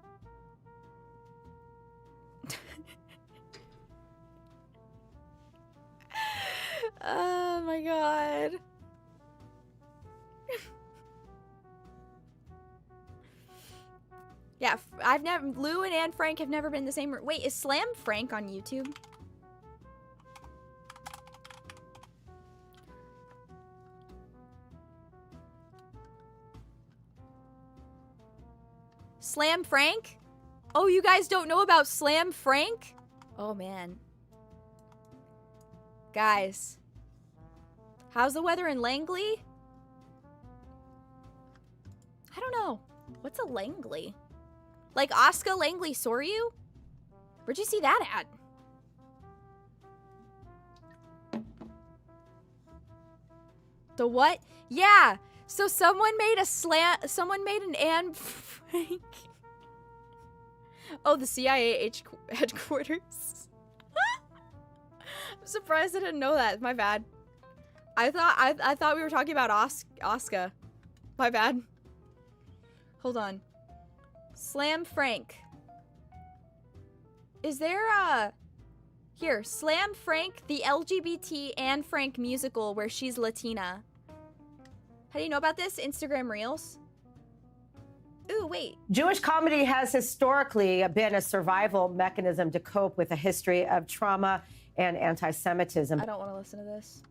A: Oh my god. Yeah, Lou and Anne Frank have never been in the same room. Wait, is Slam Frank on YouTube? Slam Frank? Oh, you guys don't know about Slam Frank? Oh, man. Guys. How's the weather in Langley? I don't know. What's a Langley? Like Oscar Langley Soryu? Where'd you see that at? The what? Yeah. So someone made an Anne Frank. Oh, the CIA headquarters. I'm surprised I didn't know that. My bad. I thought we were talking about Oscar. My bad. Hold on. Slam Frank. Is there a... Here, Slam Frank, the LGBT Anne Frank musical where she's Latina. How do you know about this? Instagram Reels? Ooh, wait.
M: Jewish comedy has historically been a survival mechanism to cope with a history of trauma and anti-Semitism.
A: I don't want to listen to this.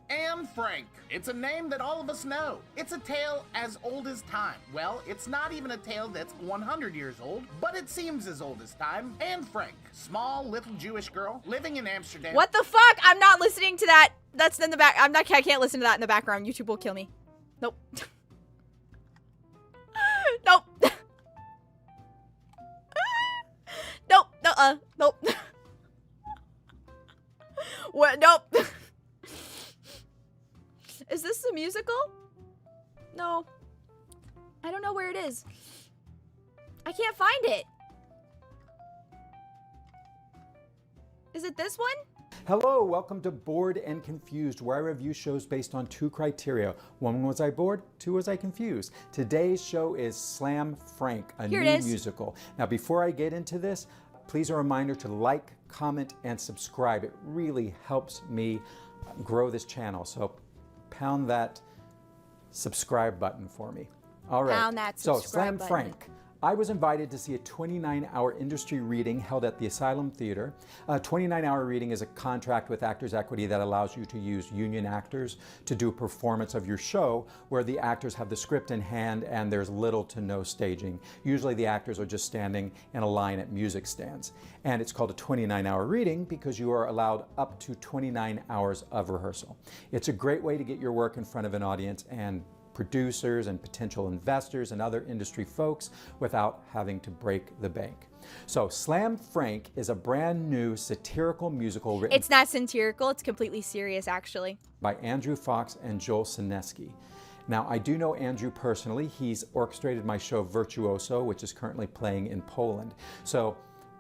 N: Anne Frank. It's a name that all of us know. It's a tale as old as time. Well, it's not even a tale that's 100 years old, but it seems as old as time. Anne Frank, small little Jewish girl living in Amsterdam.
A: What the fuck? I'm not listening to that. That's in the back. I can't listen to that in the background. YouTube will kill me. Nope. Nope. Nope. Nope. What? Nope. Is this a musical? No. I don't know where it is. I can't find it. Is it this one?
O: Hello, welcome to Bored and Confused, where I review shows based on 2 criteria. 1, was I bored? 2, was I confused? Today's show is Slam Frank, a new musical. Now, before I get into this, please a reminder to like, comment, and subscribe. It really helps me grow this channel. So pound that subscribe button for me. All right.
A: Pound that subscribe button.
O: Frank. I was invited to see a 29-hour industry reading held at the Asylum Theater. A 29-hour reading is a contract with Actors Equity that allows you to use union actors to do a performance of your show where the actors have the script in hand and there's little to no staging. Usually the actors are just standing in a line at music stands. And it's called a 29-hour reading because you are allowed up to 29 hours of rehearsal. It's a great way to get your work in front of an audience and producers and potential investors and other industry folks without having to break the bank. So Slam Frank is a brand new satirical musical written...
A: It's not satirical, it's completely serious actually.
O: ...by Andrew Fox and Joel Sineski. Now, I do know Andrew personally. He's orchestrated my show Virtuoso, which is currently playing in Poland. So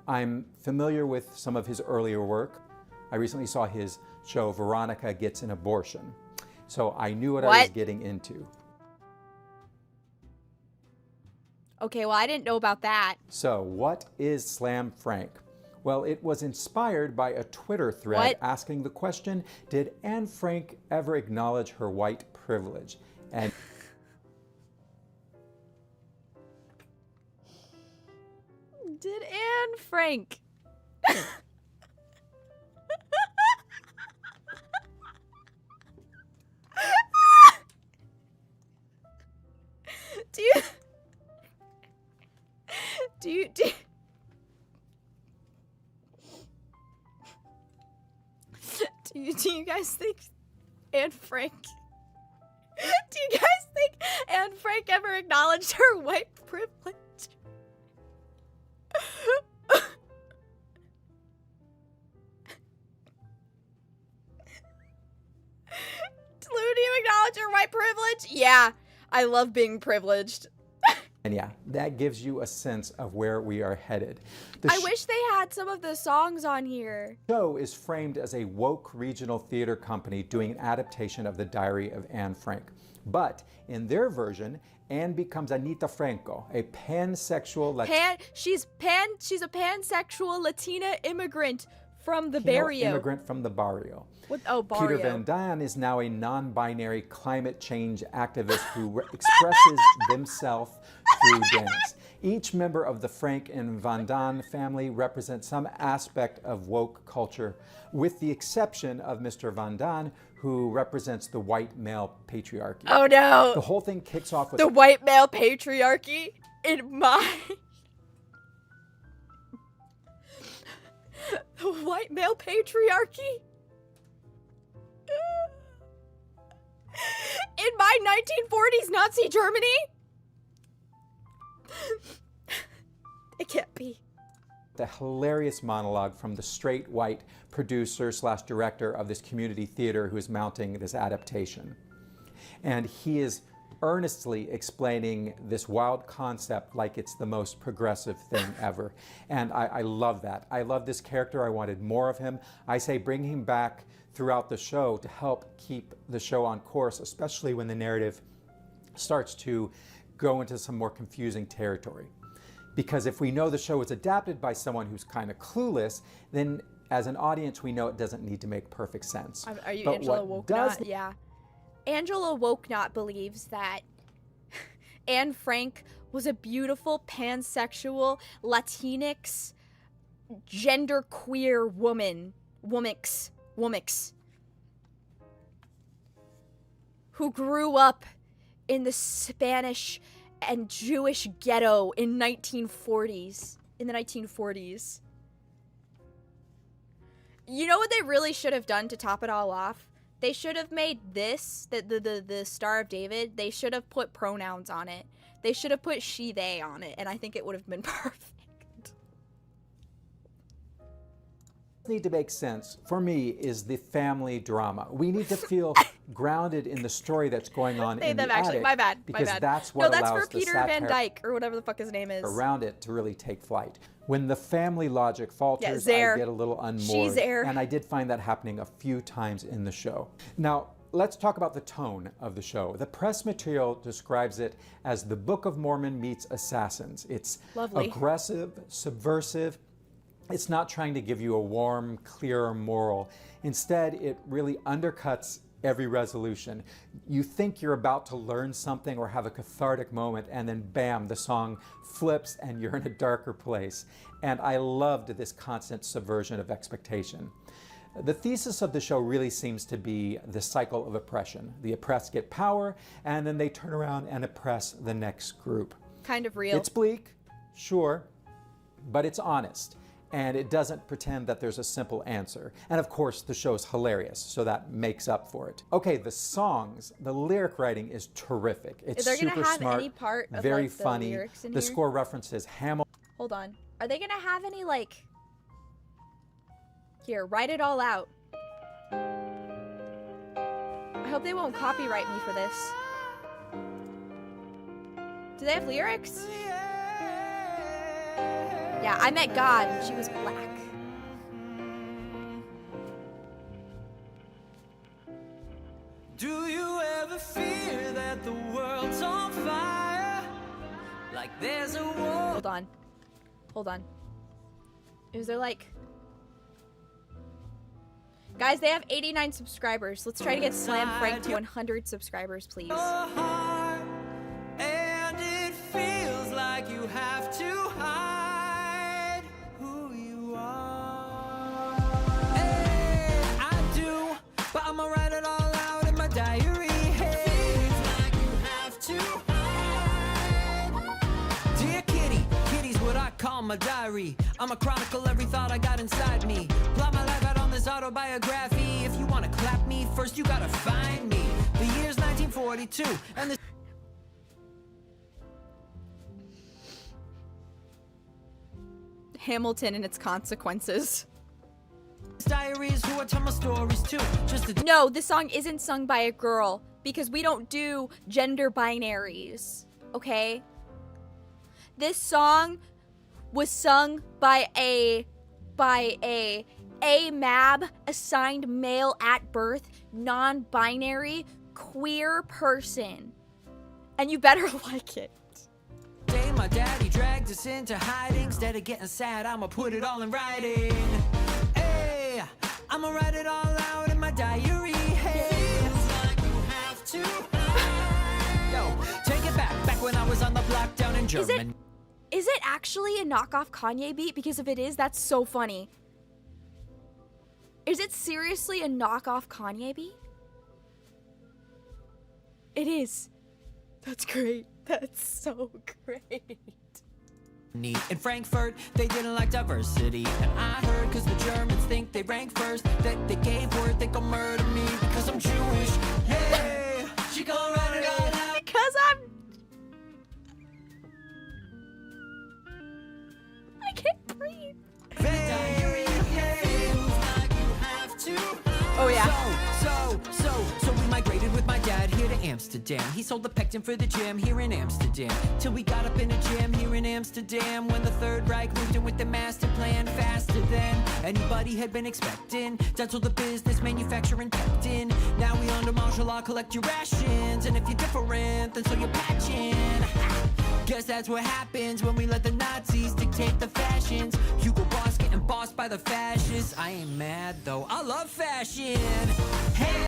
O: I'm familiar with some of his earlier work. I recently saw his show Veronica Gets an Abortion. So I knew what I was getting into.
A: Okay, well, I didn't know about that.
O: So, what is Slam Frank? Well, it was inspired by a Twitter thread asking the question, did Anne Frank ever acknowledge her white privilege? And
A: did Anne Frank? Do you guys think Anne Frank? Do you guys think Anne Frank ever acknowledged her white privilege. Lou, do you acknowledge your white privilege? Yeah, I love being privileged.
O: And yeah, that gives you a sense of where we are headed.
A: I wish they had some of the songs on here.
O: The show is framed as a woke regional theater company doing an adaptation of the Diary of Anne Frank. But in their version, Anne becomes Anita Franco, a pansexual
A: she's a pansexual Latina immigrant from the barrio.
O: Immigrant from the barrio.
A: Barrio.
O: Peter Van Damme is now a non-binary climate change activist who expresses themselves through dance. Each member of the Frank and Van Damme family represents some aspect of woke culture, with the exception of Mr. Van Damme, who represents the white male patriarchy.
A: Oh no!
O: The whole thing kicks off with
A: the white male patriarchy in my... The white male patriarchy? In my 1940s Nazi Germany? It can't be.
O: The hilarious monologue from the straight white producer / director of this community theater who is mounting this adaptation. And he is earnestly explaining this wild concept like it's the most progressive thing ever. And I love that. I love this character. I wanted more of him. I say bring him back throughout the show to help keep the show on course, especially when the narrative starts to go into some more confusing territory. Because if we know the show is adapted by someone who's kind of clueless, then as an audience, we know it doesn't need to make perfect sense.
A: Are you Angela Wokenot? Yeah. Angela Wokenot believes that Anne Frank was a beautiful, pansexual, Latinx, genderqueer woman, womix, who grew up in the Spanish and Jewish ghetto in the 1940s. You know what they really should have done to top it all off? They should have made this, the Star of David, they should have put pronouns on it. They should have put she, they on it, and I think it would have been perfect.
O: Need to make sense for me is the family drama. We need to feel grounded in the story that's going on in the attic.
A: My bad.
O: That's what
A: that's
O: allows
A: for Peter Van Dyke or whatever the fuck his name is
O: around it to really take flight. When the family logic falters, I get a little unmoored, and I did find that happening a few times in the show. Now, let's talk about the tone of the show. The press material describes it as the Book of Mormon meets Assassins. It's aggressive, subversive. It's not trying to give you a warm, clear moral. Instead, it really undercuts every resolution. You think you're about to learn something or have a cathartic moment, and then bam, the song flips and you're in a darker place. And I loved this constant subversion of expectation. The thesis of the show really seems to be the cycle of oppression. The oppressed get power, and then they turn around and oppress the next group.
A: Kind of real.
O: It's bleak, sure, but it's honest. And it doesn't pretend that there's a simple answer. And of course, the show's hilarious, so that makes up for it. Okay, the songs, the lyric writing is terrific. It's super smart,
A: any part of,
O: very
A: like, the
O: funny.
A: lyrics in
O: the
A: here?
O: score references Hamilton.
A: Hold on. Are they gonna have any, like... Here, write it all out. I hope they won't copyright me for this. Do they have lyrics? Yeah, I met God and she was black.
P: Do you ever fear that the world's on fire? Like there's a war.
A: Hold on. Is there like... Guys, they have 89 subscribers. Let's try to get Slam Frank to 100 subscribers, please.
P: And it feels like you have to hide who you are. Hey, I do, but I'ma write it all out in my diary. Hey, feels like you have to hide. Dear Kitty, Kitty's what I call my diary. I'ma chronicle every thought I got inside me. Plot my life out on this autobiography. If you wanna clap me, first you gotta find me. The year's 1942, and this...
A: Hamilton and its consequences.
P: Diaries who I tell my stories to.
A: No, this song isn't sung by a girl because we don't do gender binaries, okay? This song was sung by a mab, assigned male at birth, non-binary, queer person. And you better like it.
P: Day my daddy dragged us into hiding. Instead of getting sad, I'ma put it all in writing. Hey, I'ma write it all out in my diary. Hey, feels like you have to hide. Yo, take it back when I was on the block down in Germany.
A: Is it actually a knockoff Kanye beat? Because if it is, that's so funny. Is it seriously a knockoff Kanye beat? It is. That's great. That's so great.
P: In Frankfurt, they didn't like diversity. And I heard cause the Germans think they rank first, that they gave word they gon' murder me because I'm Jewish. Hey, she gon' run it all out.
A: Because I can't breathe. Oh yeah.
P: So we migrated with my dad here to Amsterdam. He sold the pectin for the gym here in Amsterdam. Till we got up in a gym here in Amsterdam. When the Third Reich moved in with the master plan faster than anybody had been expecting. Down to the business, manufacturing pectin. Now we under martial law, collect your rations. And if you're different, then so you're patching. Guess that's what happens when we let the Nazis dictate the fashions. Hugo Boss getting bossed by the fascists. I ain't mad though, I love fashion. Hey.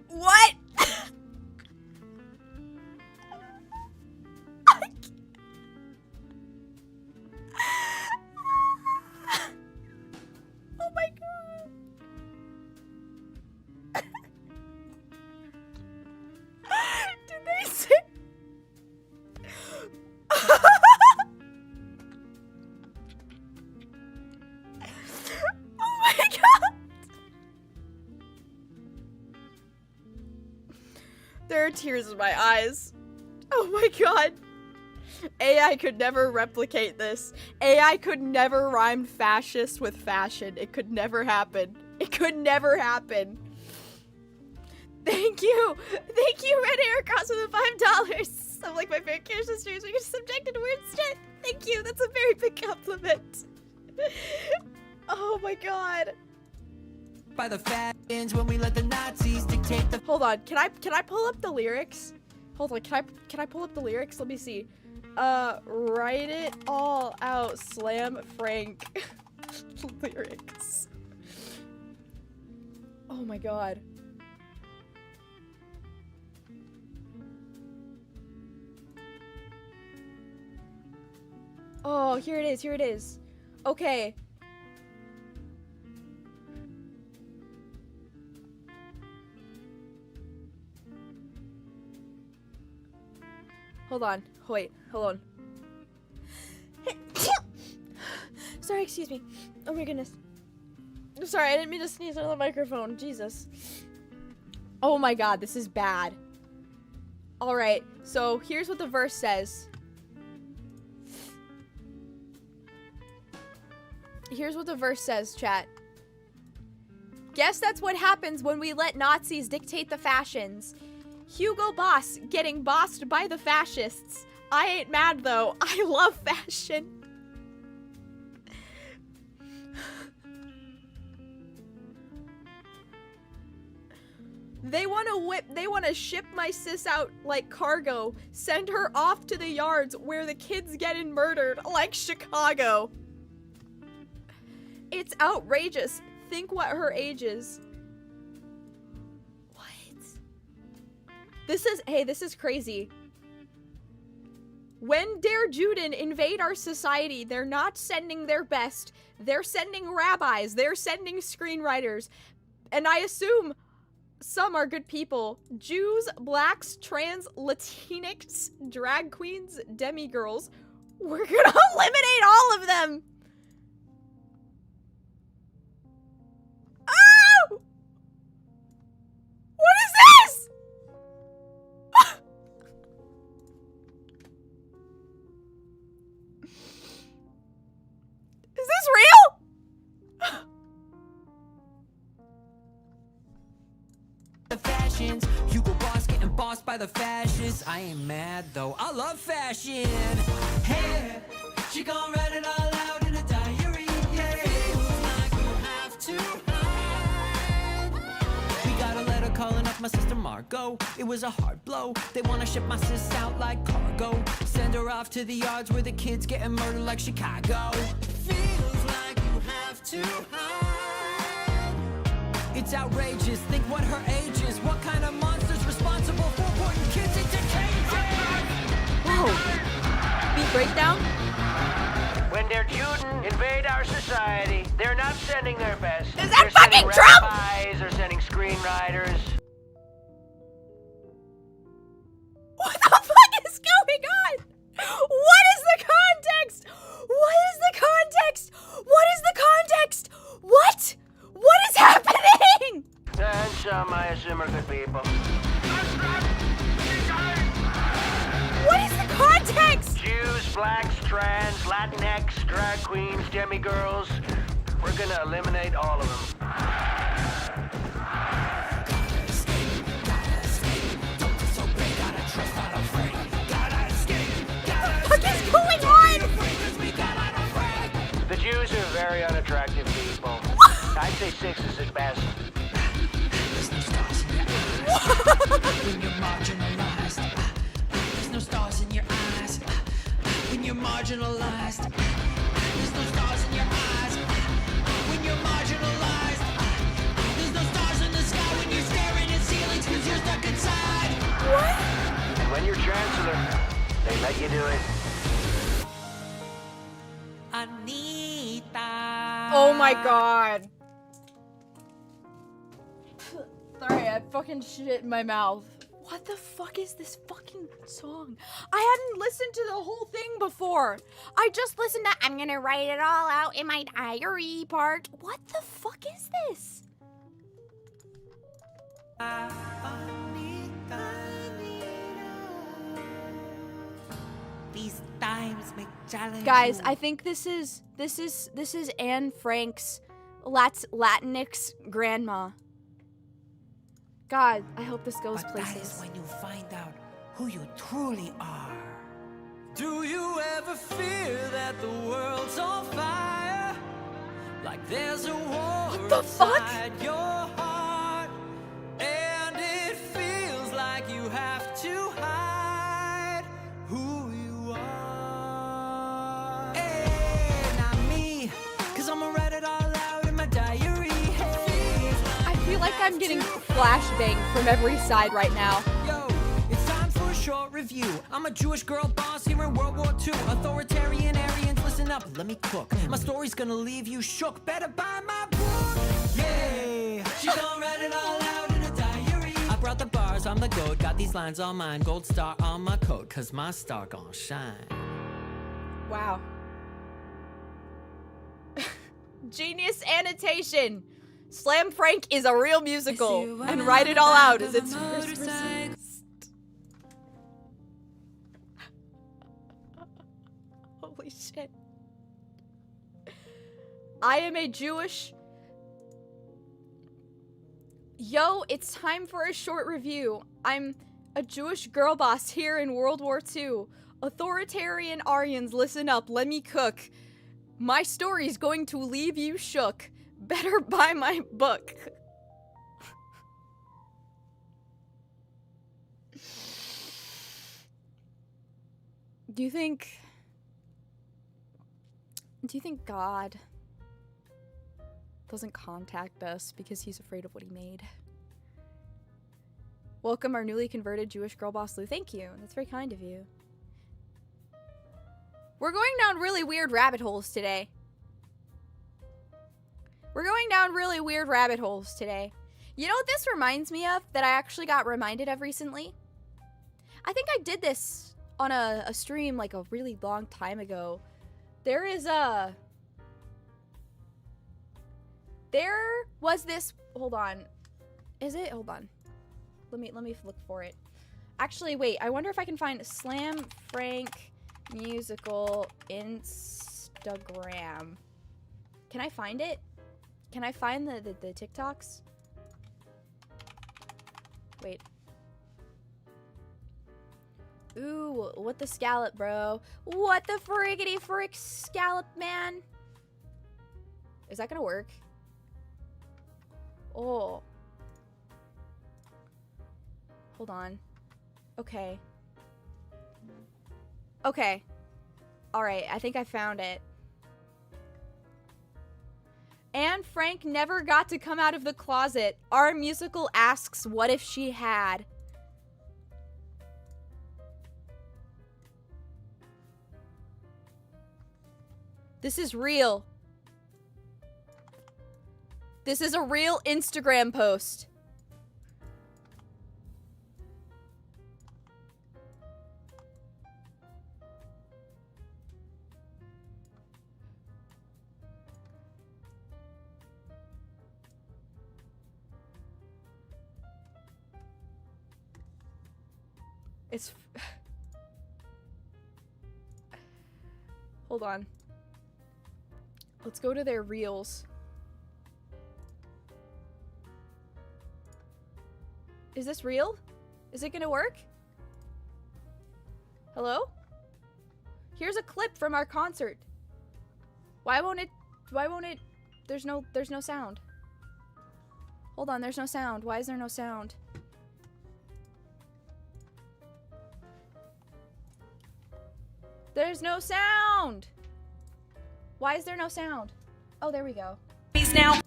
A: What? Oh my god. Did they say? Oh my god. There are tears in my eyes. Oh my god. AI could never replicate this. AI could never rhyme fascist with fashion. It could never happen. It could never happen. Thank you. Thank you, Red Hair Cross, with the $5. I'm like my favorite character streams. We get subjected to weird shit. Thank you. That's a very big compliment. Oh my god.
P: By the fashions when we let the Nazis dictate the.
A: Hold on. Can I pull up the lyrics? Hold on. Can I pull up the lyrics? Let me see. Write it all out. Slam Frank. Lyrics. Oh my god. Oh, here it is. Here it is. Okay. Hold on. Wait. Hold on. Sorry, excuse me. Oh my goodness. I'm sorry, I didn't mean to sneeze on the microphone. Jesus. Oh my god, this is bad. Alright, so here's what the verse says. Here's what the verse says, chat. Guess that's what happens when we let Nazis dictate the fashions. Hugo Boss getting bossed by the fascists. I ain't mad though. I love fashion. They want to ship my sis out like cargo. Send her off to the yards where the kids getting murdered like Chicago. It's outrageous. Think what her age is. This is crazy. When Der Juden invade our society, they're not sending their best. They're sending rabbis. They're sending screenwriters. And I assume some are good people. Jews, blacks, trans, Latinx, drag queens, demigirls. We're gonna eliminate all of them. Oh! What is this?
P: by the fascists. I ain't mad though, I love fashion. Hey, she gon' write it all out in a diary. Yeah, feels like you have to hide. We got a letter calling up my sister Margot. It was a hard blow. They wanna ship my sis out like cargo. Send her off to the yards where the kids getting murdered like Chicago. Feels like you have to hide. It's outrageous, think what her age is. What kind of monster's responsible for putting kids into cages?
A: Whoa. Beat breakdown?
Q: When their children invade our society, they're not sending their best.
A: Is that fucking Trump?
Q: Rabbis, they're sending screenwriters.
A: What the fuck is going on? What is the context? What is the context? What is the context? What? What is happening?
Q: And some, I assume, are good people.
A: What is the context?
Q: Jews, blacks, trans, Latinx, drag queens, demigirls. We're gonna eliminate all of them.
A: What is going on?
Q: The Jews are very unattractive people. I'd say 6 is at best.
P: When you're marginalized, there's no stars in your eyes. When you're marginalized, there's no stars in your eyes. When you're marginalized, there's no stars in the sky. When you're staring at ceilings 'cause you're stuck inside.
A: What?
Q: And when you're chancellor, they let you do it.
P: Anita.
A: Oh my god. Sorry, I fucking shit in my mouth. What the fuck is this fucking song? I hadn't listened to the whole thing before. I just listened to I'm gonna write it all out in my diary part. What the fuck is this?
P: These times make challenge.
A: Guys, I think this is Anne Frank's Latinx grandma. God, I hope this goes places.
P: That is when you find out who you truly are. Do you ever fear that the world's on fire? Like there's a war inside your heart, and it feels like you have to hide who you are. Hey, not me, 'cause I'ma write it all out in my diary. Hey,
A: I feel like I'm getting flashbang from every side right now.
P: Yo, it's time for a short review. I'm a Jewish girl boss here in World War II. Authoritarian Aryans, listen up, let me cook. My story's gonna leave you shook. Better buy my book. Yeah, she gon' write it all out in a diary. I brought the bars, I'm the goat. Got these lines on mine, gold star on my coat, 'cause my star gon' shine.
A: Wow. Genius annotation. Slam Frank is a real musical, and Write It All Out is its first release. Holy shit. I am a Jewish... Yo, it's time for a short review. I'm a Jewish girl boss here in World War II. Authoritarian Aryans, listen up, let me cook. My story's going to leave you shook. Better buy my book. Do you think God doesn't contact us because he's afraid of what he made? Welcome our newly converted Jewish girl boss Lou. Thank you. That's very kind of you. We're going down really weird rabbit holes today. We're going down really weird rabbit holes today. You know what this reminds me of that I actually got reminded of recently? I think I did this on a stream like a really long time ago. There was this, hold on. Is it? Hold on. Let me look for it. Actually, wait, I wonder if I can find Slam Frank musical Instagram. Can I find it? Can I find the TikToks? Wait. Ooh, what the scallop, bro? What the friggity frick scallop, man? Is that gonna work? Oh. Hold on. Okay. Okay. Alright, I think I found it. Anne Frank never got to come out of the closet. Our musical asks, what if she had? This is real. This is a real Instagram post. It's... Hold on. Let's go to their reels. Is this real? Is it gonna work? Hello? Here's a clip from our concert. Why won't it... There's no sound. Hold on, there's no sound. Why is there no sound? There's no sound! Why is there no sound? Oh, there we go.
B: Please now.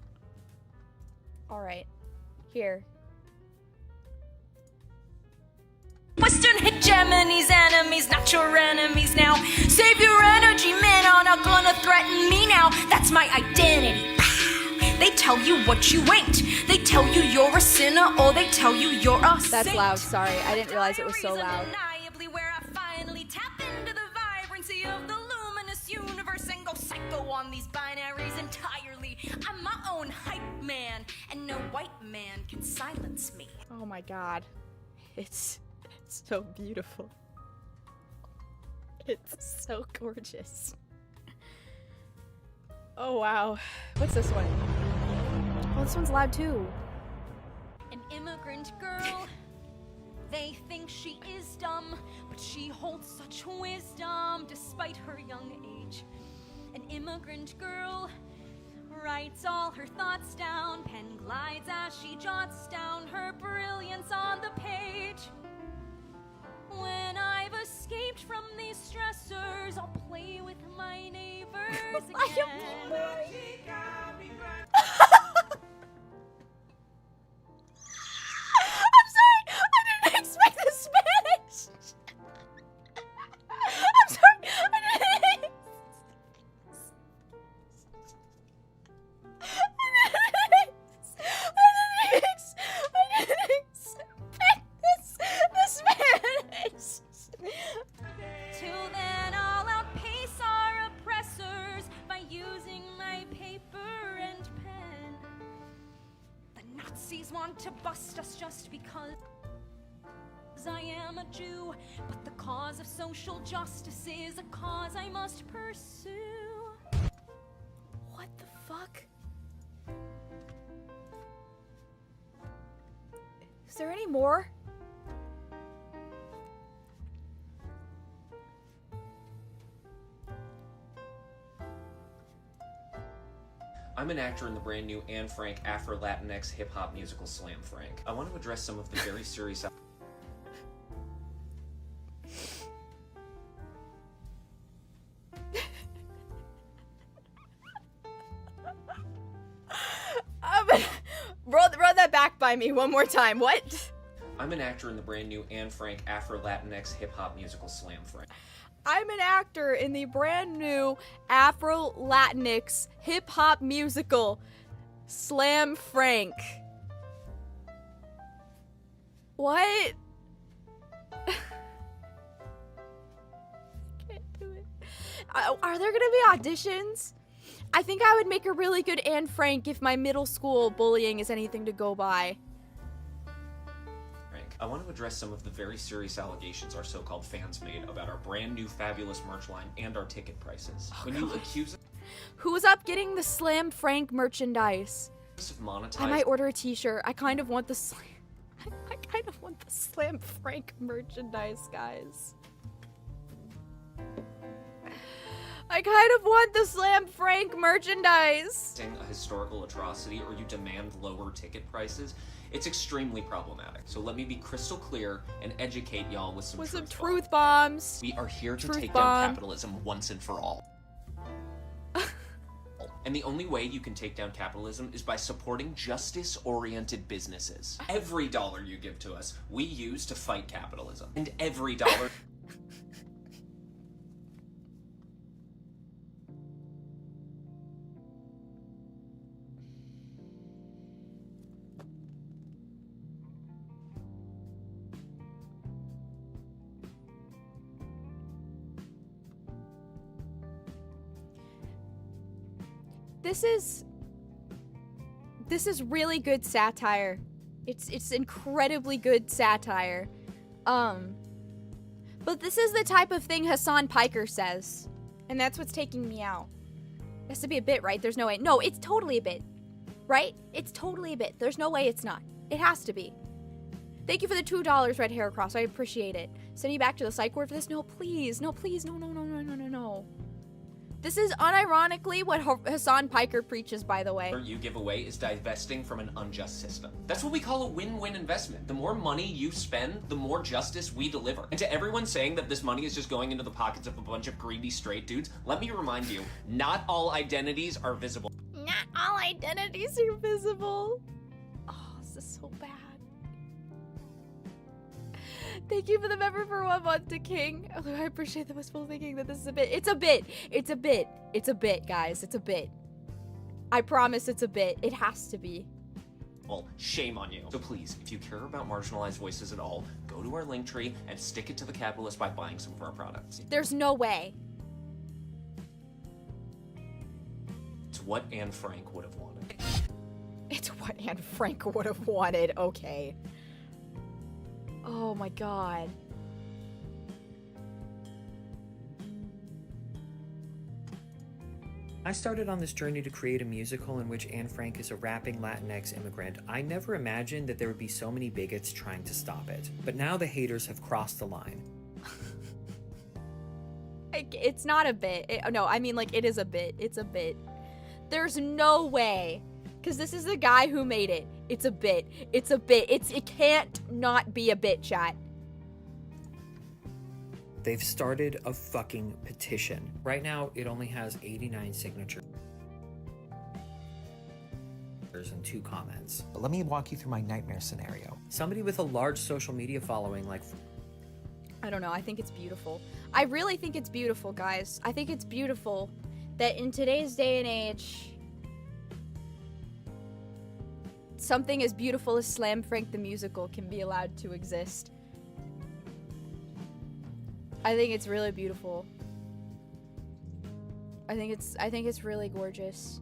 A: Alright. Here.
B: Western hegemony's enemies, not your enemies now. Save your energy, men are not gonna threaten me now. That's my identity. They tell you what you ain't. They tell you you're a sinner, or they tell you you're a saint.
A: That's loud, sorry. I didn't realize it was so loud.
B: Where I finally tap into the vibrancy of the luminous universe and go psycho on these binaries entirely. I'm my own hype man, and no white man can silence me.
A: Oh my god. It's so beautiful. It's so gorgeous. Oh wow. What's this one? Oh, this one's loud too.
B: An immigrant girl. They think she is dumb, but she holds such wisdom despite her young age. An immigrant girl writes all her thoughts down, pen glides as she jots down her brilliance on the page. When I've escaped from these stressors, I'll play with my neighbors again.
A: I'm sorry! I didn't expect the Spanish! I'm sorry! I didn't expect the Spanish!
B: Till then, I'll outpace our oppressors by using my paper and pen. The Nazis want to bust us just because I am a Jew, but the cause of social justice is a cause I must pursue.
A: What the fuck? Is there any more?
R: I'm an actor in the brand new Anne Frank Afro-Latinx hip-hop musical Slam Frank. I want to address some of the very serious...
A: Roll that back by me one more time. What?
R: I'm an actor in the brand new Anne Frank Afro-Latinx hip-hop musical Slam Frank.
A: I'm an actor in the brand new Afro-Latinx hip-hop musical Slam Frank. What? Can't do it. Are there gonna be auditions? I think I would make a really good Anne Frank if my middle school bullying is anything to go by.
R: I want to address some of the very serious allegations our so-called fans made about our brand new fabulous merch line and our ticket prices.
A: Oh,
R: when you accuse
A: Who's up getting the Slam Frank merchandise?
R: us of monetizing...
A: I might order a t-shirt. I kind of want the Slam Frank merchandise, guys. I kind of want the Slam Frank merchandise.
R: A historical atrocity or you demand lower ticket prices, it's extremely problematic. So let me be crystal clear and educate y'all with some
A: truth bombs.
R: We are here to
A: Truth
R: take
A: bomb.
R: down capitalism once and for all. And the only way you can take down capitalism is by supporting justice-oriented businesses. Every dollar you give to us, we use to fight capitalism. And every dollar...
A: This is really good satire. It's incredibly good satire. But this is the type of thing Hassan Piker says. And that's what's taking me out. It has to be a bit, right? There's no way. No, it's totally a bit. Right? It's totally a bit. There's no way it's not. It has to be. Thank you for the $2, Red Hair Cross. I appreciate it. Send you back to the psych ward for this? No, please. No, please. No, no, no, no, no, no, no. This is unironically what Hassan Piker preaches, by the way.
R: You give away is divesting from an unjust system. That's what we call a win-win investment. The more money you spend, the more justice we deliver. And to everyone saying that this money is just going into the pockets of a bunch of greedy straight dudes, let me remind you, not all identities are visible.
A: Not all identities are visible. Oh, this is so bad. Thank you for the member for 1 month to King. Although I appreciate the wistful thinking that this is a bit. It's a bit. It's a bit. It's a bit, guys. It's a bit. I promise it's a bit. It has to be.
R: Well, shame on you. So please, if you care about marginalized voices at all, go to our link tree and stick it to the capitalists by buying some of our products.
A: There's no way.
R: It's what Anne Frank would have wanted.
A: It's what Anne Frank would have wanted. Okay. Oh my god.
S: I started on this journey to create a musical in which Anne Frank is a rapping Latinx immigrant. I never imagined that there would be so many bigots trying to stop it. But now the haters have crossed the line.
A: It's not a bit. No, I mean, like, it is a bit. It's a bit. There's no way. Because this is the guy who made it. It's a bit. It's a bit. It can't not be a bit, chat.
S: They've started a fucking petition. Right now, it only has 89 signatures and 2 comments. But let me walk you through my nightmare scenario. Somebody with a large social media following like...
A: I don't know. I think it's beautiful. I really think it's beautiful, guys. I think it's beautiful that in today's day and age... something as beautiful as Slam Frank the Musical can be allowed to exist. I think it's really beautiful. I think it's really gorgeous.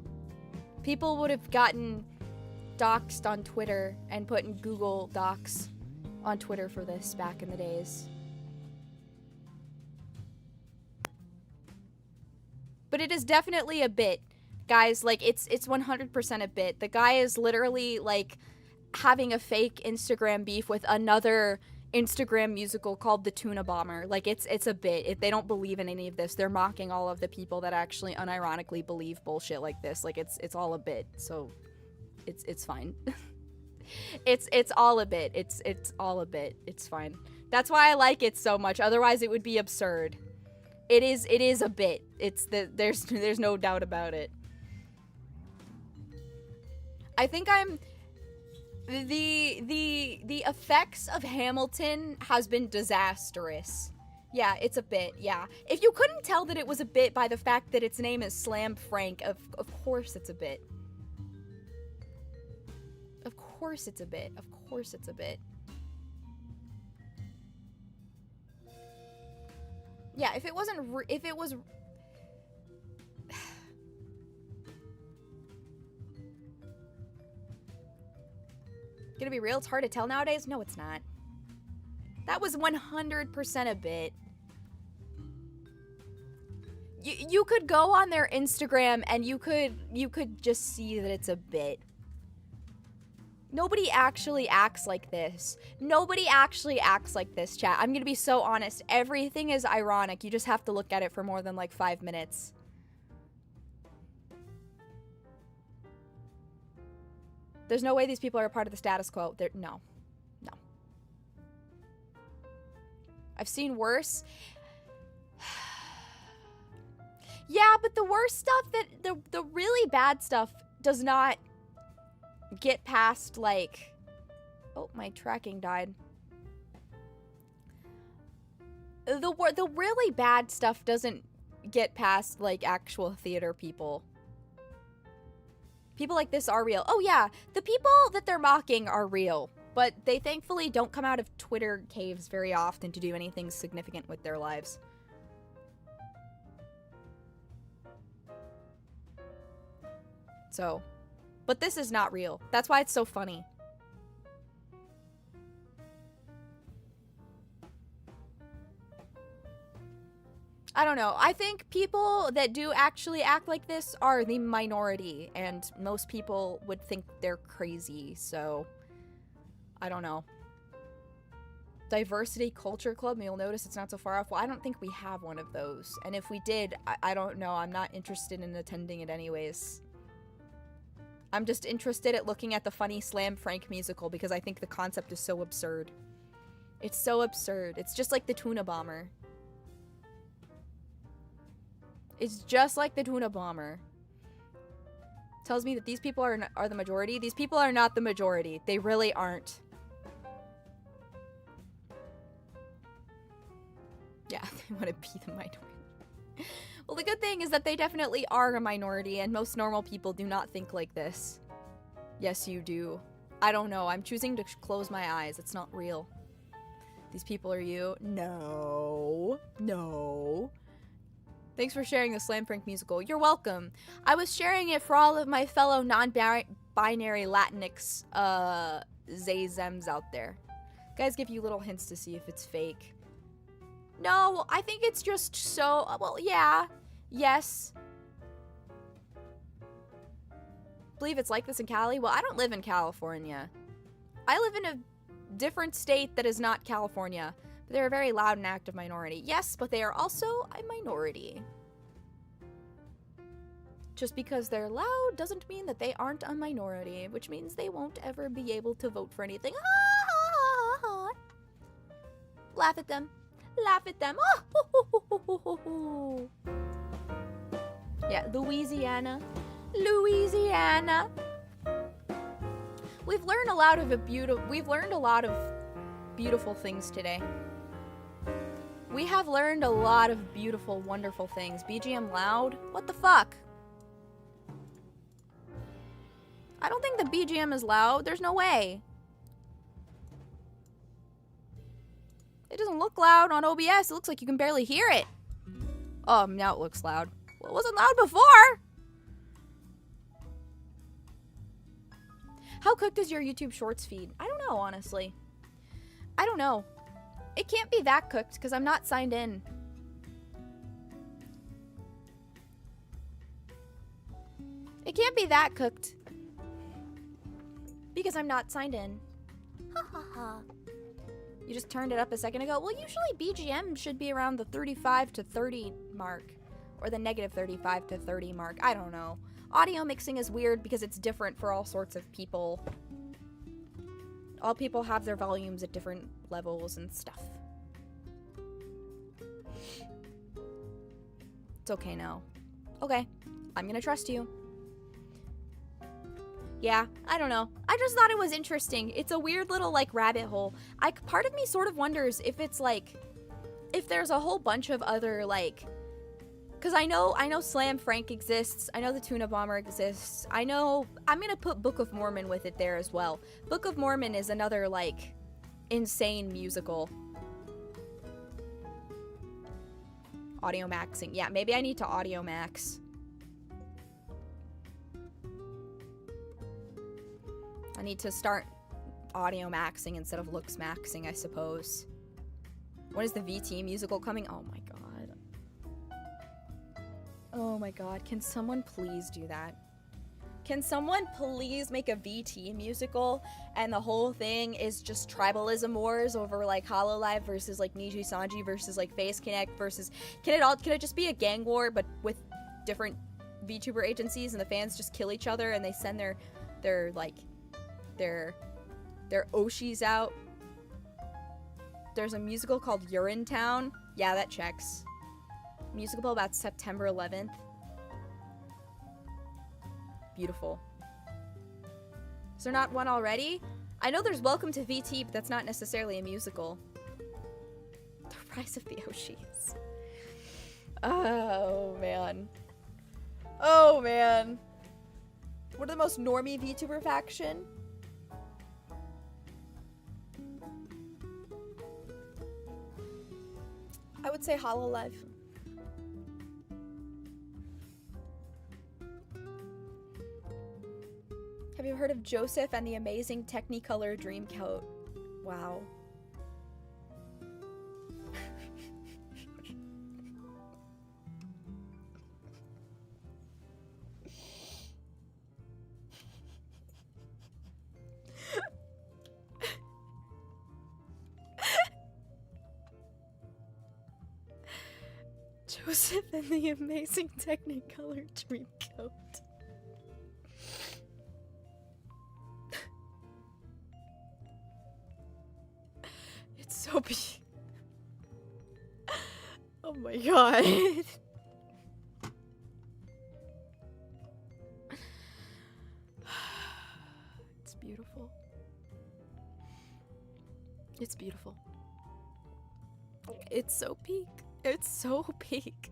A: People would have gotten doxxed on Twitter and put in Google Docs on Twitter for this back in the days. But it is definitely a bit. Guys, like, it's 100% a bit. The guy is literally, like, having a fake Instagram beef with another Instagram musical called The Tuna Bomber. Like, it's a bit. They don't believe in any of this. They're mocking all of the people that actually unironically believe bullshit like this. Like, it's all a bit. So, it's fine. it's all a bit. It's all a bit. It's fine. That's why I like it so much. Otherwise, it would be absurd. It is a bit. There's no doubt about it. I think the effects of Hamilton has been disastrous. Yeah, it's a bit, yeah. If you couldn't tell that it was a bit by the fact that its name is Slam Frank, of course it's a bit. Of course it's a bit. Of course it's a bit. Yeah, if it was gonna be real, it's hard to tell nowadays. No, it's not. That was 100% a bit. You could go on their Instagram and you could just see that it's a bit. Nobody actually acts like this. Nobody actually acts like this, chat. I'm gonna be so honest. Everything is ironic. You just have to look at it for more than like 5 minutes. There's no way these people are a part of the status quo. No. No. I've seen worse. Yeah, but the worst stuff, the really bad stuff does not get past, like... Oh, my tracking died. The really bad stuff doesn't get past, like, actual theater people. People like this are real. Oh, yeah, the people that they're mocking are real. But they thankfully don't come out of Twitter caves very often to do anything significant with their lives. So, but this is not real. That's why it's so funny. I don't know. I think people that do actually act like this are the minority, and most people would think they're crazy, so I don't know. Diversity Culture Club, you'll notice it's not so far off. Well, I don't think we have one of those, and if we did, I don't know. I'm not interested in attending it anyways. I'm just interested at looking at the funny Slam Frank musical because I think the concept is so absurd. It's so absurd. It's just like the tuna bomber. It's just like the tuna bomber. Tells me that these people are the majority. These people are not the majority. They really aren't. Yeah, they want to be the minority. Well, the good thing is that they definitely are a minority, and most normal people do not think like this. Yes, you do. I don't know. I'm choosing to close my eyes. It's not real. These people are you? No. No. Thanks for sharing the Slam Frank musical. You're welcome. I was sharing it for all of my fellow non-binary Latinx Zay-Zems out there. Guys give you little hints to see if it's fake. No, I think it's just so... Well, yeah. Yes. Believe it's like this in Cali? Well, I don't live in California. I live in a different state that is not California. But they're a very loud and active minority. Yes, but they are also a minority. Just because they're loud doesn't mean that they aren't a minority, which means they won't ever be able to vote for anything. Laugh at them. Laugh at them. Oh, yeah, Louisiana. Louisiana. We've learned a lot of beautiful things today. We have learned a lot of beautiful, wonderful things. BGM loud? What the fuck? I don't think the BGM is loud. There's no way. It doesn't look loud on OBS. It looks like you can barely hear it. Oh, now it looks loud. Well, it wasn't loud before. How cooked is your YouTube Shorts feed? I don't know, honestly. I don't know. It can't be that cooked because I'm not signed in. It can't be that cooked because I'm not signed in. Ha ha ha. You just turned it up a second ago. Well, usually BGM should be around the 35 to 30 mark. Or the negative 35 to 30 mark. I don't know. Audio mixing is weird because it's different for all sorts of people. All people have their volumes at different levels and stuff. It's okay now. Okay. I'm gonna trust you. Yeah, I don't know. I just thought it was interesting. It's a weird little, like, rabbit hole. Part of me sort of wonders if it's, like, if there's a whole bunch of other, like, because I know Slam Frank exists. I know the Tuna Bomber exists. I'm gonna put Book of Mormon with it there as well. Book of Mormon is another, like, insane musical. Audio maxing. Yeah, maybe I need to audio max. I need to start audio maxing instead of looks maxing, I suppose. When is the VT musical coming? Oh my god. Oh my god. Can someone please do that? Can someone please make a VT musical and the whole thing is just tribalism wars over like Hololive versus like Niji Sanji versus like Face Connect versus can it just be a gang war but with different VTuber agencies and the fans just kill each other and they send their Oshis out? There's a musical called Urinetown. Yeah, that checks. Musical about September 11th. Beautiful. Is there not one already? I know there's Welcome to VT, but that's not necessarily a musical. The Rise of the Oshis. Oh, man. Oh, man. What are the most normie VTuber faction? I would say Hololive. Have you heard of Joseph and the Amazing Technicolor Dreamcoat? Wow. Joseph and the Amazing Technicolor Dreamcoat. It's so big. Oh my god. It's beautiful. It's beautiful. It's so peak. It's so peak.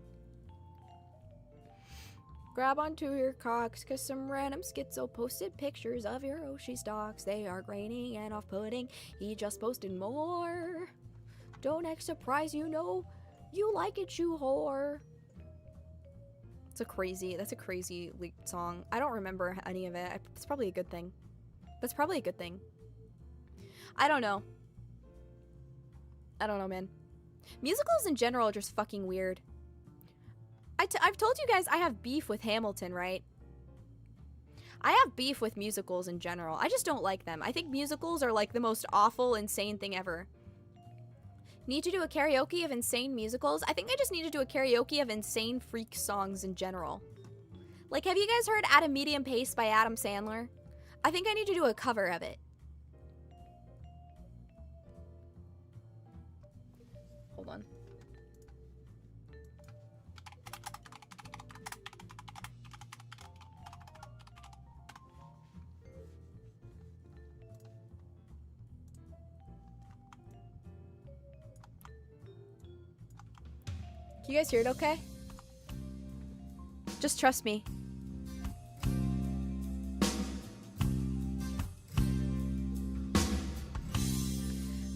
A: Grab onto your cocks, cause some random schizo posted pictures of your Oshi stocks. They are grainy and off-putting. He just posted more. Don't act surprised, you know. You like it, you whore. That's a crazy leaked song. I don't remember any of it. It's probably a good thing. That's probably a good thing. I don't know. I don't know, man. Musicals in general are just fucking weird. I've told you guys I have beef with Hamilton, right? I have beef with musicals in general. I just don't like them. I think musicals are like the most awful, insane thing ever. Need to do a karaoke of insane musicals? I think I just need to do a karaoke of insane freak songs in general. Like, have you guys heard At a Medium Pace by Adam Sandler? I think I need to do a cover of it. Hold on. Can you guys hear it okay? Just trust me.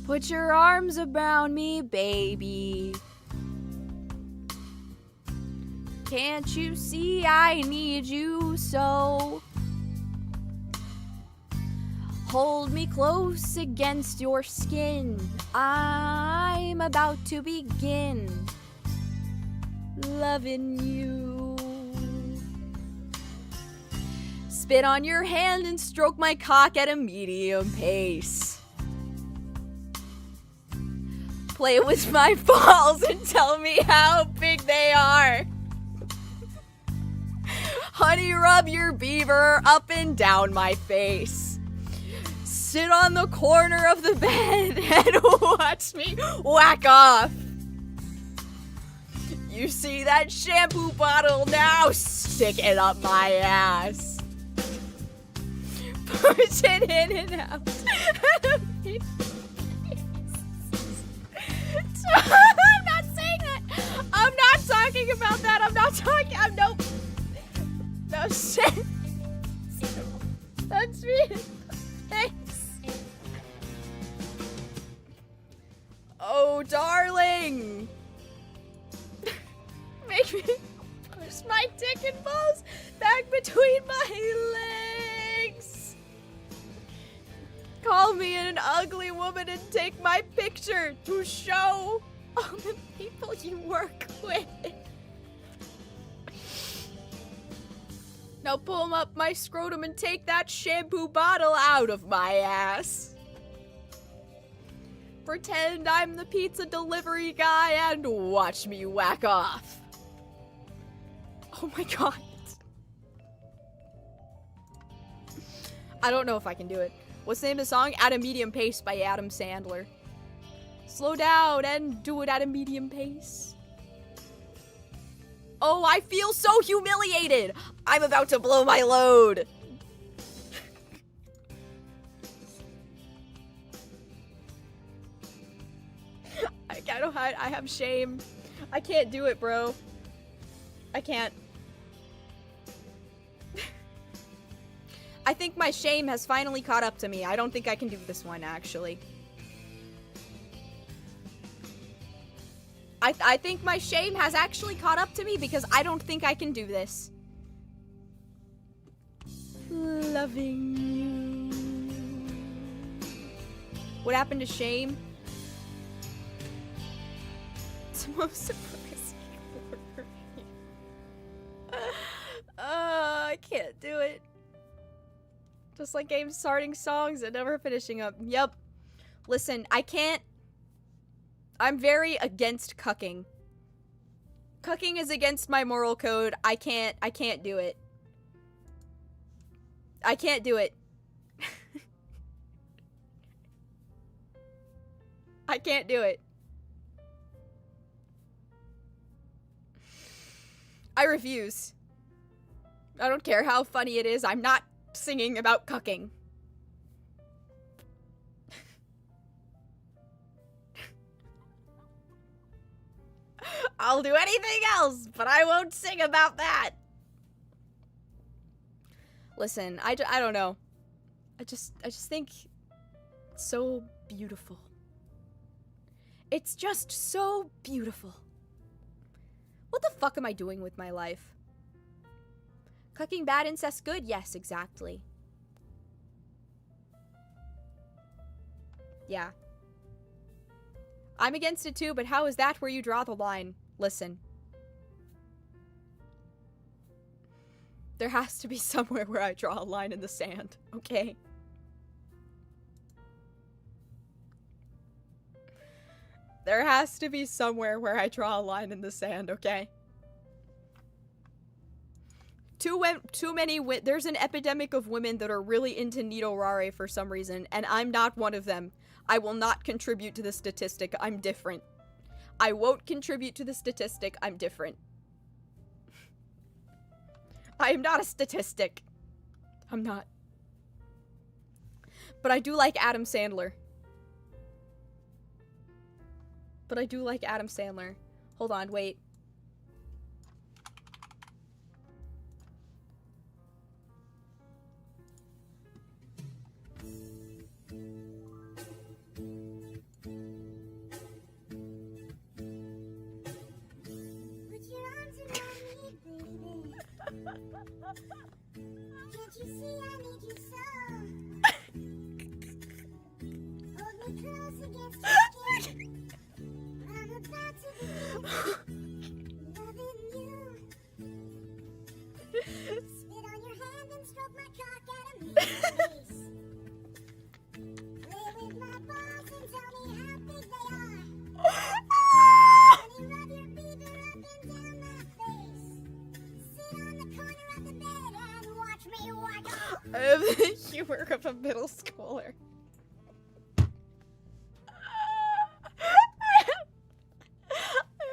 A: Put your arms around me, baby. Can't you see I need you so? Hold me close against your skin. I'm about to begin loving you. Spit on your hand and stroke my cock at a medium pace. Play with my balls and tell me how big they are. Honey, rub your beaver up and down my face. Sit on the corner of the bed and watch me whack off. You see that shampoo bottle now? Stick it up my ass. Push it in and out. I'm not saying that. I'm not talking about that. Nope. No shit. That's me. Thanks. Oh, darling. Make me push my dick and balls back between my legs. Call me an ugly woman and take my picture to show all the people you work with. Now pull up my scrotum and take that shampoo bottle out of my ass. Pretend I'm the pizza delivery guy and watch me whack off. Oh my god. I don't know if I can do it. What's the name of the song? At a Medium Pace by Adam Sandler. Slow down and do it at a medium pace. Oh, I feel so humiliated. I'm about to blow my load. I have shame. I can't do it, bro. I can't. I think my shame has finally caught up to me. I don't think I can do this one, actually. I think my shame has actually caught up to me because I don't think I can do this. Loving you. What happened to shame? It's the most surprising for me. I can't do it. Just like games starting songs and never finishing up. Yep. Listen, I can't. I'm very against cucking. Cucking is against my moral code. I can't do it. I can't do it. I can't do it. I refuse. I don't care how funny it is. I'm not singing about cucking. I'll do anything else, but I won't sing about that. Listen, I don't know. I just think it's so beautiful. It's just so beautiful. What the fuck am I doing with my life? Cucking bad, incest good? Yes, exactly. Yeah. I'm against it too, but how is that where you draw the line? Listen. There has to be somewhere where I draw a line in the sand, okay? There has to be somewhere where I draw a line in the sand, okay? There's an epidemic of women that are really into Nito Rare for some reason, and I'm not one of them. I will not contribute to the statistic. I'm different. I won't contribute to the statistic. I'm different. I am not a statistic. I'm not. But I do like Adam Sandler. Hold on, wait.
P: Can't you see I need you so? Hold me close against your skin. I'm about to begin loving you. Spit on your hand and stroke my cock at a mean face. Play with my balls and tell me how big they are. Honey, rub your beaver up and down my face. Sit on the corner of the bed and watch me whack off.
A: I have the humor of a middle schooler. I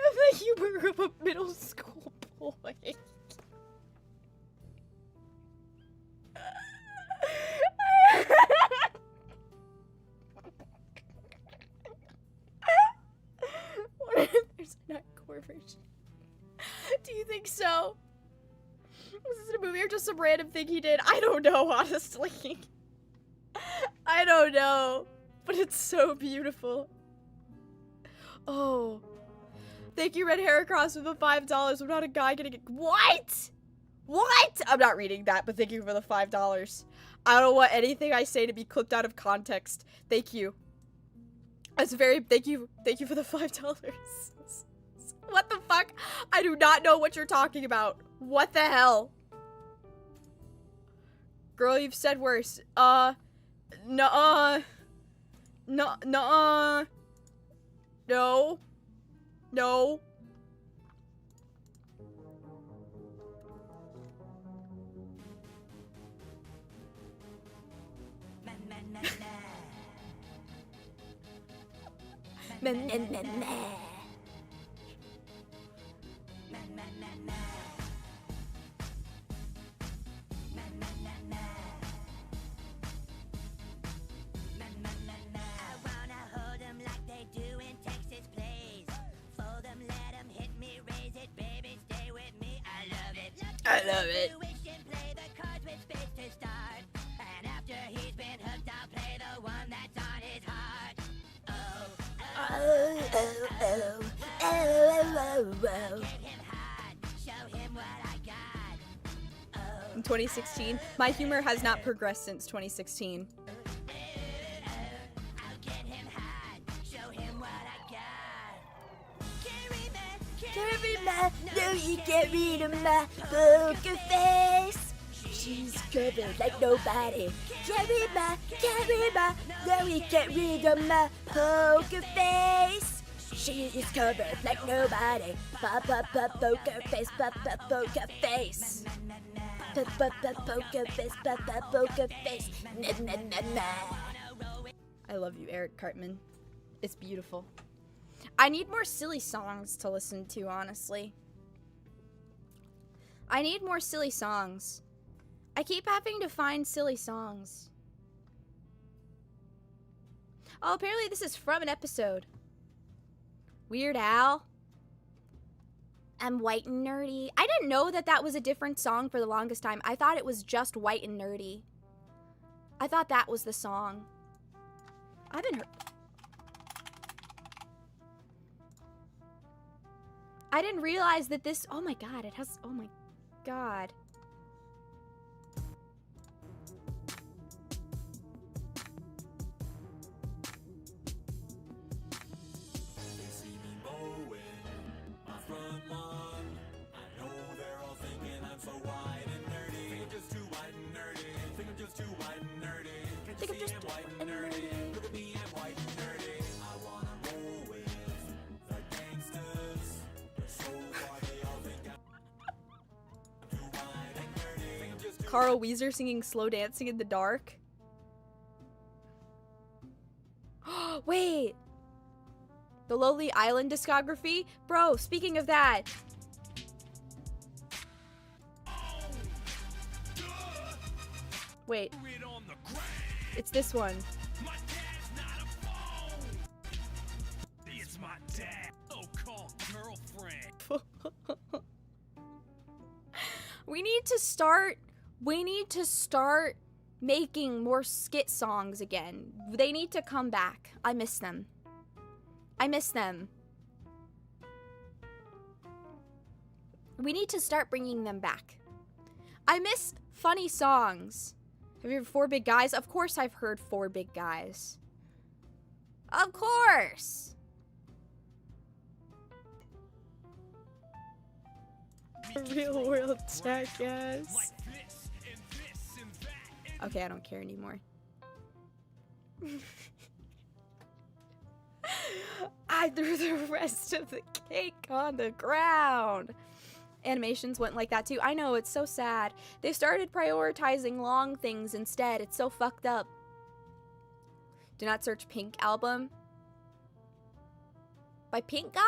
A: have the humor of a middle school boy. What if there's a nightcore version? Do you think so? Was this a movie or just some random thing he did? I don't know, honestly. I don't know. But it's so beautiful. Oh. Thank you, Red Hair Cross, for the $5. I'm not a guy getting it. What? What? I'm not reading that, but thank you for the $5. I don't want anything I say to be clipped out of context. Thank you. That's very, thank you for the $5. What the fuck? I do not know what you're talking about. What the hell? Girl, you've said worse. Nuh-uh. Nuh-uh. No. No. I love it. In 2016, my humor has not progressed since 2016. Carry my, no, you get rid of my poker face. She's covered like nobody. Carry my, no, you get rid of my poker face. She is covered like nobody. Poker face, poker face. Poker face, poker face. I love you, Eric Cartman. It's beautiful. I need more silly songs to listen to, honestly. I need more silly songs. I keep having to find silly songs. Oh, apparently this is from an episode. Weird Al. I'm white and nerdy. I didn't know that that was a different song for the longest time. I thought it was just white and nerdy. I thought that was the song. I didn't realize that this, oh my god, it has, oh my god. Carl Weezer singing Slow Dancing in the Dark. Wait! The Lonely Island discography? Bro, speaking of that. Wait. It's this one.
P: It's my dad. So-called girlfriend.
A: We need to start making more skit songs again. They need to come back. I miss them. I miss them. We need to start bringing them back. I miss funny songs. Have you heard Four Big Guys? Of course I've heard Four Big Guys. Of course. Real world jackass. Okay, I don't care anymore. I threw the rest of the cake on the ground. Animations went like that too. I know, it's so sad. They started prioritizing long things instead. It's so fucked up. Do not search Pink album. By Pink Guy?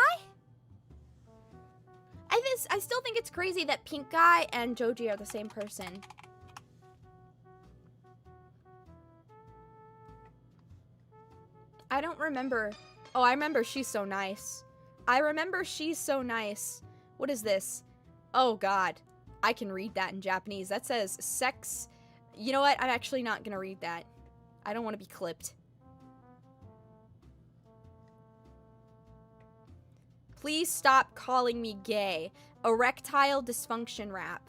A: I still think it's crazy that Pink Guy and Joji are the same person. I don't remember. Oh, I remember She's So Nice. I remember She's So Nice. What is this? Oh, God. I can read that in Japanese. That says sex. You know what? I'm actually not going to read that. I don't want to be clipped. Please stop calling me gay. Erectile dysfunction rap.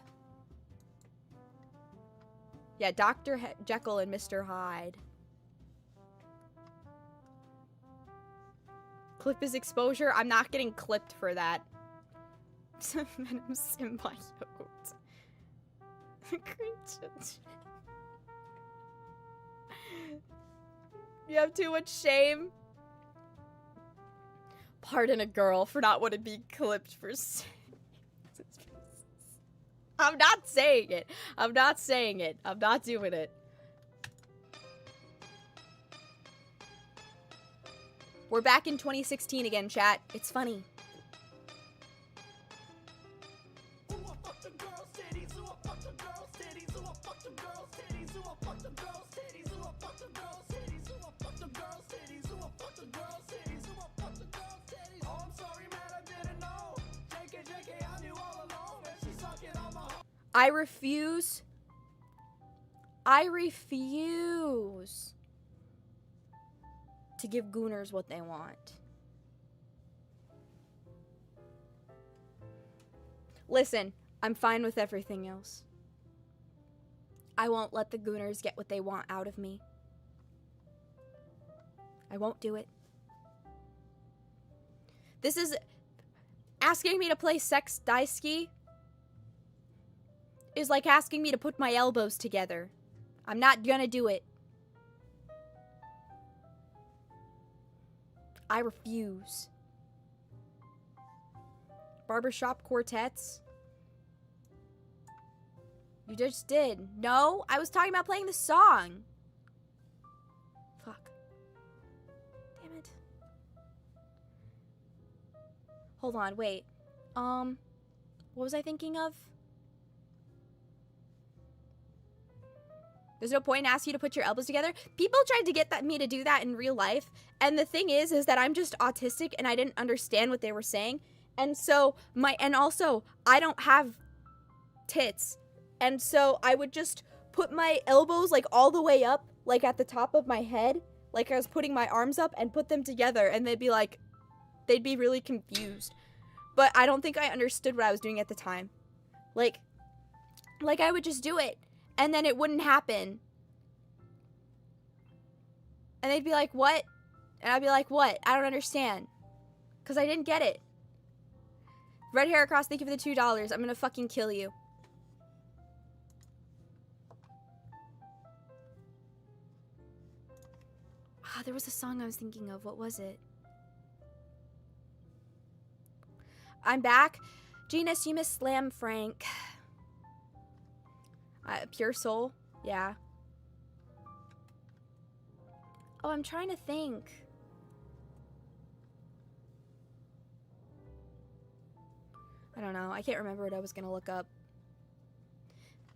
A: Yeah, Dr. Jekyll and Mr. Hyde. Clip his exposure. I'm not getting clipped for that. Venom symbiote. You have too much shame. Pardon a girl for not wanting to be clipped for I'm not saying it. I'm not saying it. I'm not doing it. We're back in 2016 again, chat. It's funny. I refuse to give gooners what they want. Listen, I'm fine with everything else. I won't let the gooners get what they want out of me. I won't do it. This is asking me to play sex daisuki is like asking me to put my elbows together. I'm not gonna do it. I refuse. Barbershop quartets? You just did. No, I was talking about playing the song. Fuck. Damn it. Hold on, wait. What was I thinking of? There's no point in asking you to put your elbows together. People tried to get me to do that in real life. And the thing is that I'm just autistic and I didn't understand what they were saying. And so, also, I don't have tits. And so I would just put my elbows like all the way up, like at the top of my head. Like I was putting my arms up and put them together. And they'd be really confused. But I don't think I understood what I was doing at the time. Like I would just do it. And then it wouldn't happen. And they'd be like, what? And I'd be like, what? I don't understand. Because I didn't get it. Red hair across, thank you for the $2. I'm gonna fucking kill you. Ah, there was a song I was thinking of. What was it? I'm back. Genus, you miss Slam Frank. Pure Soul? Yeah. Oh, I'm trying to think. I don't know. I can't remember what I was gonna look up.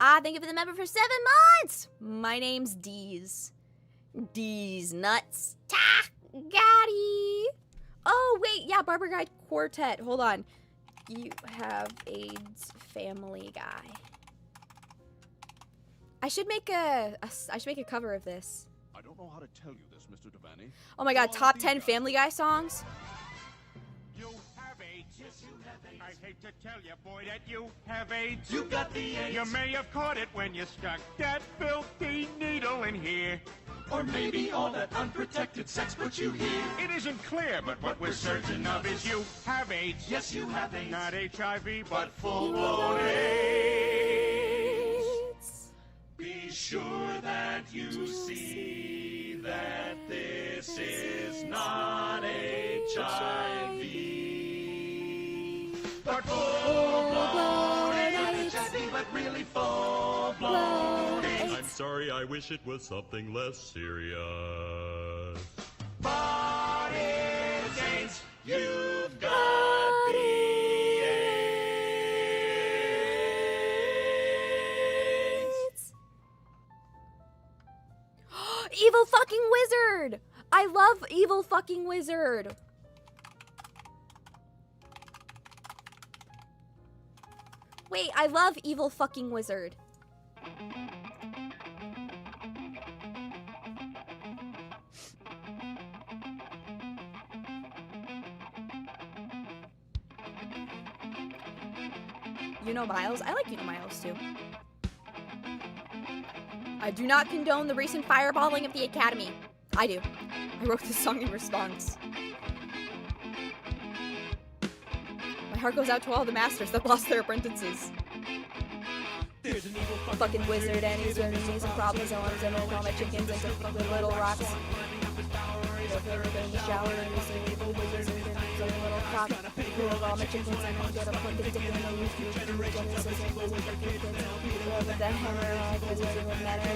A: Ah, thank you for the member for 7 months! My name's Deez. Deez nuts. Ta! Gotti! Oh, wait. Yeah, Barber Guy Quartet. Hold on. You have AIDS, Family Guy. I should make a cover of this.
T: I don't know how to tell you this, Mr. Devaney.
A: Oh my god, top 10 Family Guy songs?
U: You have AIDS. Yes, you have AIDS. I hate to tell you, boy, that you have AIDS. You got the AIDS. You may have caught it when you stuck that filthy needle in here.
T: Or maybe all that unprotected sex put you here.
U: It isn't clear, but what we're certain of is you have AIDS.
T: Yes, you have AIDS.
U: Not HIV, but full-blown AIDS.
T: Be sure that you see that this is not HIV, but full-blown AIDS. HIV, but really full-blown AIDS.
U: I'm sorry, I wish it was something less serious.
T: But it's AIDS. You've got the
A: Evil fucking Wizard! I love Evil fucking Wizard! Wait, I love Evil fucking Wizard. You know Miles? I like You Know Miles too. I do not condone the recent fireballing of the Academy. I do. I wrote this song in response. My heart goes out to all the masters that lost their apprentices. fucking wizard, and he's gonna need some problem zones, and I'm gonna call my chickens into fucking little rocks. In the shower, and he's a little wizard, and he's a little cock. With all my chickens, and I'm gonna put the dick in the Genesis, and with the hammer, like wizard with matter.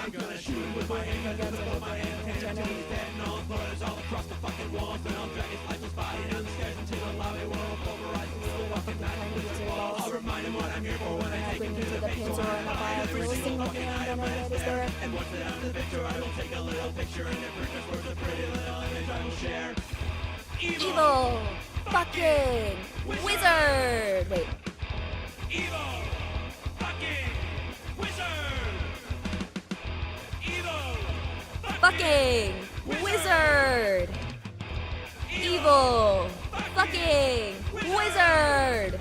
A: I'm gonna shoot him with my handgun, with my hand, and he's dead, and all the bullets all across the fucking walls, and I'll drag his lifeless body down the stairs into the lobby where I'll pulverize the little fucking tiny wizard balls. I'll remind him what I'm here for when I take him to the pins, or in a fire, every single thing I'm gonna let is there. And once that I'm the victor, I will take a little picture, and if we're just worth a pretty little image, I will share. Evil fucking wizard! Wait.
T: Evil fucking wizard! Evil
A: fucking wizard! Evil fucking wizard!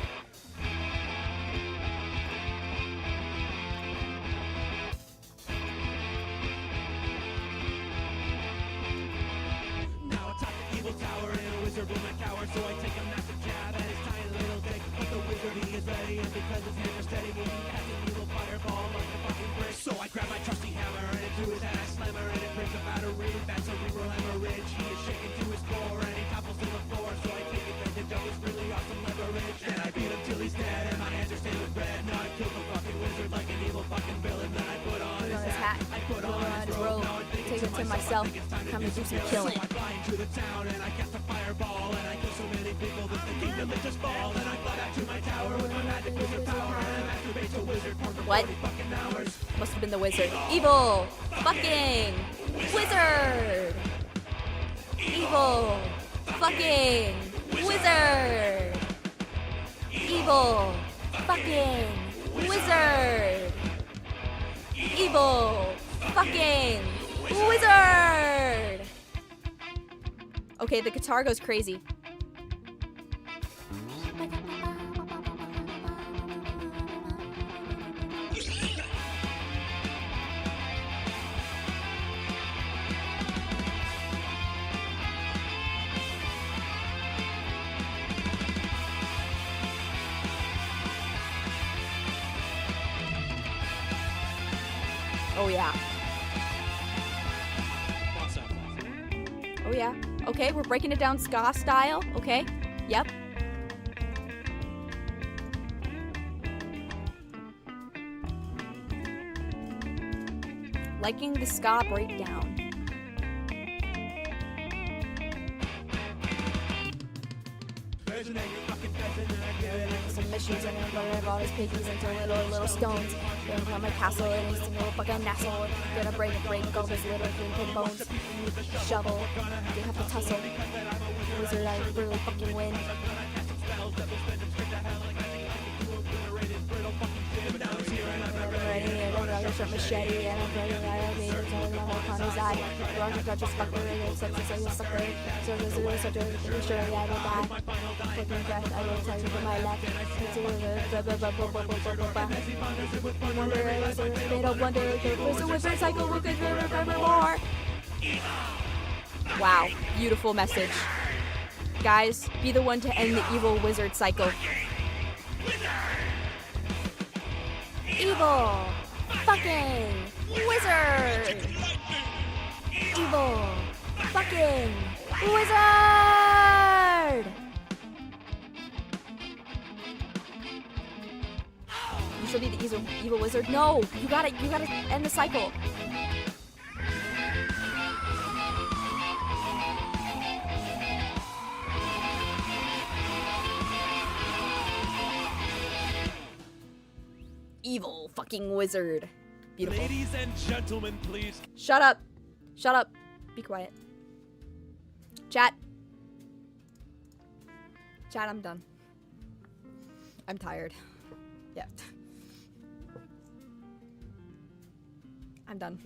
T: Now attack the evil tower in a wizard room and cower, so I take a massive jab at his tiny little dick. But the wizard, he is ready, and because his hands are steady, he has an evil fireball like a fucking brick. So I grab my trusty hammer, and into his head I slam her, and it brings about a really bad cerebral hemorrhage. He is shaken to his core, and he topples to the floor, so I take advantage of his really awesome leverage. And I beat him till he's dead, and my hands are stained with red. Now I kill the fucking wizard like an evil fucking villain. Then I put on his hat, I put on his robe,
A: take it to myself, come and do some killing.
T: I fly into the town, and I cast a fireball, and I kill so many people that the kingdom may just fall. And I fly back to my tower with my magic wizard power, and I masturbate to wizard porn for 40 fucking hours.
A: Must have been the wizard. Evil fucking wizard! Evil fucking wizard! Evil fucking wizard! Evil fucking wizard! Okay, the guitar goes crazy. Oh yeah. Oh yeah. Okay, we're breaking it down ska style. Okay. Yep. Liking the ska breakdown. Some missions and I'm gonna all his piggies into little stones. Gonna come my castle and he's a little fucking asshole. Gonna break all his little pin bones. Shovel. You have to tussle. Wizard, I really fucking win. Short machete and I'm ready to elevator to the on his eye. Roger touches fucker and it's such a sucker. So there's a such a sure I will die. Taking breath, I will tell you from my left. Wonder is a fatal wonder there's a wizard cycle who could remember more. Wow, beautiful message. Guys, be the one to end the evil wizard cycle. Evil fucking wizard! Evil fucking wizard! You should be the evil wizard. No, you gotta end the cycle. Evil fucking wizard. Beautiful.
T: Ladies and gentlemen, please.
A: Shut up. Shut up. Be quiet. Chat. Chat, I'm done. I'm tired. Yeah. I'm done.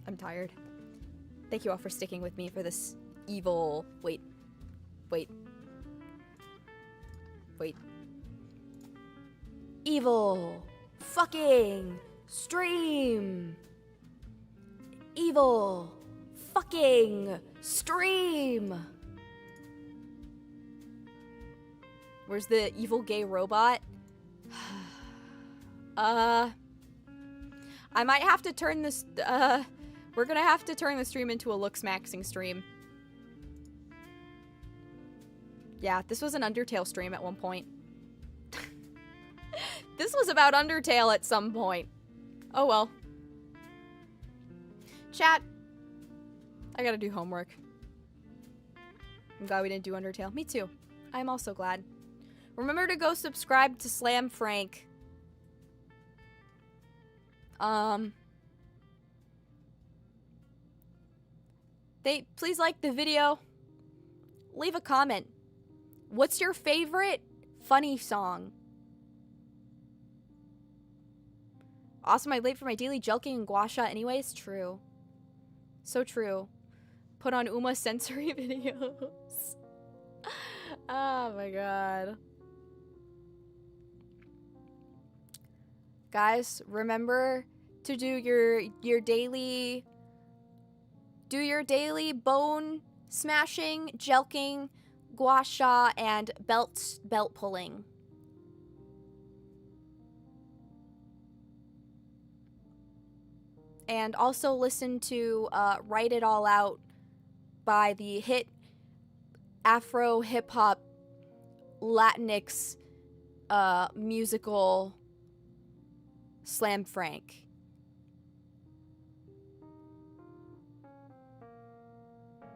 A: I'm tired. Thank you all for sticking with me for this evil... Wait. Evil fucking stream. Evil fucking stream. Where's the evil gay robot? I might have to turn this, we're gonna have to turn the stream into a lou-ksmaxxing stream. Yeah, this was an Undertale stream at one point. This was about Undertale at some point. Oh well. Chat. I gotta do homework. I'm glad we didn't do Undertale. Me too. I'm also glad. Remember to go subscribe to Slam Frank. Please like the video. Leave a comment. What's your favorite funny song? Also, I'm late for my daily jelking and gua sha anyways. True. So true. Put on Uma sensory videos. Oh my god. Guys, remember to do your daily bone smashing, jelking, gua sha, and belt pulling. And also listen to Write It All Out by the hit Afro hip hop Latinx musical Slam Frank.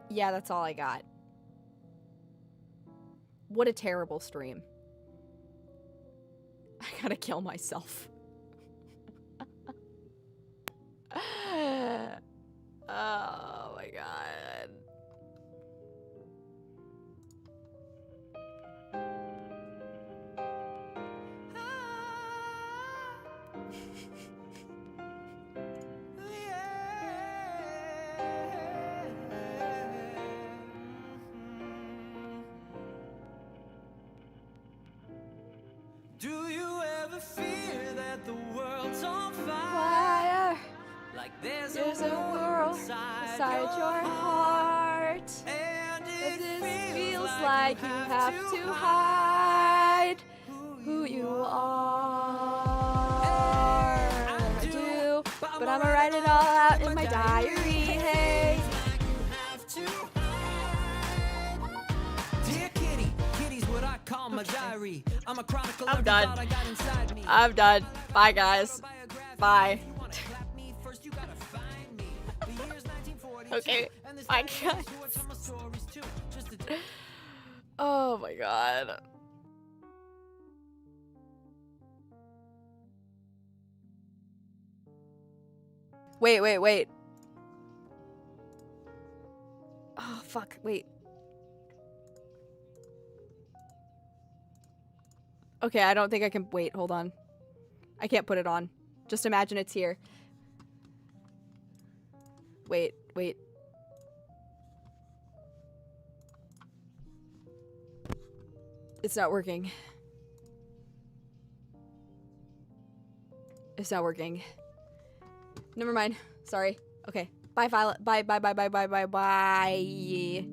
A: Yeah, that's all I got. What a terrible stream. I gotta kill myself. Oh my god.
P: Do you ever fear that the world's on fire? Like there's a world inside your heart. And it feels like you have to hide who you are. I do, but I'ma write it all out in my diary. Hey. Dear kitty, kitty's what I call my diary. I'm a chronicle
A: I'm
P: of
A: done.
P: the thought I got inside me.
A: I'm done. Bye, guys. Bye. Okay. Bye, guys. Oh my god. Wait. Oh, fuck. Wait. Okay, I don't think I can... Wait, hold on. I can't put it on. Just imagine it's here. Wait. It's not working. It's not working. Never mind. Sorry. Okay. Bye, Violet. Bye.